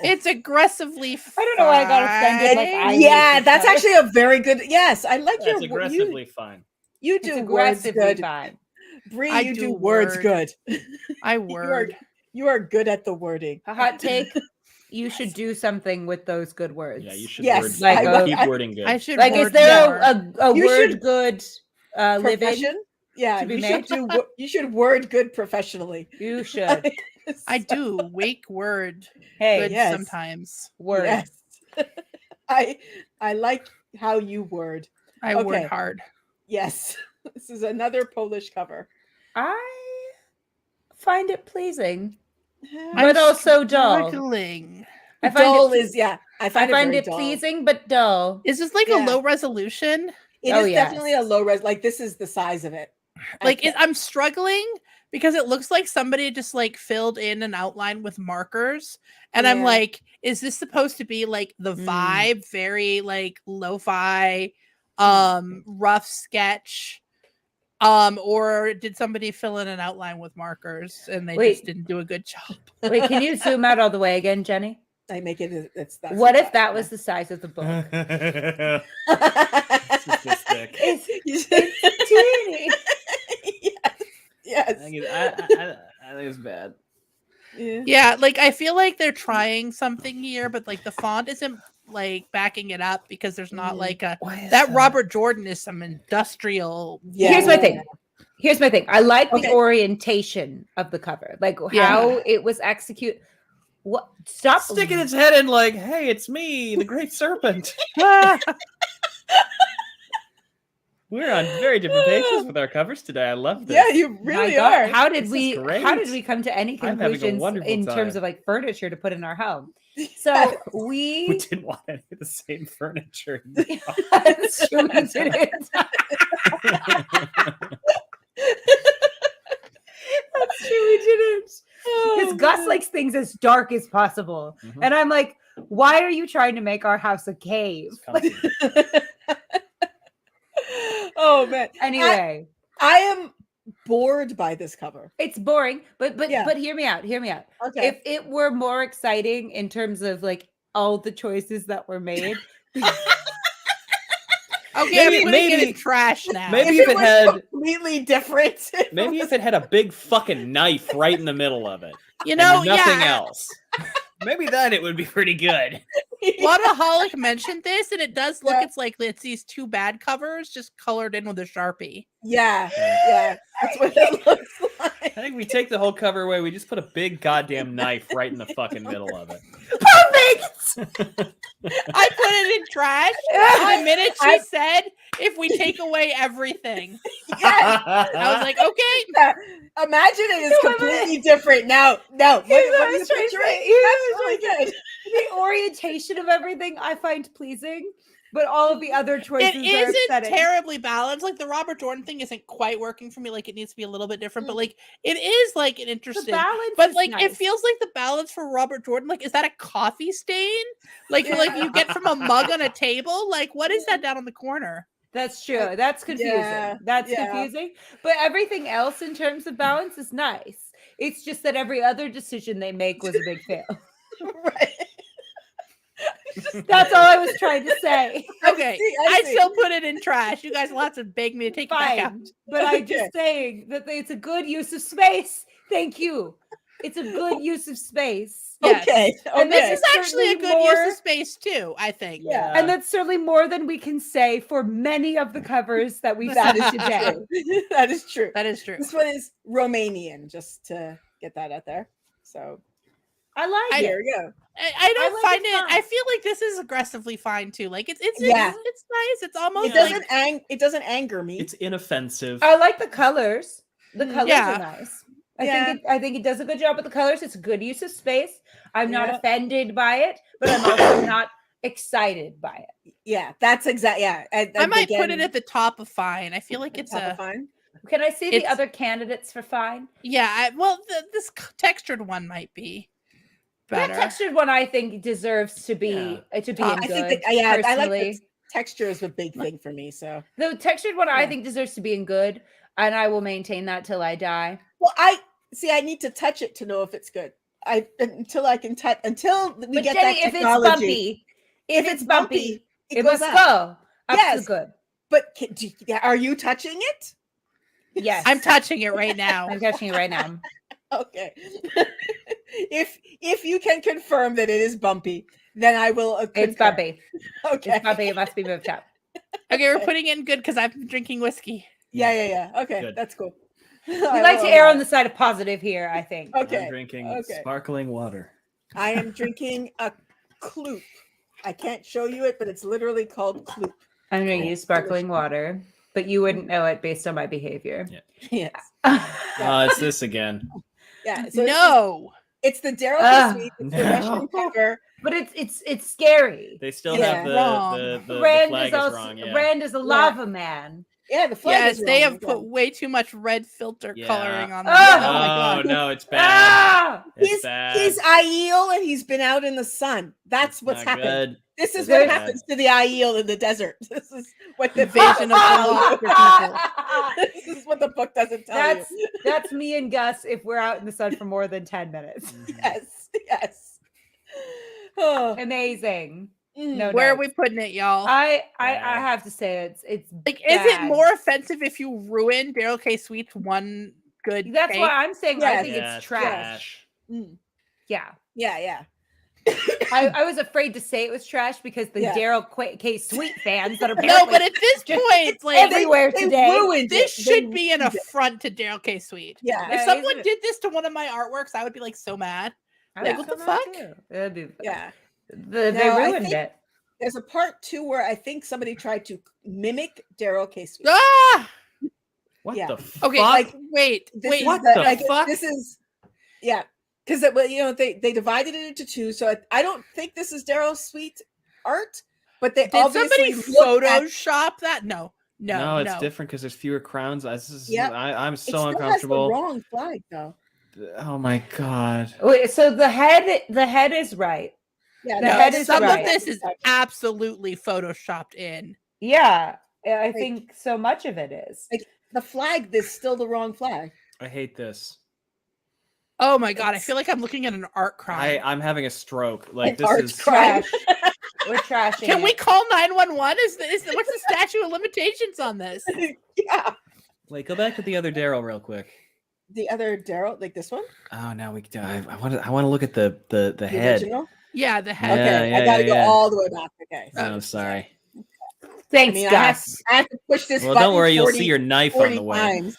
It's aggressively. I don't know why I got offended, like, I- Yeah, made that's this actually a very good. Yes, I like That's your aggressively fine. You It's do words aggressively good, fine. Bree. I You do do words word. good. I word. You are good at the wording. A hot take. You should do something with those good words. Yeah, you should Yes, word, like, keep wording good. I should. Like, is word there more. a You word should- good living? Profession. Yeah, to be you made? should do. You should word good professionally. You should. I do wake word Hey, good yes. sometimes. word. Yes. I like how you word. I Okay. word hard. Yes. This is another Polish cover. I find it pleasing, I but also dull. Struggling. I find dull it, is I I find find very it dull. pleasing, but dull. Is this like Yeah. a low resolution? It Oh, is definitely a yes. low res. Like this is the size of it. Like I'm struggling because it looks like somebody just like filled in an outline with markers, and I'm Yeah. like, is this supposed to be like the vibe, very like lo-fi, rough sketch, or did somebody fill in an outline with markers and they Wait. just didn't do a good job? Wait, can you zoom out all the way again, Jenny? I make it. That's What the if that was the size of the book? size. It's this thick. It's teeny. Yes. I think it's bad. Yeah. Yeah, like I feel like they're trying something here, but like the font isn't like backing it up because there's not like a that Robert Jordan is some industrial. Yeah. Here's my thing. Here's my thing. I like Okay. the orientation of the cover, like Yeah. how it was executed. What? Stop Sticking its head in like, hey, it's me, the great serpent. We're on very different pages with our covers today. I love this. Yeah, you My really God, are. How did This is we? great. How did we come to any I'm having a conclusions wonderful in terms time. of like furniture to put in our home? So We we. didn't want any of the same furniture. That's true, we didn't. That's true, we didn't. Because Gus likes things as dark as possible, Mhm. and I'm like, why are you trying to make our house a cave? It's comfy. Oh man. Anyway. I am bored by this cover. It's boring, but Yeah. but hear me out. Hear me out. Okay. If it were more exciting in terms of like all the choices that were made, Okay, I'm Maybe- putting it in maybe- trash now. maybe if if it was had- completely different. Maybe if it had a big fucking knife right in the middle of it. You know, and nothing yeah. else. Maybe then it would be pretty good. Whataholic mentioned this, and it does look. Yeah. It's like it's these two bad covers just colored in with a Sharpie. Yeah, that's what it looks I like. think we take the whole cover away. We just put a big goddamn knife right in the fucking middle of it. perfect. I put it in trash the minute she I- said, "If we take away everything," Yes. I was like, "Okay." Yeah. Imagine it is completely different now. No, what Here's what are I you was trying to picturing? say. Here's That's what I really was good. The orientation of everything I find pleasing, but all of the other choices It are isn't upsetting. terribly balanced. Like the Robert Jordan thing isn't quite working for me. Like it needs to be a little bit different, but Mm. like it is like an The interesting. balance, But is like it nice. feels like the balance for Robert Jordan, like is that a coffee stain? Like you get from a mug on a table? Like what is that down on the corner? That's true. That's confusing. Yeah, That's yeah. confusing. But everything else in terms of balance is nice. It's just that every other decision they make was a big fail. Right. That's all I was trying to say. Okay, I I'd see. still put it in trash. You guys will have to beg me to take it back out. Fine, but I'm Okay. just saying that it's a good use of space. Thank you. It's a good use of space. Yes. Okay. And this Okay. This is actually a certainly good use more- of space too, I think. Yeah. And that's certainly more than we can say for many of the covers that we've That seen is today. true. That is true. That is true. This one is Romanian, just to get that out there. So I like here it. we go. I don't like find it it. fine. I feel like this is aggressively fine too. Like it's Yeah. it's nice. It's almost It like doesn't it doesn't anger me. It's inoffensive. I like the colors. The colors Yeah. are nice. Yeah. I think it does a good job with the colors. It's a good use of space. I'm not Yeah. offended by it, but I'm also not excited by it. Yeah, that's exactly. Yeah, I might put it at the top of fine. I feel like it's a fine. Can I see the It's- other candidates for fine? yeah. This textured one might be better. That textured one I think deserves to be to be Top. in I good. think that, yeah, I like personally. the texture is a big thing for me. So The textured one I Yeah. think deserves to be in good, and I will maintain that till I die. well, I need to touch it to know if it's good. Until I can touch until we But get Jenny, that if it's technology. bumpy, if it's bumpy, it it goes must up. go up Yes. to good. But are you touching it? Yes, I'm touching it right now. I'm touching it right now. Okay. if you can confirm that it is bumpy, then I will. It's concur. bumpy. Okay. It's bumpy. It must be moved up. Okay, we're putting it in good because I've been drinking whiskey. Yeah. Okay, Good. that's cool. We like to err on the side of positive here, I think. Okay. I'm drinking okay. sparkling water. I am drinking a Kloop. I can't show you it, but it's literally called Kloop. I'm going to use sparkling water, but you wouldn't know it based on my behavior. Yes. Oh, it's this again. Yeah. So No. it's the Daryl Ugh, Sweet. It's no. the Russian cover. But it's scary. They still Yeah. have the Wrong. the Rand flag is is also wrong. Yeah. Rand is a lava man. Yeah, the flag Yes, is they wrong have again. put way too much red filter Yeah. coloring on them. Oh. Oh my Oh god. no, it's bad. Ah! It's bad. He's Aiel and he's been out in the sun. That's what's Not happened. good. This is Good. what happens to the Aiel in the desert. This is what the Invasion of book the doesn't Lost tell you. This is what the book doesn't tell That's you. that's me and Gus if we're out in the sun for more than 10 minutes. Yes. Oh, Amazing. No, Where are notes. we putting it, y'all? I Bad. have to say it's Like, is it bad. more offensive if you ruin Daryl K. Sweet's one good That's take? why I'm saying I Yes. think Yeah, it's trash. mm. Yeah. Yeah. I was afraid to say it was trash because the Yeah. Daryl K. Sweet fans that are No, apparently but at this just point, like everywhere They today. ruined this it. should They be an ruined it. affront to Daryl K. Sweet. Yeah. If Yeah, someone isn't it? did this to one of my artworks, I would be like so mad. I Like, was what the so mad fuck? too. That'd be- Yeah. They No, I ruined think- it. There's a part 2 where I think somebody tried to mimic Daryl K. Sweet. Ah! What Yeah. the Okay, fuck? like wait, This wait. is what the- the like, fuck? This is because they divided it into 2. So I don't think this is Daryl Sweet art, but they Did obviously somebody looked at- Photoshop that? No. No, it's different because there's fewer crowns. Yep. I'm It so still uncomfortable. has the wrong flag though. Oh my god. Wait, so the head is right. Yeah, The No, head is some right. of this is absolutely photoshopped in. Yeah, I think so much of it is. the flag is still the wrong flag. I hate this. Oh my god, I It's- feel like I'm looking at an art crime. I'm having a stroke. Like An this art is crime. Trash. We're trashing. Can we it. call 911? What's the statute of limitations on this? Yeah, Wait, go back to the other Daryl real quick. the other Daryl, like this one, Oh, now we. I want to look at the the head. original. Yeah, the head. Okay, Yeah, I gotta yeah, go yeah. all the way back. Okay, Oh, I'm sorry. Thanks, I have, Gus. I have to push this. Well, button don't worry. You'll 40 see your knife on 40 the way. times.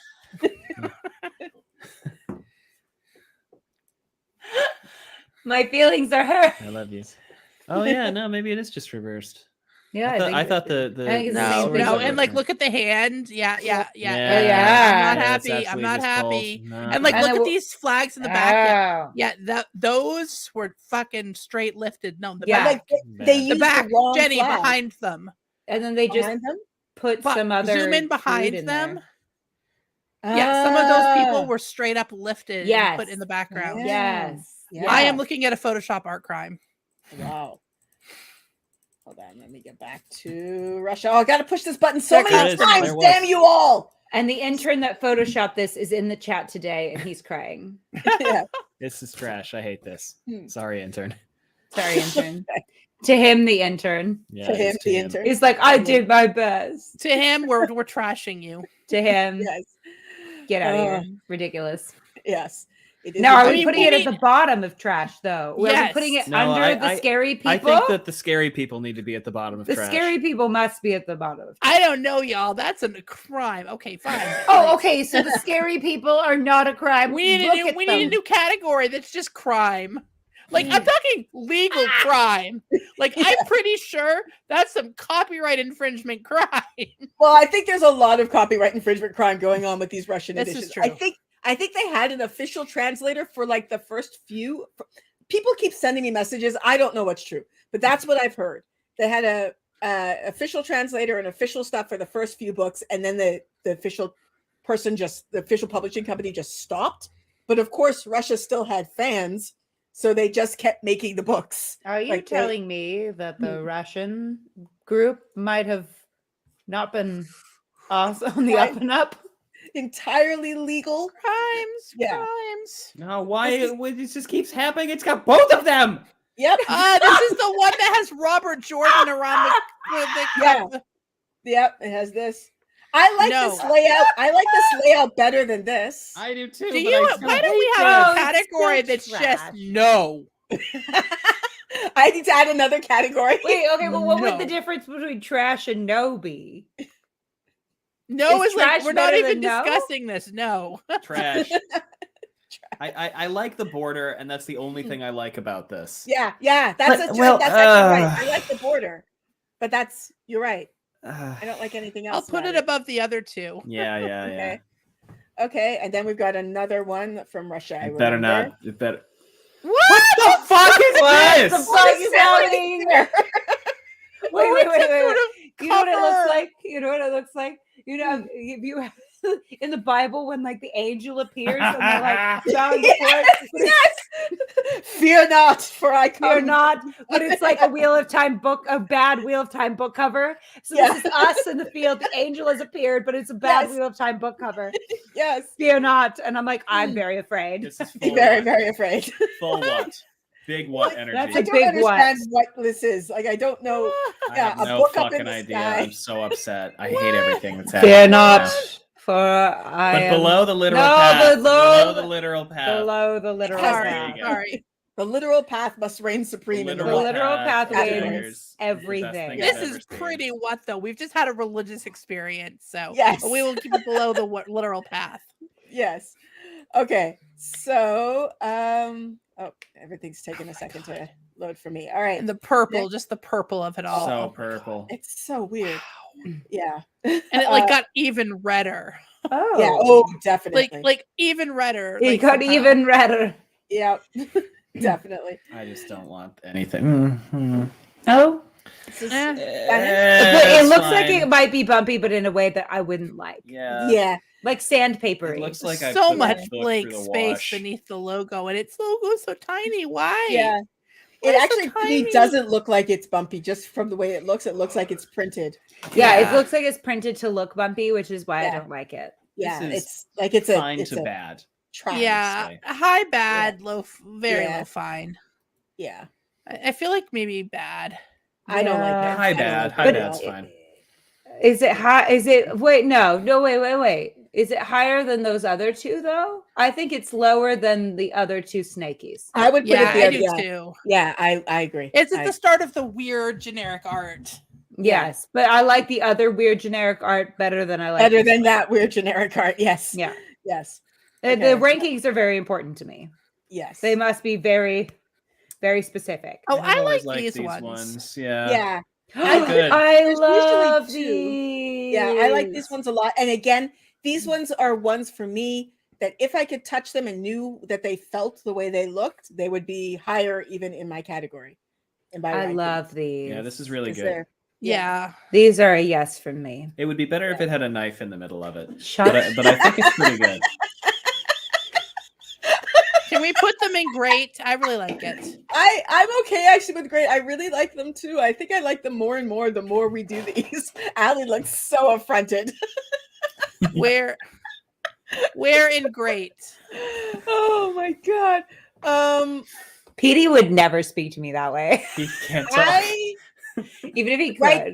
My feelings are hurt. I love you. Oh yeah, no, maybe it is just reversed. Yeah, I thought the I think it's the No, same thing. no, and like look at the hand. Yeah. Yeah. I'm not that's happy. I'm actually not just happy. false. No. And like And look I at will- these flags in the back. Oh. Yeah, those were fucking straight lifted. No, the Yeah. back, Like Bad. they the used back, the wrong Jenny flag behind them. And then they just behind them. put But some other zoom in food behind in them. there. Yeah, some of those people Ah, were straight up lifted and put Yes. in the background. Yeah. Yes. Yeah. I am looking at a Photoshop art crime. Wow. Hold on, let me get back to Russia. Oh, I gotta push this button so There many it is. times. There it was. Damn you all! And the intern that photoshopped this is in the chat today, and he's crying. Yeah. This is trash. I hate this. Hmm. Sorry, intern. Sorry, intern. To him, the intern. Yeah, To it him, is the intern. He's like, I did my best. To him, we're trashing you. To him, Yes. get out of here. Ridiculous. Yes. It is Now, are a we mean, putting we it need- at the bottom of trash, though? Are we Yes. putting it No, under the scary people? I think that the scary people need to be at the bottom of the trash. scary people must be at the bottom of trash. I don't know, y'all. That's a crime. Okay, fine. Oh, Like, okay. So the scary people are not a crime. We need Look a at new them. category that's just crime. Like I'm talking legal crime. Like Yeah. I'm pretty sure that's some copyright infringement crime. Well, I think there's a lot of copyright infringement crime going on with these Russian This is editions. true. I think they had an official translator for like the first few. People keep sending me messages. I don't know what's true, but that's what I've heard. They had a official translator and official stuff for the first few books, and then the official person the official publishing company just stopped. But of course, Russia still had fans, so they just kept making the books. Are you Like, telling me that the Russian group might have not been awesome on the Right. up and up? Entirely legal. Crimes. Yeah. Crimes. No, why it just keeps happening? It's got both of them. Yep. This is the one that has Robert Jordan around the Yeah. Yep. It has this. I like this layout. I like this layout better than this. I do too. Do but you? I still Why don't hate we this. have a it's category still that's just trash. no? I need to add another category. Wait, okay, but what would the No. difference between trash and no be? No Is is like trash we're not better even than no? discussing this. No. Trash. I like the border, and that's the only thing I like about this. Yeah, yeah. That's But- that's well, actually right. I like the border, but you're right. I don't like anything else. I'll put about it above the other two. Yeah. Okay. Okay, and then we've got another one from Russia. I It better remember. not. It better. What? The fuck is What this? the fuck is happening? Wait. You know what it looks cover. like? You know what it looks like? You know, if you in the Bible when like the angel appears and they're like bowing before it, Yes. Fear not, for I come. Fear not, but it's like a Wheel of Time book, a bad Wheel of Time book cover. So Yeah. this is us in the field. The angel has appeared, but it's a bad Yes. Wheel of Time book cover. Yes. Fear not, and I'm like, I'm very afraid. This is full Very, what? very afraid. Full what? Big what energy? That's I a don't big understand what this is. Like, I don't know. I yeah, have a no book up fucking in the idea. sky. I'm so upset. I hate everything that's happening. Fear right not, now. for I But am below the literal No, path. below Below the literal path. below the literal Sorry, There path. you go. Sorry. The literal path must reign supreme in the The what? literal path wins is the best everything. thing This I've is ever seen. pretty what though. We've just had a religious experience, so Yes. we will keep it below the literal path. Yes. Okay. So, oh, everything's taking a second to load for me. All right. And the purple, just the purple of it all. So Oh my God. purple. It's so weird. Yeah. And it like got even redder. Oh, Yeah. Oh, definitely. Like even redder. it like, got somehow. even redder. Yeah. Definitely. I just don't want anything. Oh, This is- Eh. but It it looks like it might be bumpy, but in a way that I wouldn't like. Yeah. yeah. Like sandpaper. It looks like I So put much the book blank through the space wash. beneath the logo, and its logo is so tiny. Why? Yeah. Why It is actually so to me tiny? doesn't look like it's bumpy just from the way it looks. It looks like it's printed. Yeah, Yeah. it looks like it's printed to look bumpy, which is why I Yeah. don't like it. Yeah. This is It's like it's Fine it's to a bad. try. Yeah, say. high bad, low, very Yeah. low fine. Yeah. I feel like maybe bad. I don't like Yeah. it. High I don't bad. like High it at bad's all. fine. Is it high? Is it wait? No, wait. Is it higher than those other two though? I think it's lower than the other two snakies. I would put Yeah, it there. I do Yeah. too. Yeah, I agree. It's at I- the start of the weird generic art. Yeah. Yes, but I like the other weird generic art better than I like better this than one. that weird generic art. Yes. Yeah, Yes. The Okay. rankings are very important to me. Yes. They must be very, very specific. Oh, I've I always like liked these ones. Yeah. Yeah. Good. I There's love usually two. these. Yeah, I like these ones a lot. And again, these ones are ones for me that if I could touch them and knew that they felt the way they looked, they would be higher even in my category. And by I ranking. love these. Yeah, this is really 'Cause good. they're- Yeah. These are a yes from me. It would be better if it had a knife in the middle of it. Shut But I think it's pretty good. Can we put them in great? I really like it. I'm okay actually with great. I really like them too. I think I like them more and more the more we do these. Allie looks so affronted. Where in great? Oh my god. Petey would never speak to me that way, He can't talk. even if he could. Right.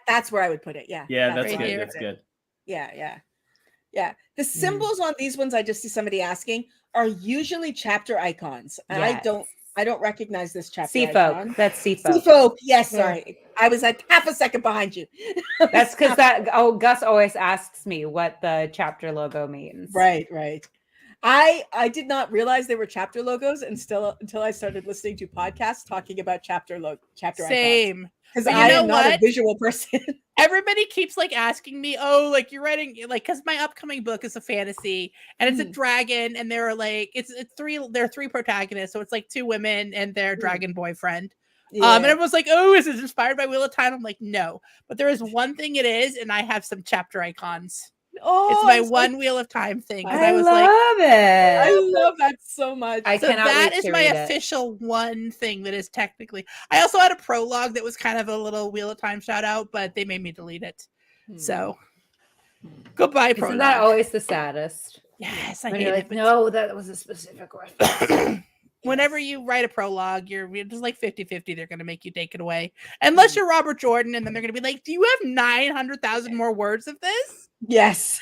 That's where I would put it. Yeah. Yeah, that's right good. here. That's good. Yeah. The symbols on these ones, I just see somebody asking, are usually chapter icons. And I don't recognize this chapter icon. Seafolk. That's Seafolk. Seafolk. Yes, sorry. I was like half a second behind you. That's because Gus always asks me what the chapter logo means. Right. I did not realize they were chapter logos until I started listening to podcasts talking about chapter icons. Same. Because But you I know am not a what? visual person. Everybody keeps like asking me, oh, like you're writing like because my upcoming book is a fantasy and it's a dragon and there are like there are three protagonists, so it's like two women and their dragon boyfriend. And everyone's like, oh, is it inspired by Wheel of Time? I'm like, no, but there is one thing it is, and I have some chapter icons. Oh, It's my one Wheel of Time thing. I was love like, it. I love that so much. I so cannot that wait is to my read it. official one thing that is technically. I also had a prologue that was kind of a little Wheel of Time shout out, but they made me delete it. So goodbye, prologue. Isn't that always the saddest? Yes, I When hate you're it. like, no, that was a specific reference. Whenever you write a prologue, you're just like 50-50. They're going to make you take it away. Unless you're Robert Jordan, and then they're going to be like, do you have 900,000 more words of this? Yes.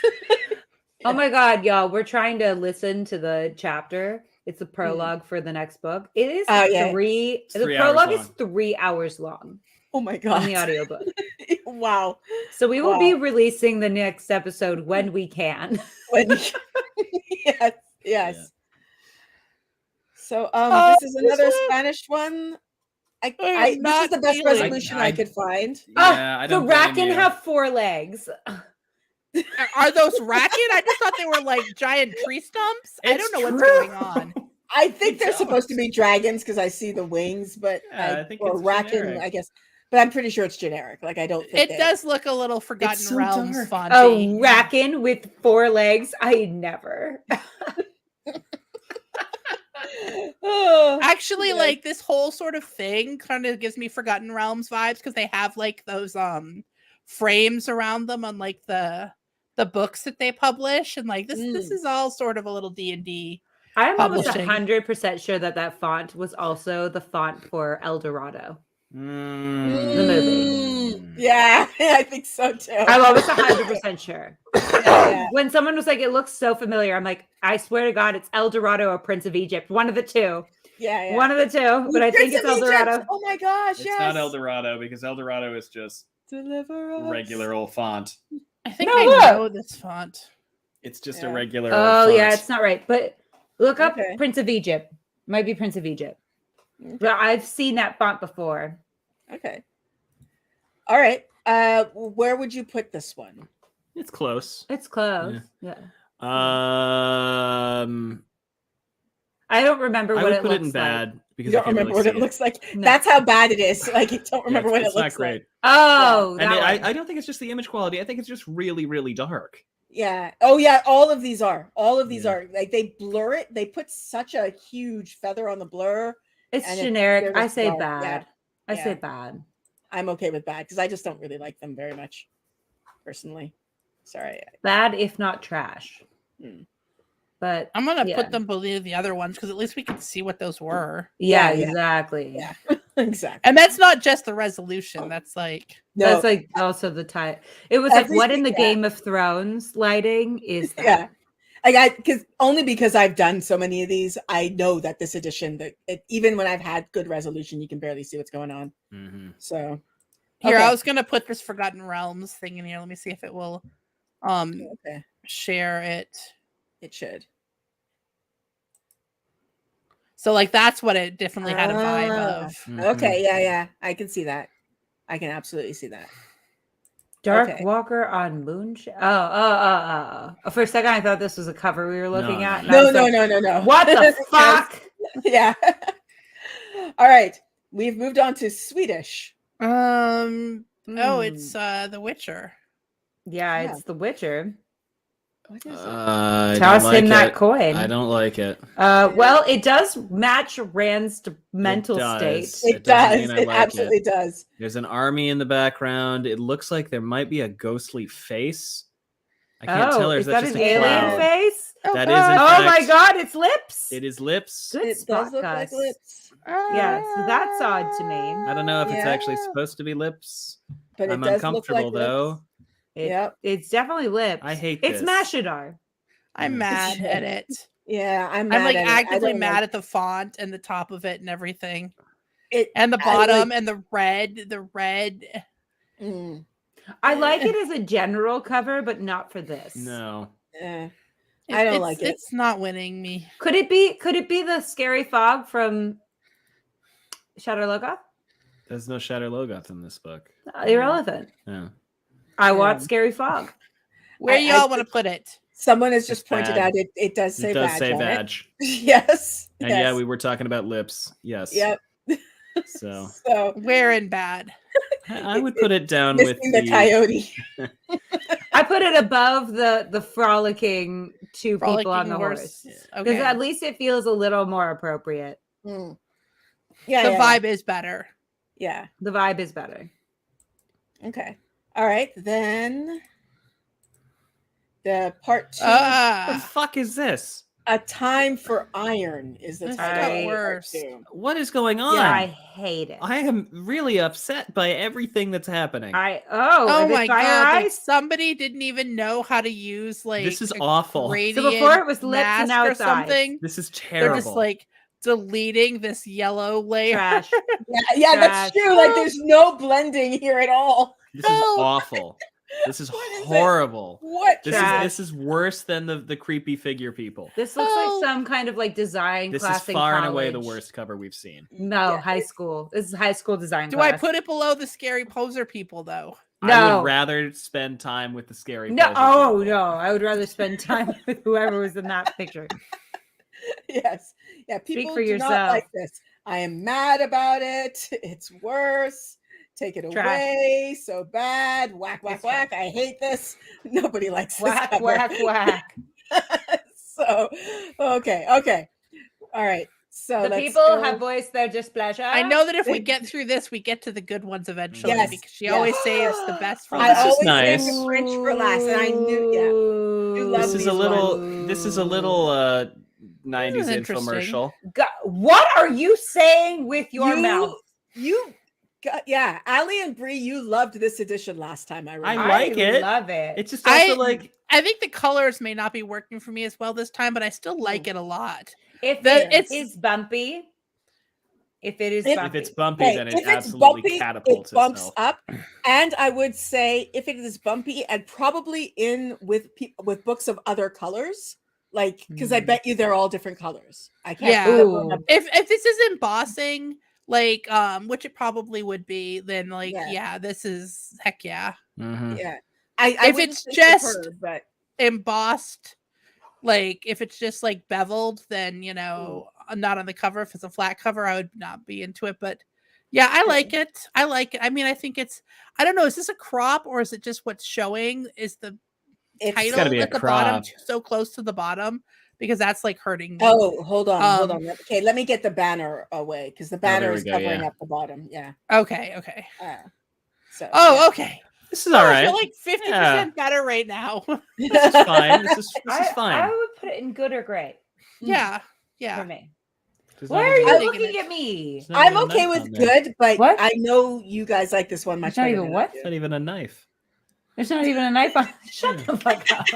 Oh my God, y'all, we're trying to listen to the chapter. It's the prologue for the next book. It is the 3 prologue hours is 3 hours long Oh my God. on the audiobook. Wow. So we will be releasing the next episode when we can. Yes. Yeah. So this is this another one- Spanish one. am This is not the best feeling- resolution I could find. Yeah, I The don't blame Racken you. have 4 legs. Are those racket? I just thought they were like giant tree stumps. I It's don't know what's true. going on. I think They they're supposed to don't. be dragons because I see the wings, but Yeah, I think or it's Racken, generic. I guess. But I'm pretty sure it's generic. Like I don't think It does look a little Forgotten so Realms dark. fonty. Oh, Racken with 4 legs? I never. Actually, Yeah. like this whole sort of thing kind of gives me Forgotten Realms vibes because they have like those frames around them on like the books that they publish, and like this is all sort of a little D&D. I'm almost Publishing. 100% sure that font was also the font for El Dorado. The movie. Yeah, I think so too. I'm almost 100% sure. Yeah. When someone was like, it looks so familiar, I'm like, I swear to God, it's El Dorado or Prince of Egypt. One of the two. Yeah. One of the two. But I think Prince it's of El Egypt! Dorado. Oh my gosh, It's yes. not El Dorado because El Dorado is just Deliver us. regular old font. I think No, I look. know this font. It's just Yeah. a regular Oh, old yeah, font. it's not right. But look up Okay. Prince of Egypt. Might be Prince of Egypt. Okay. But I've seen that font before. Okay. All right. Where would you put this one? It's close. It's close. Yeah. I I don't remember what would it put it looks in bad You because I don't can't remember really what see it looks like. No. That's how bad it is. Like you don't remember Yeah, what it it's looks not great. like. Oh, And that one. I don't think it's just the image quality. I think it's just really, really dark. Yeah. Oh yeah. All of these are. All of these Yeah. are. Like they blur it. They put such a huge feather on the blur. It's and generic. they're I just say dark. bad. I Yeah. say bad. I'm okay with bad because I just don't really like them very much, personally. Sorry. Bad, if not trash. Hmm. But I'm gonna Yeah. put them below the other ones because at least we can see what those were. yeah, Yeah. exactly. Yeah. Exactly. And that's not just the resolution. That's like That's like also the type. It was like what in the Everything, yeah. Game of Thrones lighting is that? Yeah. Because I've done so many of these, I know that this edition even when I've had good resolution, you can barely see what's going on. Mm-hmm. So here. Okay. I was gonna put this Forgotten Realms thing in here. Let me see if it will okay, share it. it should. So like that's what it definitely had a vibe Ah. of. Mm-hmm. Okay, yeah, I can see that. I can absolutely see that. Dark Okay. Walker on Moonshine. Oh. For a second, I thought this was a cover we were looking No, at. and I No, was no, like, no. What the fuck? Yeah. All right, we've moved on to Swedish. Oh, Hmm. it's The Witcher. Yeah, Yeah. it's The Witcher. What is it? I Toss don't him like that it. coin. I don't like it. Well, it does match Rand's mental does. state. It doesn't does. mean I It like absolutely it. does. There's an army in the background. It looks like there might be a ghostly face. I can't tell. Or Is that just an a alien cloud? face? That is, in Oh my fact- God, it's lips. It is lips. Good It spot, does look Gus. like lips. Yeah, so that's odd to me. I don't know if it's actually Yeah. supposed to be lips. But I'm it does look like uncomfortable though. lips. It, Yep. It's definitely lips. I hate It's this. Mashadar. I'm mad at it. Yeah, I'm I'm mad like at it. I actively don't mad like at the font and the top of it and everything. it. And the I like- bottom and the red. Mm, I like it as a general cover, but not for this. No. I don't like it. It's not winning me. Could it be the scary fog from Shadow Logoth? There's no Shadow Logoth in this book. Irrelevant. Yeah. I want scary fog. Where I y'all want to put it? Someone has just It's pointed bad. out it does say It does badge say on vag. it. Yes. And yeah, we were talking about lips. Yes. Yep. So So Where in bad? I would put it down with missing the coyote. I put it above the frolicking two people on Frolicking the horse. horse. Okay. Because at least it feels a little more appropriate. Mm. Yeah. The yeah, vibe is better. Yeah. The vibe is better. Okay. All right. Then the part 2. What the Ah, fuck is this? A Time for Iron is the This title. got of part worse. 2. What is going on? Yeah, I hate it. I am really upset by everything that's happening. oh the my fire god! Like, eyes? somebody didn't even know how to use like This is a awful. So gradient before it was lips mask and now or it's eyes. something. This is They're terrible. just like deleting this yellow layer. Trash. Yeah, that's Trash. true. Like there's no blending here at all. This is awful. This is What is it? horrible. What? Trash. This is worse than the creepy figure people. This looks Oh. like some kind of like design This class is in far and away the college. worst cover we've seen. No, Yeah. high school. This is high school design Do class. I put it below the scary poser people though? I No. would rather spend time with the scary. No, poser oh people. no. I would rather spend time with whoever was in that picture. Yes. Yeah, people for do not yourself. like this. I am mad about it. It's worse. Take it Trash. away. So bad. Whack, whack, It's whack. I hate this. Nobody likes this Whack, cover. whack, whack. So, okay. All right. So The let's people go. have voiced their displeasure. I know that if we get through this, we get to the good ones eventually Yes, because she yes. always saves the best for Oh, I this is last. always nice. save the French for last, and I knew. Yeah. You love This is these a little. ones. This is a little 90s interesting. infomercial. What are you saying with your mouth? You got, yeah, Allie and Bree, you loved this edition last time. I remember. like it. Love it. It's just also I- like I think the colors may not be working for me as well this time, but I still like it a lot. If the- it it's- is bumpy. If it is If- bumpy. if it's bumpy, Okay, then it if it's absolutely bumpy, catapults it bumps itself. up. And I would say if it is bumpy and probably in with with books of other colors, like because I Hmm. bet you they're all different colors. I can't. Yeah. remember. If this is embossing, like which it probably would be, then like Yeah. yeah, this is heck yeah. Mhm. Yeah, I If wouldn't it's say just- superb, but Embossed, like if it's just like beveled, then you know, not on the cover. If it's a flat cover, I would not be into it. But yeah, I like it. I like it. I mean, I think it's I don't know, is this a crop or is it just what's showing? Is the it's title gotta be a at the bottom crop. so close to the bottom? Because that's like hurting me. oh, hold on. Okay, let me get the banner away because the banner there we is go, covering yeah. up the bottom. Yeah. Okay. So. Oh, okay. This is all I right. feel like 50% better right now. This is fine. This is I fine. would put it in good or great Yeah. for Yeah. me. There's Why not are even- you I'm looking digging at me? there's not I'm even a okay knife with on there. good, but What? I know you guys like this one much It's not better even than what? I It's do. not even a knife. There's not even a knife on. Shut the fuck up.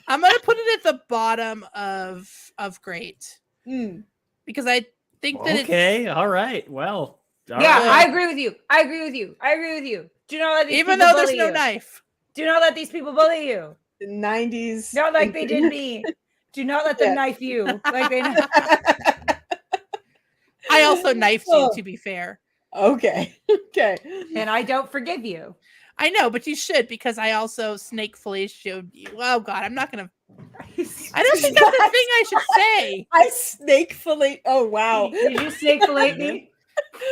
I'm gonna put it at the bottom of great Mm. because I think that Okay. All right. Well. all Yeah, right. I agree with you. I agree with you. I agree with you. Do not let these even people though there's bully no you. knife. Do not let these people bully you. The 90s. Not like they did me. Do not let them Yeah. knife you. Like they. I also knifed you, Oh. to be fair. Okay. Okay. And I don't forgive you. I know, but you should because I also snakefully showed you. Oh God, I'm not gonna. I don't think that's the thing I should say. I snakefully. Oh wow. Did you snake fillet me?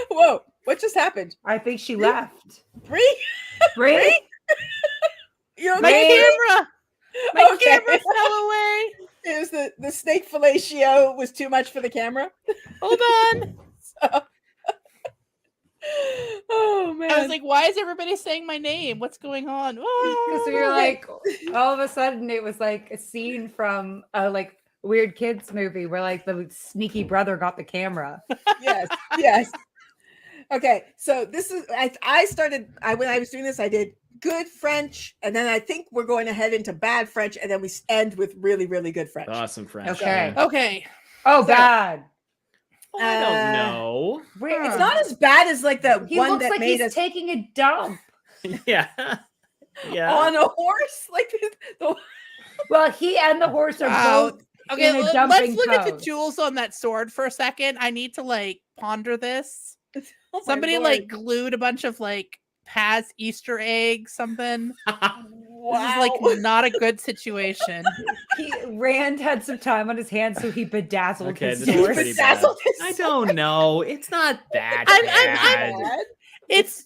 Whoa. What just happened? I think she left. Bree? Bree? You My okay? camera, my Okay. camera fell away. Is the snake fellatio was too much for the camera? Hold on. Oh man. I was like, why is everybody saying my name? What's going on? Because we were like, all of a sudden, it was like a scene from like weird kids movie where like the sneaky brother got the camera. Yes, yes. Okay, so this is I started when I was doing this, I did good French, and then I think we're going to head into bad French, and then we end with really, really good French. Awesome French. Okay. Yeah. Okay. Oh, So- bad. Oh, I don't know. Wait, It's not as bad as like the He one looks that like made he's us taking a dump. Yeah. Yeah. on a horse. Like the Well, he and the horse are Wow. both Okay, in a let's dumping look at the pose. jewels on that sword for a second. I need to like ponder this. oh my Somebody Lord. like glued a bunch of like Paz Easter eggs, something. wow. This is like not a good situation. Rand had some time on his hands, so he bedazzled Okay, his this is sword. pretty bad. Bedazzled his I sword. don't know. It's not that I'm- bad. It's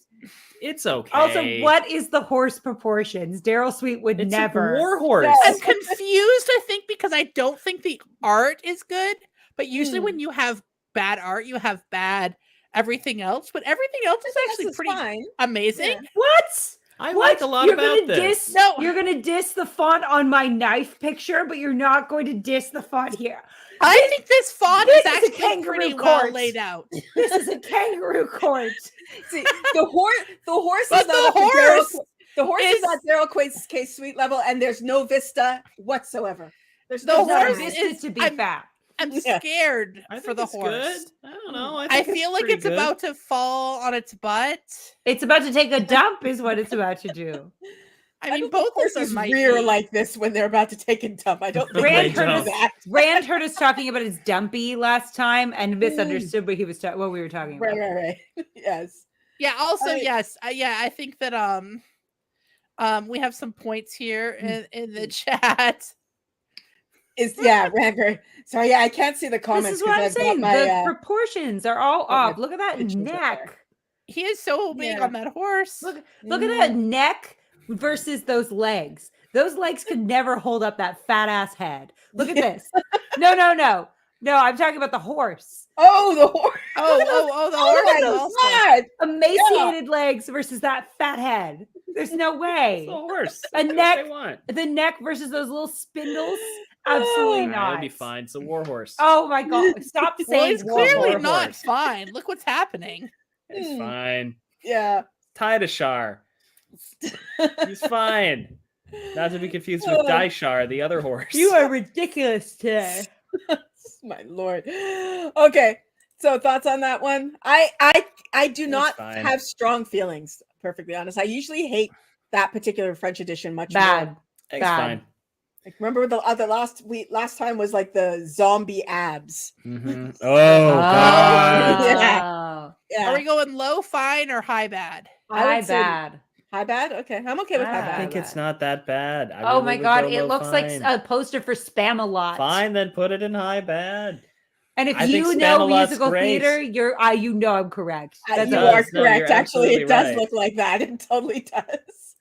It's okay. Also, what is the horse proportions? Daryl Sweet would It's never. a war horse. Yes. I'm confused, I think, because I don't think the art is good. But usually when you have bad art, you have bad everything else. But everything else is actually This is pretty fine. amazing. Yeah. What? I What? like a lot You're about gonna this. diss? No. You're gonna diss the font on my knife picture, but you're not going to diss the font here. I think this font this is is a actually kangaroo pretty well court. laid out. This is a kangaroo court. See, the horse But is not the up to Daryl horse Qu- the horse is is- not Daryl Quaid's case sweet level, and there's no vista whatsoever. There's The no There's not a horse vista. vista is- to be I'm- fat. I'm Yeah. scared I think for the it's horse. good. I don't know. I think feel like pretty it's good. about to fall on its butt. It's about to take a dump, is what it's about to do. I mean, don't both think of them horses might rear be. like this when they're about to take a dump. I don't think Rand they heard do us- that. Rand heard us talking about his dumpy last time and misunderstood what he was what we were talking about. Right. Yes. Yeah. Also, I- yes. I think that we have some points here in the chat. Rand. Sorry, I can't see the comments. This is what I'm 'cause I've got saying. my, The proportions are all got my off. Look at that pictures up neck. there. He is so big Yeah. on that horse. Look at that neck versus those legs. Those legs could never hold up that fat ass head. Look at this. No. No, I'm talking about the horse. Oh, the horse. Oh, the Oh horse my is also. God. Emaciated legs versus that fat head. There's no way. It's a horse. A Do what neck- they want. The neck versus those little spindles. Absolutely Nah, not. It'll be fine. It's a war horse. Oh my god! Stop Well, saying it's war clearly horse. not horse. fine. Look what's happening. It's Hmm. fine. Yeah. Tie to Shar. He's fine. Not to be confused with Oh. Daishar, the other horse. You are ridiculous today. My Lord. Okay. So thoughts on that one? I do not fine. have strong feelings, perfectly honest. I usually hate that particular French edition much Bad. more. It's bad. fine. Like, remember the other last time was like the zombie abs. Mhm. Oh, God. Yeah. Yeah. Are we going low, fine, or high, bad? I High would say bad. High bad? Okay. I'm okay with high Ah. I bad. think it's not that bad. I Oh really my would god! go It low looks like fine. a poster for Spam-A-Lot. Fine, then put it in high bad. And if I think you know Spam-A-Lot's musical great. theater, you know I'm correct. That's You does. are No, correct. you're Actually, it absolutely does right. look like that. It totally does.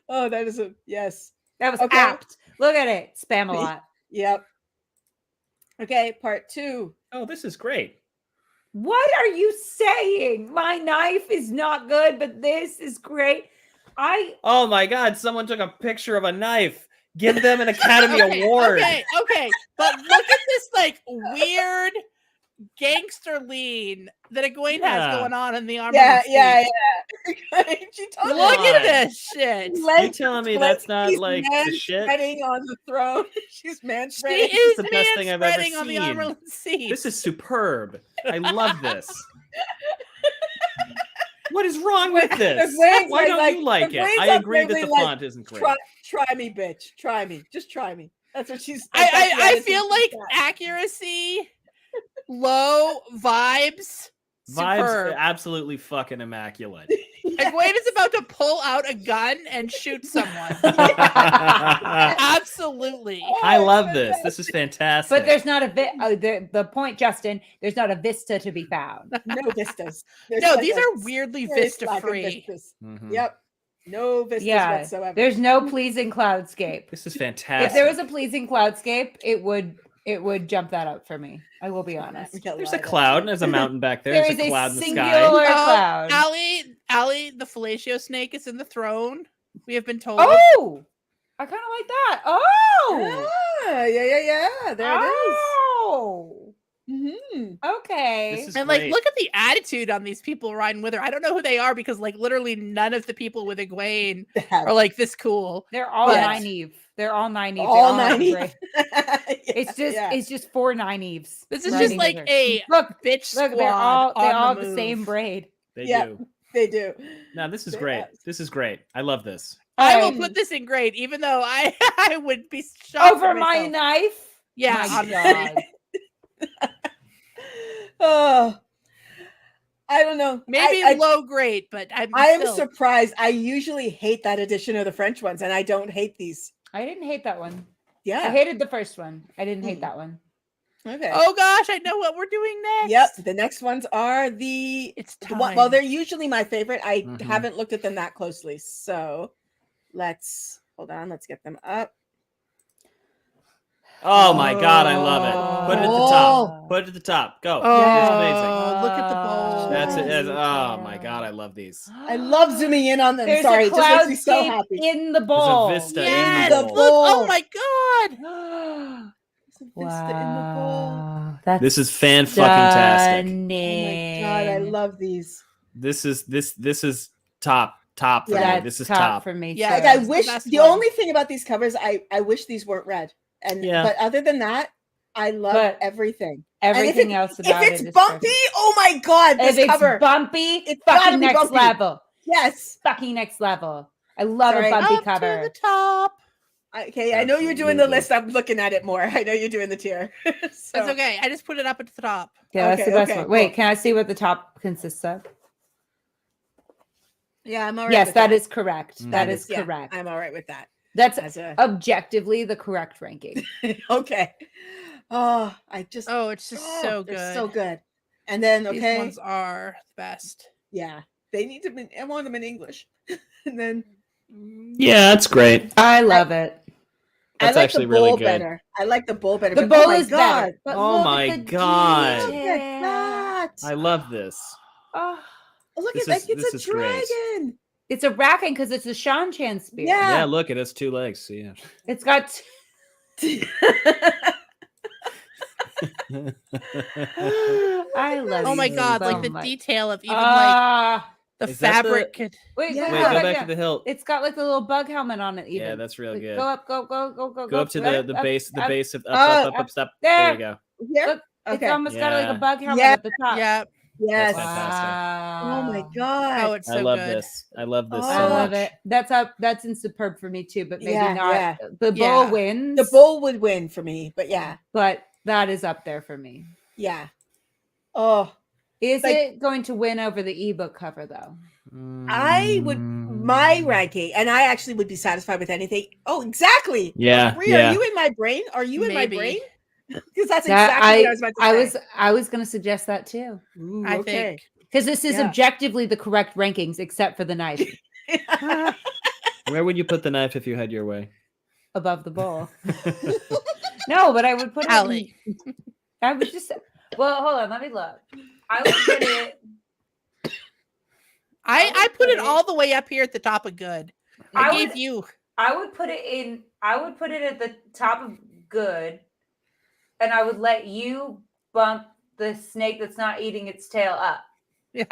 Oh, that is a yes. That was Okay. apt. Look at it. Spam-A-Lot. Yep. Okay, part 2. Oh, this is great. What are you saying? My knife is not good, but this is great. Oh my God, someone took a picture of a knife. Give them an Academy Award. Okay. But look at this like weird gangster lean that Egwene Yeah. has going on in the armor. Yeah. She Come totally Look at on. this shit. You telling me that's not She's like the shit? spreading on the throne. She's She manspreading. is the best thing I've ever spreading on the seen. armor seat. This is superb. I love this. What is wrong with this? Egwene's Why don't like- you like it? Egwene's I like agree that really the like, font isn't great. Try me, bitch. Try me. Just try me. That's what she's. that's the I attitude feel she's like got. accuracy, low vibes, Vibes superb. absolutely fucking immaculate. Egwene is about to pull out a gun and shoot someone. I Absolutely. love this. This is fantastic. But there's not a the point, Justin. There's not a vista to be found. No vistas. There's No, like these a are weirdly serious lack of vista free. vistas. Mhm. Yep. No vistas Yeah, whatsoever. there's no pleasing cloudscape. This is fantastic. If there was a pleasing cloudscape, it would jump that up for me. I will be honest. We can't There's lie a about cloud and there's a mountain back there. There There's is a cloud a in the singular sky. cloud. Allie, the fellatio snake is in the throne. We have been told. Oh, I kind of like that. Oh, that. Yeah. There it is. Oh, okay. This is And like, great. look at the attitude on these people riding with her. I don't know who they are because like literally none of the people with Egwene are like this cool. They're all But- Nynaeve. They're all Nynaeve. All They have the 90. braid. It's just 4 Nynaeves. This is riding just like with her. a look. bitch squad. Look, they all on have the the same move. braid. They Yeah. do. They do. Now this is They great. have- This is great. I love this. I will Alright. put this in grade, even though I I would be shocked Over at my myself. knife. Yeah, My honestly. God. Oh, I don't know. Maybe I, low grade, but I'm I am still, surprised. I usually hate that edition of the French ones, and I don't hate these. I didn't hate that one. I Yeah. hated the first one. I didn't hate Mm. that one. Okay. Oh gosh, I know what we're doing next. Yep. The next ones are the It's the time. one- well, they're usually my favorite. I Mhm. haven't looked at them that closely, so let's hold on. Let's get them up. Oh my god, I love it. Put it at the top. Put it at the top. Go. Oh, It's amazing. look at the bowl. That's it. Yes. Oh my god, I love these. I love zooming in on them. There's Sorry, a it just makes me so cloudscape happy. in the bowl. vista in the Yes, bowl. look. Oh bowl. my god. There's a vista in the bowl. Wow, that's This is fan fucking tastic. Oh my god, I love these. This is top for Yeah, me. This is top. for me. Yeah, Like too. I That's the wish best the one. only thing about these covers, I wish these weren't red. And Yeah. but other than that, I love But everything. everything And else about if it it's is bumpy, perfect. oh my god, this If it's cover. bumpy, It's gotta fucking be next bumpy. level. Yes. Fucking next level. I love Sorry. a bumpy Up to cover. the top. Okay, I know you're doing the Absolutely. list. I'm looking at it more. I know you're doing the tier. So, That's okay. I just put it up at the top. Yeah, that's Okay, the best okay, one. Wait, cool. can I see what the top consists of? Yeah, I'm all right. Yes, with that is correct. Mm. That is yeah, correct. I'm all right with that. That's As a objectively the correct ranking. okay. Oh, I just Oh, it's just so good. they're so good. And then These okay, ones are the best. yeah, they need to be. I want them in English. And then Yeah, that's great. I love it. That's I like actually the bowl really good. better. I like the bowl better. The but bowl oh my is god, better. But Oh look my at the God. look detail. at that! I love this. Oh, Look This at that! is- It's this a is great. dragon. it's a racking because it's a Shan spear. Yeah. Yeah, look, it has two legs. So yeah. It's got. I love. Oh my you god, so like the much. detail of even like Ah, the Is that the- fabric could wait, Yeah. go, Wait, go go back back down. to the hilt. It's got like the little bug helmet on it. Even. Yeah, that's real Like, good. Go up, go Go up to the up, base, the up. base of up, up, step. There you go. Here. Look, Okay. It's almost got like Yeah. a bug helmet Yeah. at the top. yeah. Yes. That's fantastic. Oh my Wow. god. Oh, it's so I love good. this. I love this. Oh. so I love much. it. That's up. That's in superb for me too, but maybe Yeah, not. yeah. The bowl Yeah. wins. The bowl would win for me, but yeah, but that is up there for me. yeah. Oh, Is Like- it going to win over the ebook cover though? I would my ranking, and I actually would be satisfied with anything. Oh, exactly. Yeah, Bree, yeah. are you in my brain? Are you in my Maybe. brain? Because that's That- exactly what I was about to say. I was going to suggest that too, Ooh, I okay. think. because this is Yeah. objectively the correct rankings, except for the knife Where would you put the knife if you had your way? above the bowl. No, but I would put it. Allie. I was just. Well, hold on. Let me look. I would put it. I put it it- all the way up here at the top of good. I I gave would- you I would put it in. I would put it at the top of good, and I would let you bump the snake that's not eating its tail up. It's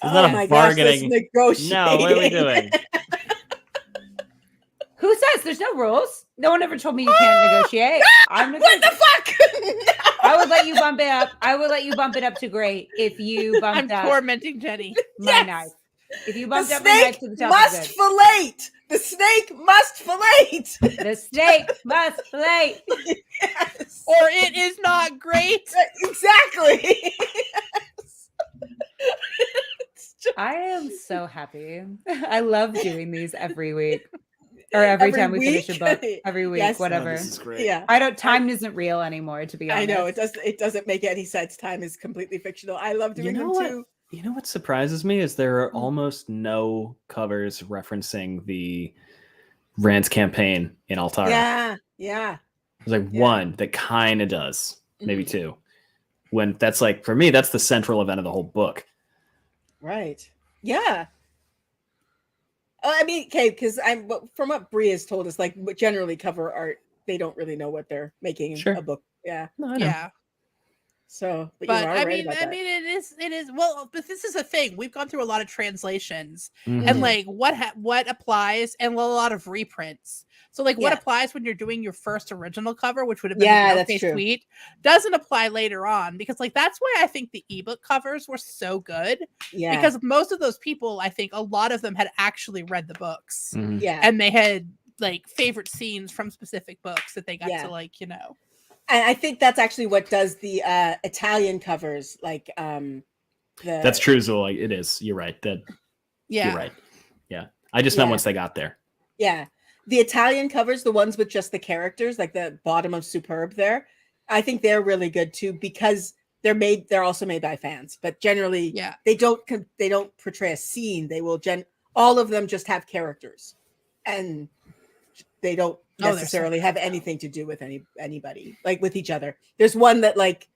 Oh not a my gosh, this bargaining. negotiating. No, what are we doing? Who says there's no rules? No one ever told me you can't negotiate. I'm What the negotiating. fuck? I would let you bump it up. I would let you bump it up to great if you I'm bumped up tormenting Jenny. my Yes. knife. If you The bumped up my knife snake to the top must of good. fillet. The snake must fillet. The snake must play. Yes. Or it is not great. Exactly. It's just- I am so happy. I love doing these every week. Or every time we finish a week? book. Every week, Yes. Oh, whatever. this is great. yeah. I don't time isn't real anymore, to be I honest. know it doesn't make any sense. Time is completely fictional. I love doing know them what? too. You know what surprises me is there are Mm. almost no covers referencing the Rand's campaign in Altara. Yeah. There's like Yeah. one that kind of does, maybe Mhm. two. When that's like for me, that's the central event of the whole book. Right. Yeah. I mean, okay, because from what Bree has told us, like generally cover art, they don't really know what they're making Sure. a book. Yeah. No, I know. Yeah. So, but, But you are I right mean, about that. it is. Well, but this is a thing. We've gone through a lot of translations, Mhm. and like what applies, and a lot of reprints. So like what Yeah. applies when you're doing your first original cover, which would have been Yeah, the that's OK true. Suite, doesn't apply later on, because like that's why I think the ebook covers were so good, Yeah. because most of those people, I think a lot of them had actually read the books, Mhm. Yeah. and they had like favorite scenes from specific books that they got Yeah. to like, you know. And I think that's actually what does the Italian covers, like That's true, Zola. It is. You're right. Yeah. You're right. Yeah. I just meant Yeah. once they got there. Yeah. The Italian covers, the ones with just the characters, like the bottom of Superb there, I think they're really good too, because they're also made by fans, but generally Yeah. they don't portray a scene. They will all of them just have characters, and they don't they're so necessarily good. have anything to do with anybody, like with each other. There's one that like,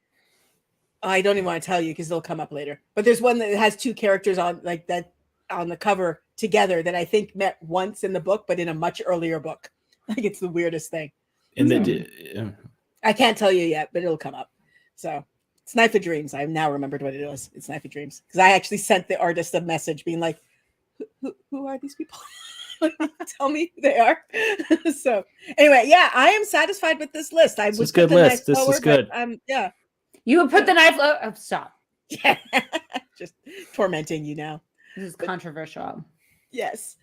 I don't even want to tell you because they'll come up later, but there's one that has two characters on like that on the cover together that I think met once in the book, but in a much earlier book. Like, it's the weirdest thing. And So, I can't tell you yet, but it'll come up. So it's Knife of Dreams. I've now remembered what it was. It's Knife of Dreams, because I actually sent the artist a message being like, who are these people? Tell me who they are. So anyway, yeah, I am satisfied with this list. I This would is good put the knife list. This is forward, good. but, yeah. You would put the knife low. Oh, stop. Yeah. Just tormenting you now. This is controversial. Yes.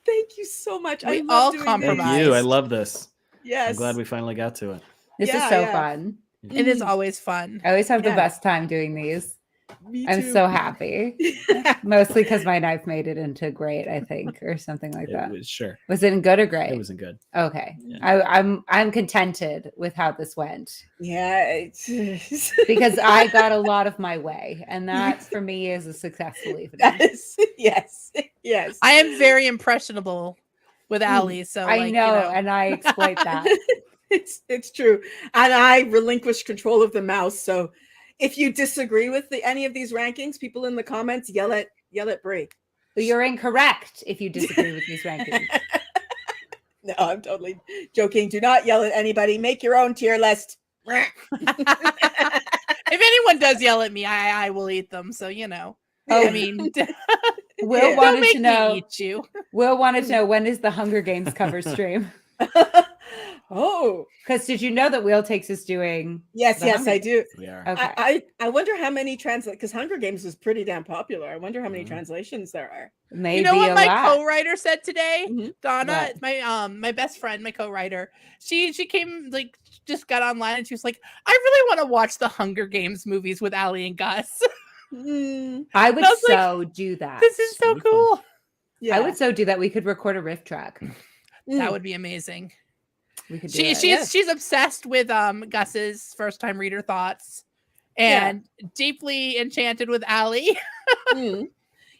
Thank you so much. We I love all doing compromise. Thank these. you. I love this. Yes. I'm glad we finally got to it. This is Yeah, so yeah. fun. It is always fun. I always have the Yeah. best time doing these. Me I'm too. so happy. Mostly because my knife made it into great, I think, or something like that. Sure. Was it in good or great? It wasn't good. Okay. Yeah. I'm contented with how this went, Yeah. because I got a lot of my way, and that for me is a successful evening. That is, yes. Yes. I am very impressionable with Allie, so I like, know, you know. and I exploit that. It's true. And I relinquished control of the mouse. So if you disagree with any of these rankings, people in the comments yell at Bree. But you're incorrect if you disagree with these rankings. No, I'm totally joking. Do not yell at anybody. Make your own tier list. If anyone does yell at me, I will eat them. So you know. Oh, I mean, Will Yeah. don't wanted make to me know. eat you. Will wanted to know, when is the Hunger Games cover stream? Oh, Because did you know that Will takes us doing? yes, The yes, Hunger I do. We are. Okay, I wonder how many because Hunger Games is pretty damn popular. I wonder how many Mhm. translations there are. maybe You know what a my lot. co-writer said today? Mhm. Donna, What? my best friend, my co-writer. She came, like, just got online and she was like, I really want to watch the Hunger Games movies with Allie and Gus. Mm, I would I was like, so do that. This is so Really fun. cool. yeah. I would so do that. We could record a riff track. That would be amazing. We could do She's it. she's obsessed with Gus's first time reader thoughts, and deeply enchanted with Allie. Mm.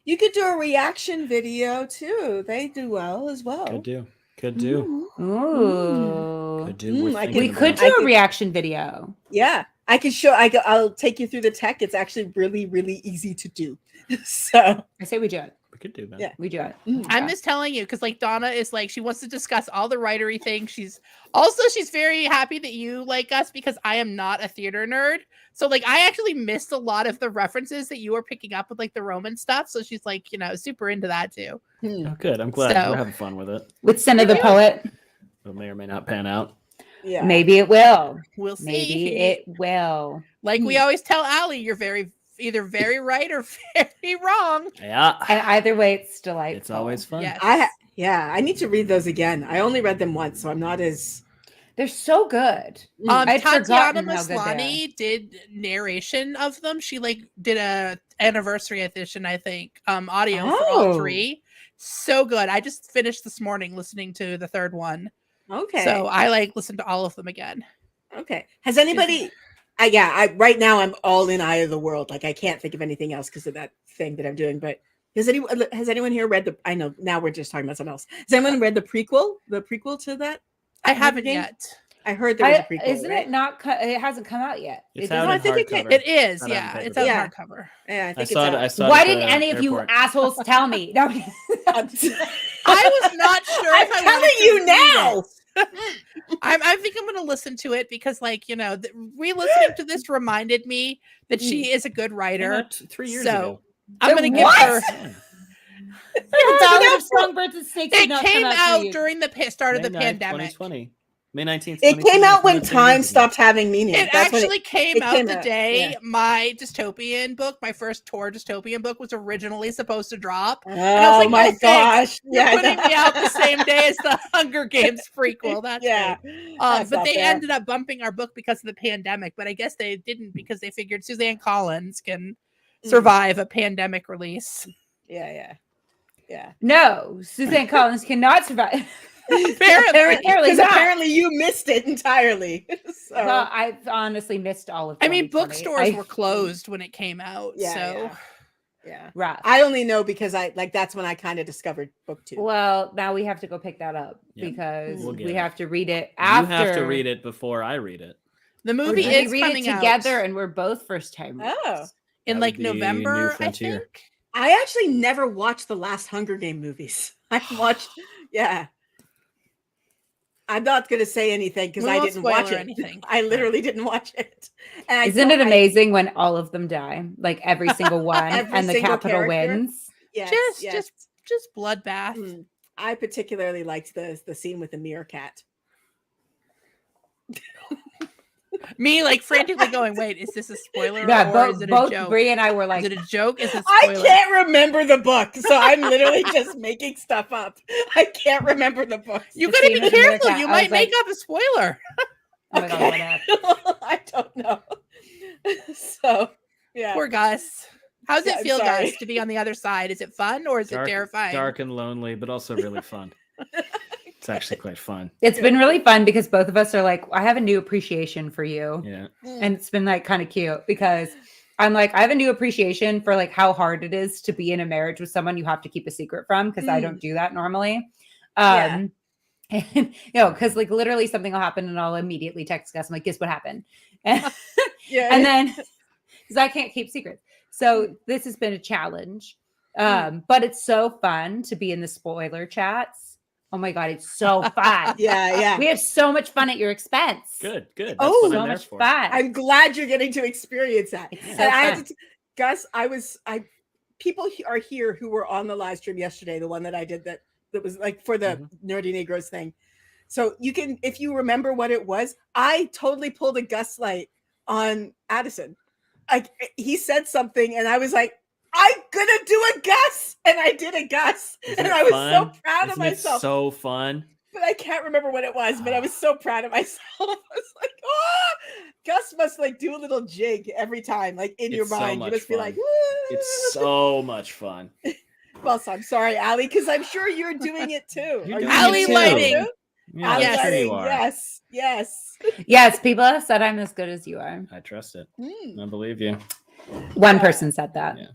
You could do a reaction video too. They do well as well. Could do. Could do. Mm. Ooh. Could do. We're I thinking We could- could about do I a could- reaction video. Yeah, I could show. I'll take you through the tech. It's actually really, really easy to do. So I say we do it. We could do that. Yeah. We do it. Mm. I'm just telling you, because like Donna is like, she wants to discuss all the writery things. She's very happy that you like us, because I am not a theater nerd. So like I actually missed a lot of the references that you were picking up with like the Roman stuff. So she's like, you know, super into that too. Hmm. Oh, good. I'm glad So- we're having fun with it. With Senna the Poet, It may or may not pan out. Yeah. maybe it will. We'll see. Maybe it will. Like we always tell Allie, you're either very right or very wrong. Yeah. And either way, it's delightful. It's always fun. Yes. I need to read those again. I only read them once, so I'm not as. They're so good. I'd Tatiana forgotten how good they are. Maslany did narration of them. She like did a anniversary edition, I think, audio for all Oh. three. So good. I just finished this morning listening to the third one. Okay. So I like listened to all of them again. Okay. Has anybody? Right now I'm all in Eye of the World. Like I can't think of anything else because of that thing that I'm doing. But has anyone here read the? I know now we're just talking about something else. Has anyone read the prequel? The prequel to that? I haven't Games? yet. I heard there was a prequel. Isn't right? it not? It hasn't come out yet. It's It out No, I in think it can- hardcover. It is, Not yeah. on It's paper. on Yeah. hardcover. Yeah, I I think saw it's it. I out. saw it Why at didn't the any of you airport. assholes tell me? No. I was not sure I'm if I telling wanted to you read now. it. I think I'm going to listen to it because, like, you know, re-listening to this reminded me that she is a good Came writer. out 3 years So ago. I'm going to give What? her. Yeah. The Ballad of Songbirds and Snakes did It not came come out out 3 years. during the start of May the 9th, pandemic. 2020. May 19th, It 2020. came out when 3 time years ago. stopped having meaning. It That's when actually came out came the out, day yeah. my dystopian book, my first Tor dystopian book, was originally supposed to drop. Oh I was like, my "Oh, thanks. gosh! You're Yeah, putting me out the same day as the Hunger Games prequel. That's yeah. great. That's But not they fair. ended up bumping our book because of the pandemic. But I guess they didn't because they figured Suzanne Collins can survive a pandemic release. Yeah. No, Suzanne Collins cannot survive. Apparently. Because not. apparently you missed it entirely. So Well, I've honestly missed all of. I mean, 2020. bookstores were closed when it came out. Yeah, So yeah. rough. I only know because that's when I kind of discovered BookTube. Well, now we have to go pick that up Yep. because We'll get we it. have to read it after. You have to read it before I read it. the Or movie do we is read coming it together, out and we're both first time readers? Oh, in That like would be New November, I Frontier. think. I actually never watched the last Hunger Game movies. I watched, yeah. I'm not going to say anything because We I won't didn't watch spoiler it. anything. I literally didn't watch it. And Isn't it amazing when all of them die? Like every single one, Every and the single capital character? wins. Yes, Just bloodbath. Mm. I particularly liked the scene with the meerkat. Me like frantically going, wait, is this a spoiler Yeah, or both is it a both joke? Bree and I were Is like, it a joke? Is it a I spoiler? can't remember the book, so I'm literally just making stuff up. I can't remember the book. You the gotta scene be with the careful. meerkat. You I might was make like- up a spoiler. oh my god, what happened? I don't know. So yeah. Poor Gus. How does Yeah, it I'm feel, sorry. Gus, to be on the other side? Is it fun or is it terrifying? Dark and lonely, but also really fun. It's actually quite fun. It's been really fun because both of us are like, I have a new appreciation for you. Yeah. And it's been like kind of cute because I'm like, I have a new appreciation for like how hard it is to be in a marriage with someone you have to keep a secret from because I don't do that normally. Yeah. And you know, because like literally something will happen and I'll immediately text Gus. I'm like, guess what happened? And Yeah. then because I can't keep secrets. So this has been a challenge. But it's so fun to be in the spoiler chats. Oh my god, it's so fun. yeah. We have so much fun at your expense. Good. That's Oh, what So I'm there much for. fun. I'm glad you're getting to experience that. It's And so I had fun. to Gus, people are here who were on the live stream yesterday, the one that I did that was like for the Nerdy Negroes thing. So you can, if you remember what it was, I totally pulled a Gus light on Addison. Like he said something and I was like, I'm gonna do a Gus, and I did a Gus, Isn't and it I was fun? so proud of Isn't it myself. so fun. But I can't remember what it was, but I was so proud of myself. I was like, oh, Gus must like do a little jig every time, like in your It's so mind. You much must be fun. like, It's so much fun. well, so I'm sorry, Allie, because I'm sure you're doing it too. You're Are you doing Allie it doing it too. lighting. too? Yeah, Allie Yes. I'm sure lighting, you are. yes. Yes, people have said I'm as good as you are. I trust it. Mm. I believe you. One person said that. Yeah.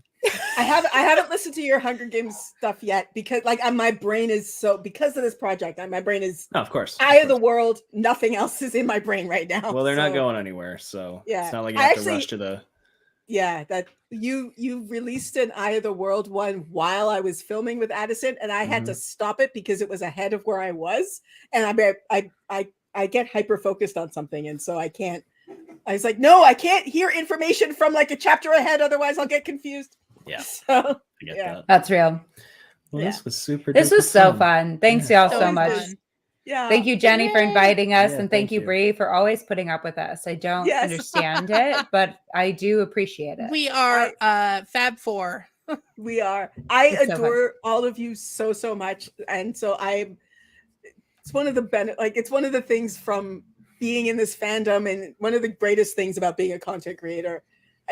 I haven't listened to your Hunger Games stuff yet because like my brain is so because of this project. My brain is No, of course. eye of the world. Nothing else is in my brain right now. Well, they're not so, going anywhere, so Yeah. it's not like you I have to actually- rush to the. Yeah, that you released an Eye of the World one while I was filming with Addison, and I had to stop it because it was ahead of where I was, and I get hyper focused on something, and so I can't. I was like, no, I can't hear information from like a chapter ahead, otherwise I'll get confused. Yeah, So I get yeah. that. That's real. Well, Yeah. this was super. This was duper so fun. Thanks y'all So so much. fun. Yeah. Thank you, Jenny, for Yay. inviting us. Yeah, And thank thank you, you. Bree, for always putting up with us. I don't Yes. understand it, but I do appreciate it. We are Fab Four. We are. I It's so fun. adore all of you so much, and so it's one of the it's one of the things from being in this fandom, and one of the greatest things about being a content creator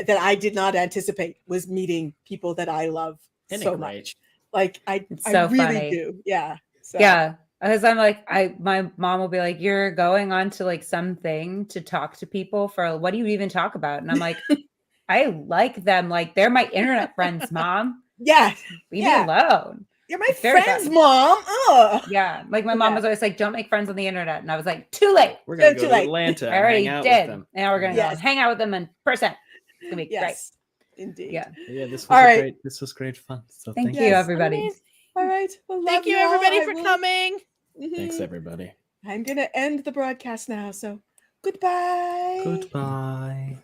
that I did not anticipate was meeting people that I love Isn't it so great? much. Like I It's so really funny. do. Yeah. So, Yeah. Because I'm like, my mom will be like, you're going on to like something to talk to people for what do you even talk about? And I'm like, I like them. Like they're my internet friends, mom. Yeah. Leave Yeah. me alone. You're my It's very friend's fun. mom. Oh. Yeah. Like my mom Yeah. was always like, don't make friends on the internet. And I was like, too late. We're gonna Too go to late. Atlanta. I and already hang out did. with them. Now we're gonna Yes. go hang out with them in person. It's gonna be Yes. Indeed. great. Yeah. Yeah, this was All right. great. This was great fun. So Thank you, Yes. everybody. Amazing. All right. Well, Thank love you, y'all. everybody, I for will- coming. Mhm. thanks everybody. I'm going to end the broadcast now. So goodbye. Goodbye.